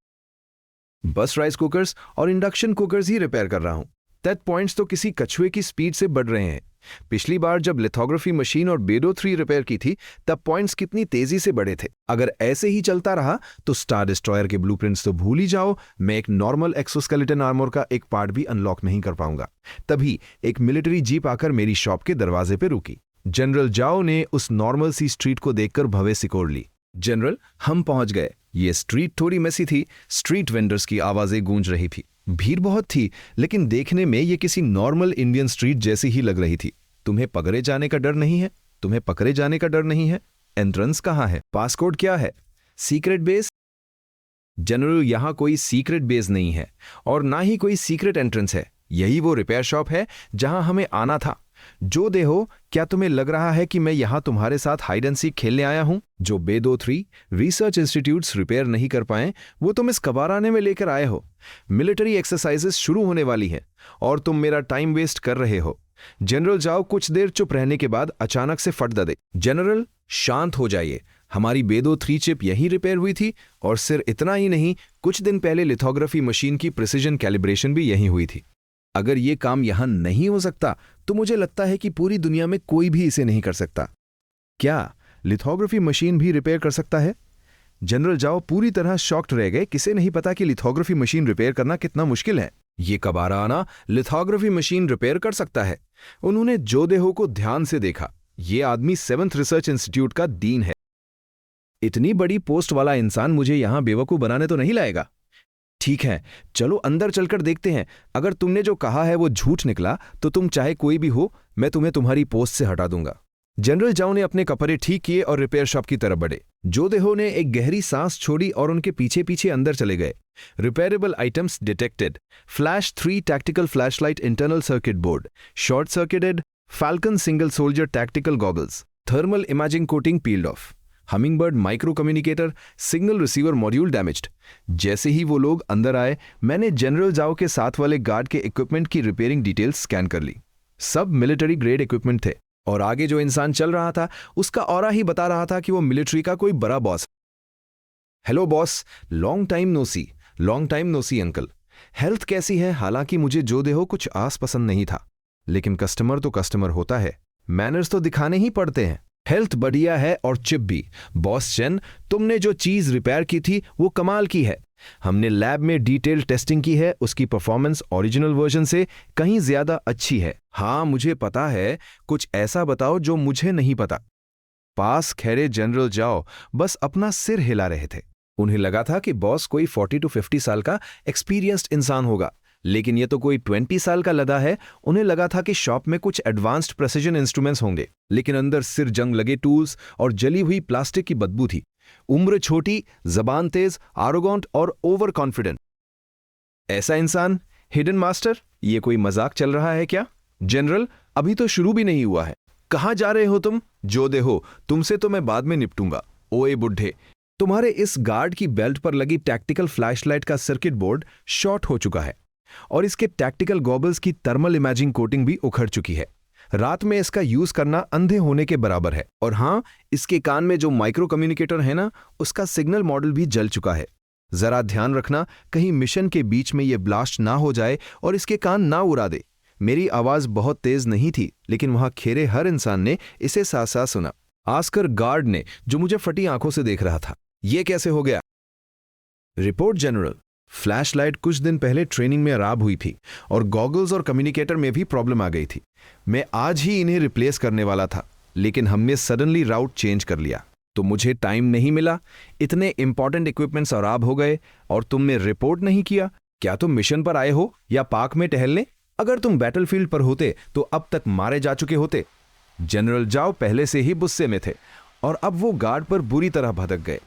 बस राइस कुकर्स और इंडक्शन कुकर्स ही रिपेयर कर रहा हूं। टेक पॉइंट्स तो किसी कछुए की स्पीड से बढ़ रहे हैं। पिछली बार जब लिथोग्राफी मशीन और बेडो 3 रिपेयर की थी तब पॉइंट्स कितनी तेजी से बढ़े थे। अगर ऐसे ही चलता रहा तो स्टार डिस्ट्रॉयर के ब्लूप्रिंट्स तो भूल ही जाओ, मैं एक नॉर्मल एक्सोस्केलेटन आर्मर का एक पार्ट भी अनलॉक नहीं कर पाऊंगा। तभी एक मिलिट्री जीप आकर मेरी शॉप के दरवाजे पे रुकी। जनरल जाओ ने उस नॉर्मल सी स्ट्रीट को देखकर भवें सिकोड़ ली। जनरल, हम पहुंच गए। ये स्ट्रीट थोड़ी मेसी थी, स्ट्रीट वेंडर्स की आवाजें गूंज रही थी। भीड़ बहुत थी, लेकिन देखने में ये किसी नॉर्मल इंडियन स्ट्रीट जैसी ही लग रही थी। तुम्हें पकड़े जाने का डर नहीं है? तुम्हें पकड़े जाने का डर नहीं है? एंट्रेंस कहाँ है? पासकोड क्या है? Secret base? जनरल, यहां कोई सीक्रेट बेस नहीं है और ना ही कोई सीक्रेट एंट्रेंस है। यही वो रिपेयर शॉप है जहां हमें आना था। जो दे हो, क्या तुम्हें लग रहा है कि मैं यहां तुम्हारे साथ हाइड एंड सीक खेलने आया हूं? जो बे 2-3 रिसर्च इंस्टीट्यूट्स रिपेयर नहीं कर पाए, वो तुम इस कबाराने में लेकर आए हो। मिलिट्री एक्सरसाइजेस शुरू होने वाली हैं और तुम मेरा टाइम वेस्ट कर रहे हो। जनरल जाओ कुछ देर चुप रहने के बाद अचानक से फट दे। जनरल, शांत हो जाइए। हमारी बे 2-3 चिप यहीं रिपेयर हुई थी और सिर्फ इतना ही नहीं, कुछ दिन पहले लिथोग्राफी मशीन की प्रिसिजन कैलिब्रेशन भी यहीं हुई थी। अगर ये काम यहां नहीं हो सकता तो मुझे लगता है कि पूरी दुनिया में कोई भी इसे नहीं कर सकता। क्या लिथोग्राफी मशीन भी रिपेयर कर सकता है? जनरल जाओ पूरी तरह शॉक्ड रह गए। किसे नहीं पता कि लिथोग्राफी मशीन रिपेयर करना कितना मुश्किल है। ये कबाराना लिथोग्राफी मशीन रिपेयर कर सकता है। उन्होंने जोदेहो को ध्यान से देखा। ये आदमी 7th रिसर्च इंस्टीट्यूट का डीन है। इतनी बड़ी पोस्ट वाला इंसान मुझे यहां बेवकूफ बनाने तो नहीं लाएगा। ठीक है, चलो अंदर चलकर देखते हैं। अगर तुमने जो कहा है वो झूठ निकला तो तुम चाहे कोई भी हो, मैं तुम्हें तुम्हारी पोस्ट से हटा दूंगा। जनरल जाओ ने अपने कपड़े ठीक किए और रिपेयर शॉप की तरफ बढ़े। जोदेहो ने एक गहरी सांस छोड़ी और उनके पीछे पीछे अंदर चले गए। Repairable items detected. Flash 3 tactical flashlight internal circuit board, short circuited falcon single soldier tactical goggles, thermal imaging coating peeled of, hummingbird micro communicator signal receiver module damaged. जैसे ही वो लोग अंदर आए, मैंने जनरल जाओ के साथ वाले गार्ड के इक्विपमेंट की रिपेयरिंग डिटेल्स स्कैन कर ली। सब मिलिट्री ग्रेड इक्विपमेंट थे और आगे जो इंसान चल रहा था उसका ऑरा ही बता रहा था कि वो मिलिट्री का कोई बड़ा boss. Hello boss, long time no see uncle. Health कैसी है? हालांकि मुझे जो देहो कुछ आस पसंद नहीं था, लेकिन कस्टमर तो कस्टमर होता है, मैनर्स तो दिखाने ही पड़ते हैं। हेल्थ बढ़िया है और चिप भी। बॉस चेन, तुमने जो चीज रिपेयर की थी वो कमाल की है। हमने लैब में डिटेल टेस्टिंग की है, उसकी परफॉर्मेंस ओरिजिनल वर्जन से कहीं ज्यादा अच्छी है। हाँ मुझे पता है, कुछ ऐसा बताओ जो मुझे नहीं पता। पास खैरे जनरल जाओ बस अपना सिर हिला रहे थे। उन्हें लगा था कि बॉस कोई 40 to 50 साल का एक्सपीरियंस्ड इंसान होगा, लेकिन ये तो कोई 20 साल का लदा है। उन्हें लगा था कि शॉप में कुछ एडवांस्ड प्रेसिजन इंस्ट्रूमेंट्स होंगे, लेकिन अंदर सिर जंग लगे टूल्स और जली हुई प्लास्टिक की बदबू थी। उम्र छोटी, जबान तेज, आरोगेंट और ओवर कॉन्फिडेंट। ऐसा इंसान हिडन मास्टर? ये कोई मजाक चल रहा है क्या? जनरल, अभी तो शुरू भी नहीं हुआ है। कहां जा रहे हो तुम? जो दे हो, तुमसे तो मैं बाद में निपटूंगा। ओए बुढ़े, तुम्हारे इस गार्ड की बेल्ट पर लगी टैक्टिकल फ्लैशलाइट का सर्किट बोर्ड शॉर्ट हो चुका है और इसके टैक्टिकल गॉगल्स की थर्मल इमेजिंग कोटिंग भी उखड़ चुकी है। रात में इसका यूज करना अंधे होने के बराबर है। और हां, इसके कान में जो माइक्रो कम्युनिकेटर है ना, उसका सिग्नल मॉडल भी जल चुका है। जरा ध्यान रखना, कहीं मिशन के बीच में ये ब्लास्ट ना हो जाए और इसके कान ना उड़ा दे। मेरी आवाज बहुत तेज नहीं थी, लेकिन वहां खेरे हर इंसान ने इसे साथ साथ सुना, आस्कर गार्ड ने, जो मुझे फटी आंखों से देख रहा था। ये कैसे हो गया? रिपोर्ट जनरल, फ्लैशलाइट कुछ दिन पहले ट्रेनिंग में खराब हुई थी और गॉगल्स और कम्युनिकेटर में भी प्रॉब्लम आ गई थी। मैं आज ही इन्हें रिप्लेस करने वाला था, लेकिन हमने सडनली राउट चेंज कर लिया, तो मुझे टाइम नहीं मिला। इतने इंपॉर्टेंट इक्विपमेंट्स खराब हो गए और तुमने रिपोर्ट नहीं किया। क्या तुम मिशन पर आए हो या पार्क में टहलने? अगर तुम बैटलफील्ड पर होते तो अब तक मारे जा चुके होते। जनरल जाओ पहले से ही गुस्से में थे और अब वो गार्ड पर बुरी तरह भड़क गए,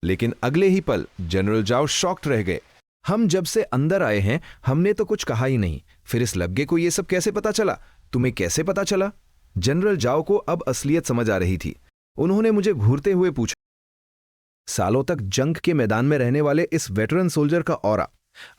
लेकिन अगले ही पल जनरल जाओ शॉक्ड रह गए। हम जब से अंदर आए हैं हमने तो कुछ कहा ही नहीं, फिर इस लग्गे को ये सब कैसे पता चला? तुम्हें कैसे पता चला? जनरल जाओ को अब असलियत समझ आ रही थी। उन्होंने मुझे घूरते हुए पूछा, सालों तक जंग के मैदान में रहने वाले इस वेटरन सोल्जर का ऑरा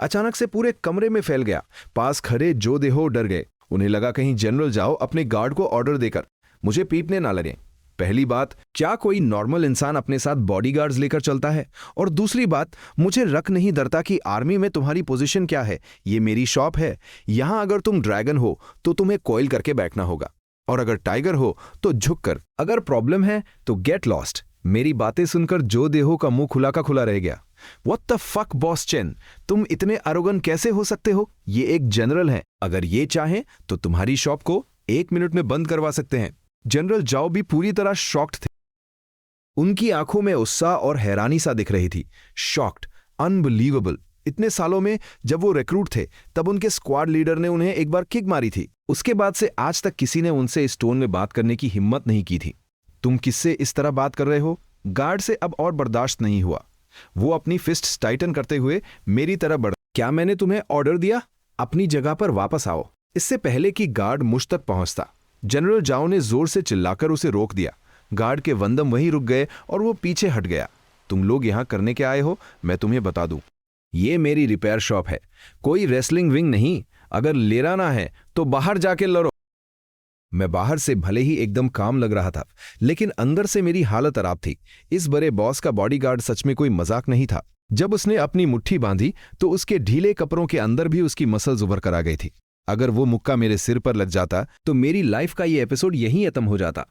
अचानक से पूरे कमरे में फैल गया। पास खड़े जो देहो डर गए। उन्हें लगा कहीं जनरल जाओ अपने गार्ड को ऑर्डर देकर मुझे पीटने ना लगे। पहली बात, क्या कोई नॉर्मल इंसान अपने साथ बॉडीगार्ड्स लेकर चलता है? और दूसरी बात, मुझे रख नहीं डरता कि आर्मी में तुम्हारी पोजीशन क्या है। ये मेरी शॉप है। यहां अगर तुम ड्रैगन हो तो तुम्हें कॉइल करके बैठना होगा, और अगर टाइगर हो तो झुक कर। अगर प्रॉब्लम है तो गेट लॉस्ट। मेरी बातें सुनकर जो देहो का मुंह खुला का खुला रह गया। What the fuck boss chain, तुम इतने अरोगेंट कैसे हो सकते हो? ये एक जनरल है, अगर ये चाहें तो तुम्हारी शॉप को 1 मिनट में बंद करवा सकते हैं। जनरल जाओ भी पूरी तरह शॉक्ड थे। उनकी आंखों में उत्साह और हैरानी सा दिख रही थी। Shocked, unbelievable. इतने सालों में जब वो रिक्रूट थे तब उनके स्क्वाड लीडर ने उन्हें एक बार किक मारी थी। उसके बाद से आज तक किसी ने उनसे इस टोन में बात करने की हिम्मत नहीं की थी। तुम किससे इस तरह बात कर रहे हो? गार्ड से अब और बर्दाश्त नहीं हुआ। वो अपनी फिस्ट टाइटन करते हुए मेरी तरफ बढ़। क्या मैंने तुम्हें ऑर्डर दिया? अपनी जगह पर वापस आओ। इससे पहले कि गार्ड मुझ तक पहुंचता, जनरल जाओ ने जोर से चिल्लाकर उसे रोक दिया। गार्ड के वंदम वहीं रुक गए और वो पीछे हट गया। तुम लोग यहां करने क्या आए हो, मैं तुम्हें बता दूं। ये मेरी रिपेयर शॉप है, कोई रेसलिंग विंग नहीं। अगर लेराना है तो बाहर जाके लड़ो। मैं बाहर से भले ही एकदम काम लग रहा था, लेकिन अंदर से मेरी हालत खराब थी। इस बड़े बॉस का बॉडीगार्ड सच में कोई मजाक नहीं था। जब उसने अपनी मुट्ठी बांधी तो उसके ढीले कपड़ों के अंदर भी उसकी मसल्स उभर कर आ गई थी। अगर वो मुक्का मेरे सिर पर लग जाता तो मेरी लाइफ का ये एपिसोड यहीं खत्म हो जाता।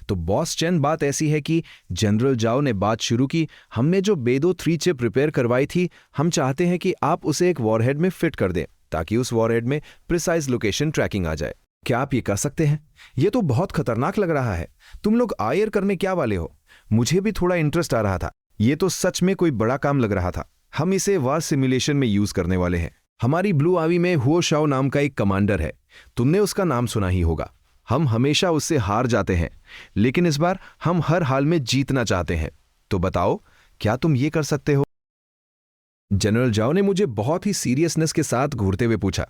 तो बॉस चैन, बात ऐसी है कि जनरल जाओ ने बात शुरू की। हमने जो बेडो 3 चिप रिपेयर करवाई थी, हम चाहते हैं कि आप उसे एक वॉरहेड में फिट कर दें ताकि उस वॉरहेड में प्रिसाइज लोकेशन ट्रैकिंग आ जाए। क्या आप ये कर सकते हैं? ये तो बहुत खतरनाक लग रहा है। तुम लोग आयर करने क्या वाले हो? मुझे भी थोड़ा इंटरेस्ट आ रहा था। ये तो सच में कोई बड़ा काम लग रहा था। हम इसे वार सिमुलेशन में यूज करने वाले हैं। हमारी ब्लू आर्मी में हुओ शाओ नाम का एक कमांडर है, तुमने उसका नाम सुना ही होगा। हम हमेशा उससे हार जाते हैं, लेकिन इस बार हम हर हाल में जीतना चाहते हैं। तो बताओ, क्या तुम ये कर सकते हो? जनरल जाओ ने मुझे बहुत ही सीरियसनेस के साथ घूरते हुए पूछा।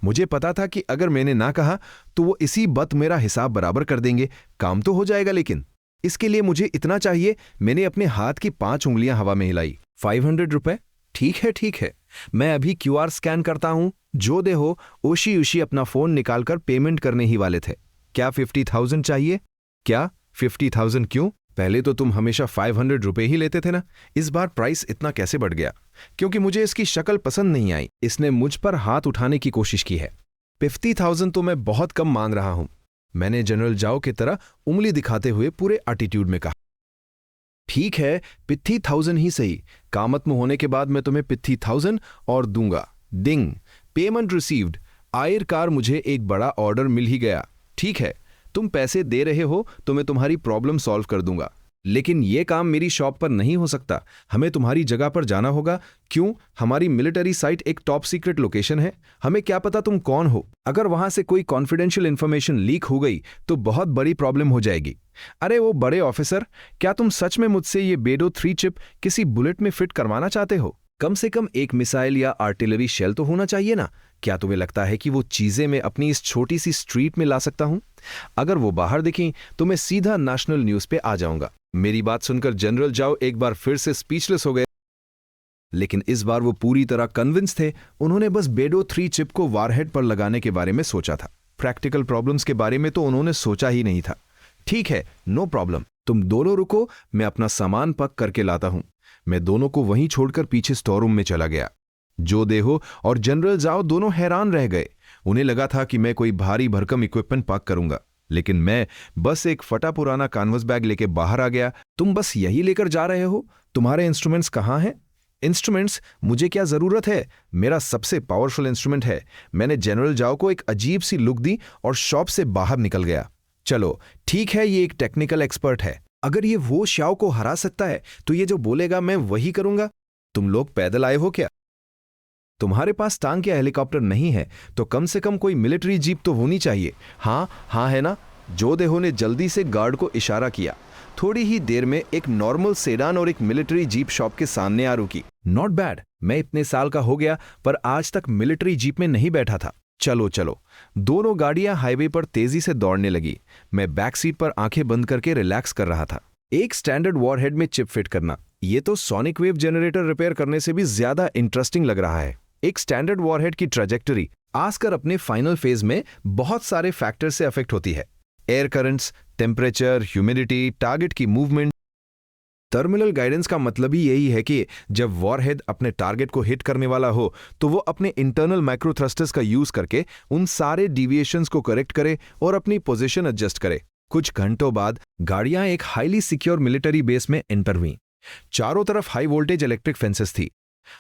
मुझे पता था कि अगर मैंने ना कहा तो वो इसी वक्त मेरा हिसाब बराबर कर देंगे। काम तो हो जाएगा, लेकिन इसके लिए मुझे इतना चाहिए। मैंने अपने हाथ की 5 उंगलियां हवा में हिलाई। 500 रुपए? ठीक है ठीक है, मैं अभी QR स्कैन करता हूं। जो दे हो। ओशी उशी अपना फोन निकालकर पेमेंट करने ही वाले थे। क्या 50,000 चाहिए? क्या 50,000? क्यों? पहले तो तुम हमेशा 500 रुपए ही लेते थे ना। इस बार प्राइस इतना कैसे बढ़ गया? क्योंकि मुझे इसकी शक्ल पसंद नहीं आई। इसने मुझ पर हाथ उठाने की कोशिश की है। 50,000 तो मैं बहुत कम मान रहा हूं, मैंने जनरल जाओ की तरह उंगली दिखाते हुए पूरे एटीट्यूड में कहा। ठीक है, 50,000 ही सही। कामत्म होने के बाद मैं तुम्हें 50,000 और दूंगा। डिंग, पेमेंट रिसीव्ड। आयर कार, मुझे एक बड़ा ऑर्डर मिल ही गया। ठीक है, तुम पैसे दे रहे हो तो मैं तुम्हारी प्रॉब्लम सॉल्व कर दूंगा, लेकिन यह काम मेरी शॉप पर नहीं हो सकता। हमें तुम्हारी जगह पर जाना होगा। क्यों? हमारी मिलिट्री साइट एक टॉप सीक्रेट लोकेशन है। हमें क्या पता तुम कौन हो। अगर वहां से कोई कॉन्फिडेंशियल इंफॉर्मेशन लीक हो गई तो बहुत बड़ी प्रॉब्लम हो जाएगी। अरे वो बड़े ऑफिसर, क्या तुम सच में मुझसे ये बेडो 3 चिप किसी बुलेट में फिट करवाना चाहते हो? कम से कम एक मिसाइल या आर्टिलरी शेल तो होना चाहिए ना। क्या तुम्हें लगता है कि वो चीजें मैं अपनी इस छोटी सी स्ट्रीट में ला सकता हूं? अगर वो बाहर दिखी तो मैं सीधा नेशनल न्यूज पे आ जाऊंगा। मेरी बात सुनकर जनरल जाओ एक बार फिर से स्पीचलेस हो गए, लेकिन इस बार वो पूरी तरह कन्विंस थे। उन्होंने बस बेडो 3 चिप को वारहेड पर लगाने के बारे में सोचा था। प्रैक्टिकल प्रॉब्लम्स के बारे में तो उन्होंने सोचा ही नहीं था। ठीक है, नो प्रॉब्लम, तुम दोनों रुको, मैं अपना सामान पक करके लाता हूं। मैं दोनों को वहीं छोड़कर पीछे स्टोर रूम में चला गया। जो देहो और जनरल जाओ दोनों हैरान रह गए। उन्हें लगा था कि मैं कोई भारी भरकम इक्विपमेंट पैक करूंगा, लेकिन मैं बस एक फटा पुराना कैनवस बैग लेके बाहर आ गया। तुम बस यही लेकर जा रहे हो? तुम्हारे इंस्ट्रूमेंट्स कहाँ हैं? इंस्ट्रूमेंट्स? मुझे क्या जरूरत है? मेरा सबसे पावरफुल इंस्ट्रूमेंट है। मैंने जनरल जाओ को एक अजीब सी लुक दी और शॉप से बाहर निकल गया। चलो ठीक है, ये एक टेक्निकल एक्सपर्ट है। अगर ये वो शाओ को हरा सकता है तो ये जो बोलेगा मैं वही करूंगा। तुम लोग पैदल आए हो क्या? तुम्हारे पास टांग या हेलीकॉप्टर नहीं है तो कम से कम कोई मिलिट्री जीप तो होनी चाहिए। हाँ है ना? जो देहो ने जल्दी से गार्ड को इशारा किया। थोड़ी ही देर में एक नॉर्मल सेडान और एक मिलिट्री जीप शॉप के सामने आ रुकी। नॉट बैड, मैं इतने साल का हो गया पर आज तक मिलिट्री जीप में नहीं बैठा था। चलो चलो। दोनों गाड़ियां हाईवे पर तेजी से दौड़ने लगी। मैं बैक सीट पर आंखें बंद करके रिलैक्स कर रहा था। एक स्टैंडर्ड वॉरहेड में चिप फिट करना, यह तो सोनिक वेव जनरेटर रिपेयर करने से भी ज्यादा इंटरेस्टिंग लग रहा है। एक स्टैंडर्ड वॉरहेड की ट्रैजेक्टरी आजकल अपने फाइनल फेज में बहुत सारे फैक्टर से अफेक्ट होती है। Air currents, temperature, humidity, target की मूवमेंट। टर्मिनल गाइडेंस का मतलब ही यही है कि जब वॉरहेड अपने टारगेट को हिट करने वाला हो तो वो अपने इंटरनल माइक्रो थ्रस्टर्स का यूज करके उन सारे डिविएशंस को करेक्ट करे और अपनी पोजीशन एडजस्ट करे। कुछ घंटों बाद गाड़ियां एक हाईली सिक्योर मिलिट्री बेस में एंटर हुई। चारों तरफ हाई वोल्टेज इलेक्ट्रिक फेंसेस थी।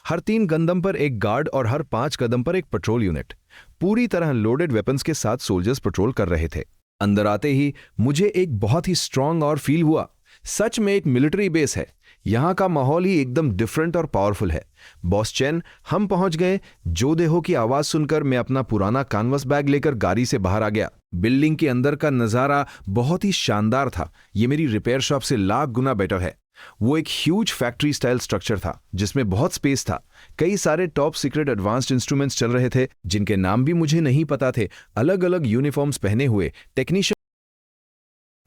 हर 3 कदम पर एक गार्ड और हर 5 कदम पर एक पेट्रोल यूनिट। पूरी तरह लोडेड वेपन्स के साथ सोल्जर्स पेट्रोल कर रहे थे। अंदर आते ही मुझे एक बहुत ही स्ट्रांग और फील हुआ। सच में एक मिलिट्री बेस है। यहाँ का माहौल ही एकदम डिफरेंट और पावरफुल है। बॉस चेन, हम पहुंच गए। जो देहो की आवाज सुनकर मैं अपना पुराना कानवस बैग लेकर गाड़ी से बाहर आ गया। बिल्डिंग के अंदर का नजारा बहुत ही शानदार था। ये मेरी रिपेयर शॉप से लाख गुना बेटर है। वो एक ह्यूज फैक्ट्री स्टाइल स्ट्रक्चर था जिसमें बहुत स्पेस था। कई सारे टॉप सीक्रेट एडवांस्ड इंस्ट्रूमेंट्स चल रहे थे जिनके नाम भी मुझे नहीं पता थे। अलग अलग यूनिफॉर्म्स पहने हुए टेक्नीशियन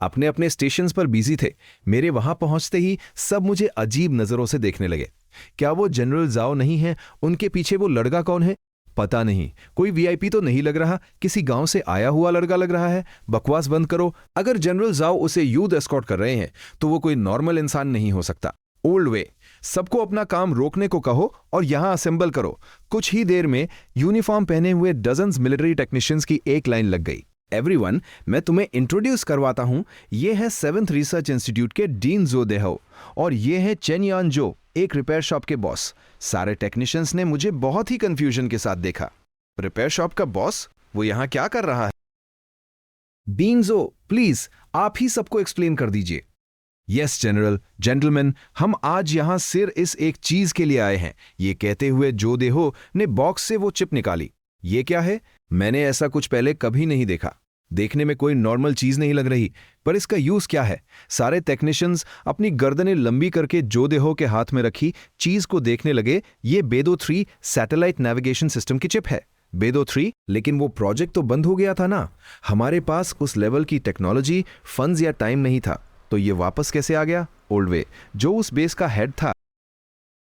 अपने अपने स्टेशंस पर बिजी थे। मेरे वहां पहुंचते ही सब मुझे अजीब नजरों से देखने लगे। क्या वो जनरल जाओ नहीं है? उनके पीछे वो लड़का कौन है? पता नहीं। कोई वीआईपी तो नहीं लग रहा, किसी गांव से आया हुआ लड़का लग रहा है। बकवास बंद करो। अगर जनरल जाओ उसे यूथ एस्कॉर्ट कर रहे हैं तो वो कोई नॉर्मल इंसान नहीं हो सकता। ओल्ड वे, सबको अपना काम रोकने को कहो और यहां असेंबल करो। कुछ ही देर में यूनिफॉर्म पहने हुए डजन्स मिलिट्री टेक्नीशियंस की एक लाइन लग गई। एवरीवन, मैं तुम्हें इंट्रोड्यूस करवाता हूं। ये है 7th रिसर्च इंस्टीट्यूट के डीन जो देहो और ये है चेन यान जो, एक रिपेयर शॉप के बॉस। सारे टेक्नीशियंस ने मुझे बहुत ही कंफ्यूजन के साथ देखा। रिपेयर शॉप का बॉस? वो यहां क्या कर रहा है? बीनजो, प्लीज आप ही सबको एक्सप्लेन कर दीजिए। यस जनरल, जेंटलमैन, हम आज यहां सिर्फ इस एक चीज के लिए आए हैं। ये कहते हुए जो देहो ने बॉक्स से वो चिप निकाली। ये क्या है? मैंने ऐसा कुछ पहले कभी नहीं देखा। देखने में कोई नॉर्मल चीज नहीं लग रही, पर इसका यूज क्या है? सारे टेक्नीशियंस अपनी गर्दनें लंबी करके जो देहो के हाथ में रखी चीज को देखने लगे। ये बेदो 3 सैटेलाइट नेविगेशन सिस्टम की चिप है। बेदो 3? लेकिन वो प्रोजेक्ट तो बंद हो गया था ना। हमारे पास उस लेवल की टेक्नोलॉजी, फंड्स या टाइम नहीं था, तो ये वापस कैसे आ गया? ओल्ड वे, जो उस बेस का हेड था,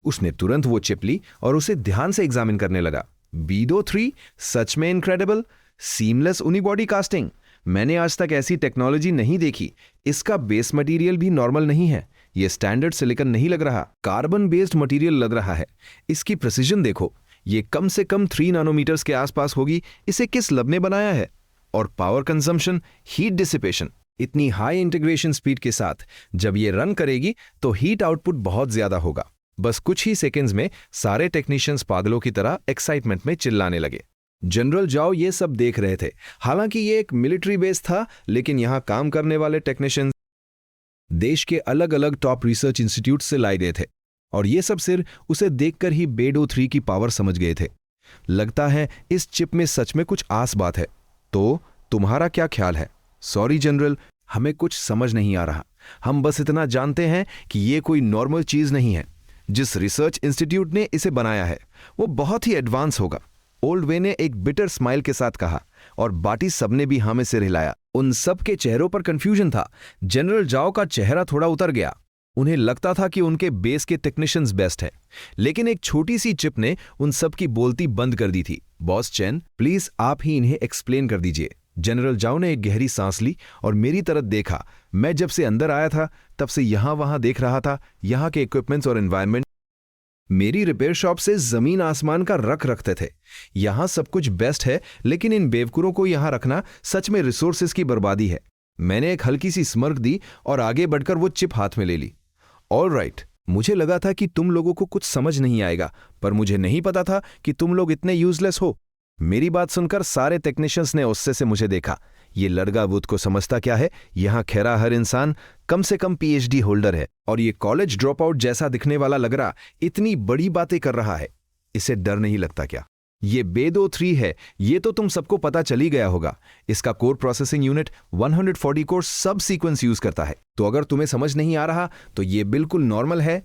उसने तुरंत वो चिप ली और उसे ध्यान से एग्जामिन करने लगा। बीडो 3? सच में इनक्रेडिबल। सीमलेस यूनिबॉडी कास्टिंग, मैंने आज तक ऐसी टेक्नोलॉजी नहीं देखी। इसका बेस मटेरियल भी नॉर्मल नहीं है। यह स्टैंडर्ड सिलिकॉन नहीं लग रहा, कार्बन बेस्ड मटेरियल लग रहा है। इसकी प्रिसीजन देखो, ये कम से कम 3 नैनोमीटर्स के आसपास होगी। इसे किस लब ने बनाया है? और पावर कंजम्पशन, हीट डिसिपेशन, इतनी हाई इंटीग्रेशन स्पीड के साथ जब ये रन करेगी तो हीट आउटपुट बहुत ज्यादा होगा। बस कुछ ही सेकेंड्स में सारे टेक्नीशियंस पागलों की तरह एक्साइटमेंट में चिल्लाने लगे। जनरल जाओ ये सब देख रहे थे। हालांकि ये एक मिलिट्री बेस था, लेकिन यहां काम करने वाले टेक्नीशियंस देश के अलग अलग टॉप रिसर्च इंस्टीट्यूट से लाए गए थे और ये सब सिर्फ उसे देखकर ही बेडो 3 की पावर समझ गए थे। लगता है इस चिप में सच में कुछ आस बात है। तो तुम्हारा क्या ख्याल है? सॉरी जनरल, हमें कुछ समझ नहीं आ रहा। हम बस इतना जानते हैं कि ये कोई नॉर्मल चीज नहीं है। जिस रिसर्च इंस्टीट्यूट ने इसे बनाया है वो बहुत ही एडवांस होगा। ओल्ड वे ने एक बिटर स्माइल के साथ कहा और बाकी सबने भी हमें सिर हिलाया। उन सब के चेहरों पर कंफ्यूजन था। जनरल जाओ का चेहरा थोड़ा उतर गया। उन्हें लगता था कि उनके बेस के टेक्नीशियंस बेस्ट हैं, लेकिन एक छोटी सी चिप ने उन सब की बोलती बंद कर दी थी। बॉस चेन, प्लीज आप ही इन्हें एक्सप्लेन कर दीजिए। जनरल जाओ ने एक गहरी सांस ली और मेरी तरफ देखा। मैं जब से अंदर आया था तब से यहां वहां देख रहा था। यहां के इक्विपमेंट्स और एनवायरनमेंट मेरी रिपेयर शॉप से जमीन आसमान का रख रखते थे। यहां सब कुछ बेस्ट है, लेकिन इन बेवकूफों को यहां रखना सच में रिसोर्सेज की बर्बादी है। मैंने एक हल्की सी स्मर्क दी और आगे बढ़कर वो चिप हाथ में ले ली। ऑलराइट, मुझे लगा था कि तुम लोगों को कुछ समझ नहीं आएगा, पर मुझे नहीं पता था कि तुम लोग इतने यूजलेस हो। मेरी बात सुनकर सारे टेक्नीशियंस ने गुस्से से मुझे देखा। ये लड़का बुद्ध को समझता क्या है? यहां खैरा हर इंसान कम से कम पीएचडी होल्डर है और ये कॉलेज ड्रॉप आउट जैसा दिखने वाला लग रहा इतनी बड़ी बातें कर रहा है। इसे डर नहीं लगता क्या? ये बेदो 3 है, ये तो तुम सबको पता चल ही गया होगा। इसका कोर प्रोसेसिंग यूनिट 140 कोर सब सीक्वेंस यूज करता है। तो अगर तुम्हें समझ नहीं आ रहा तो ये बिल्कुल नॉर्मल है।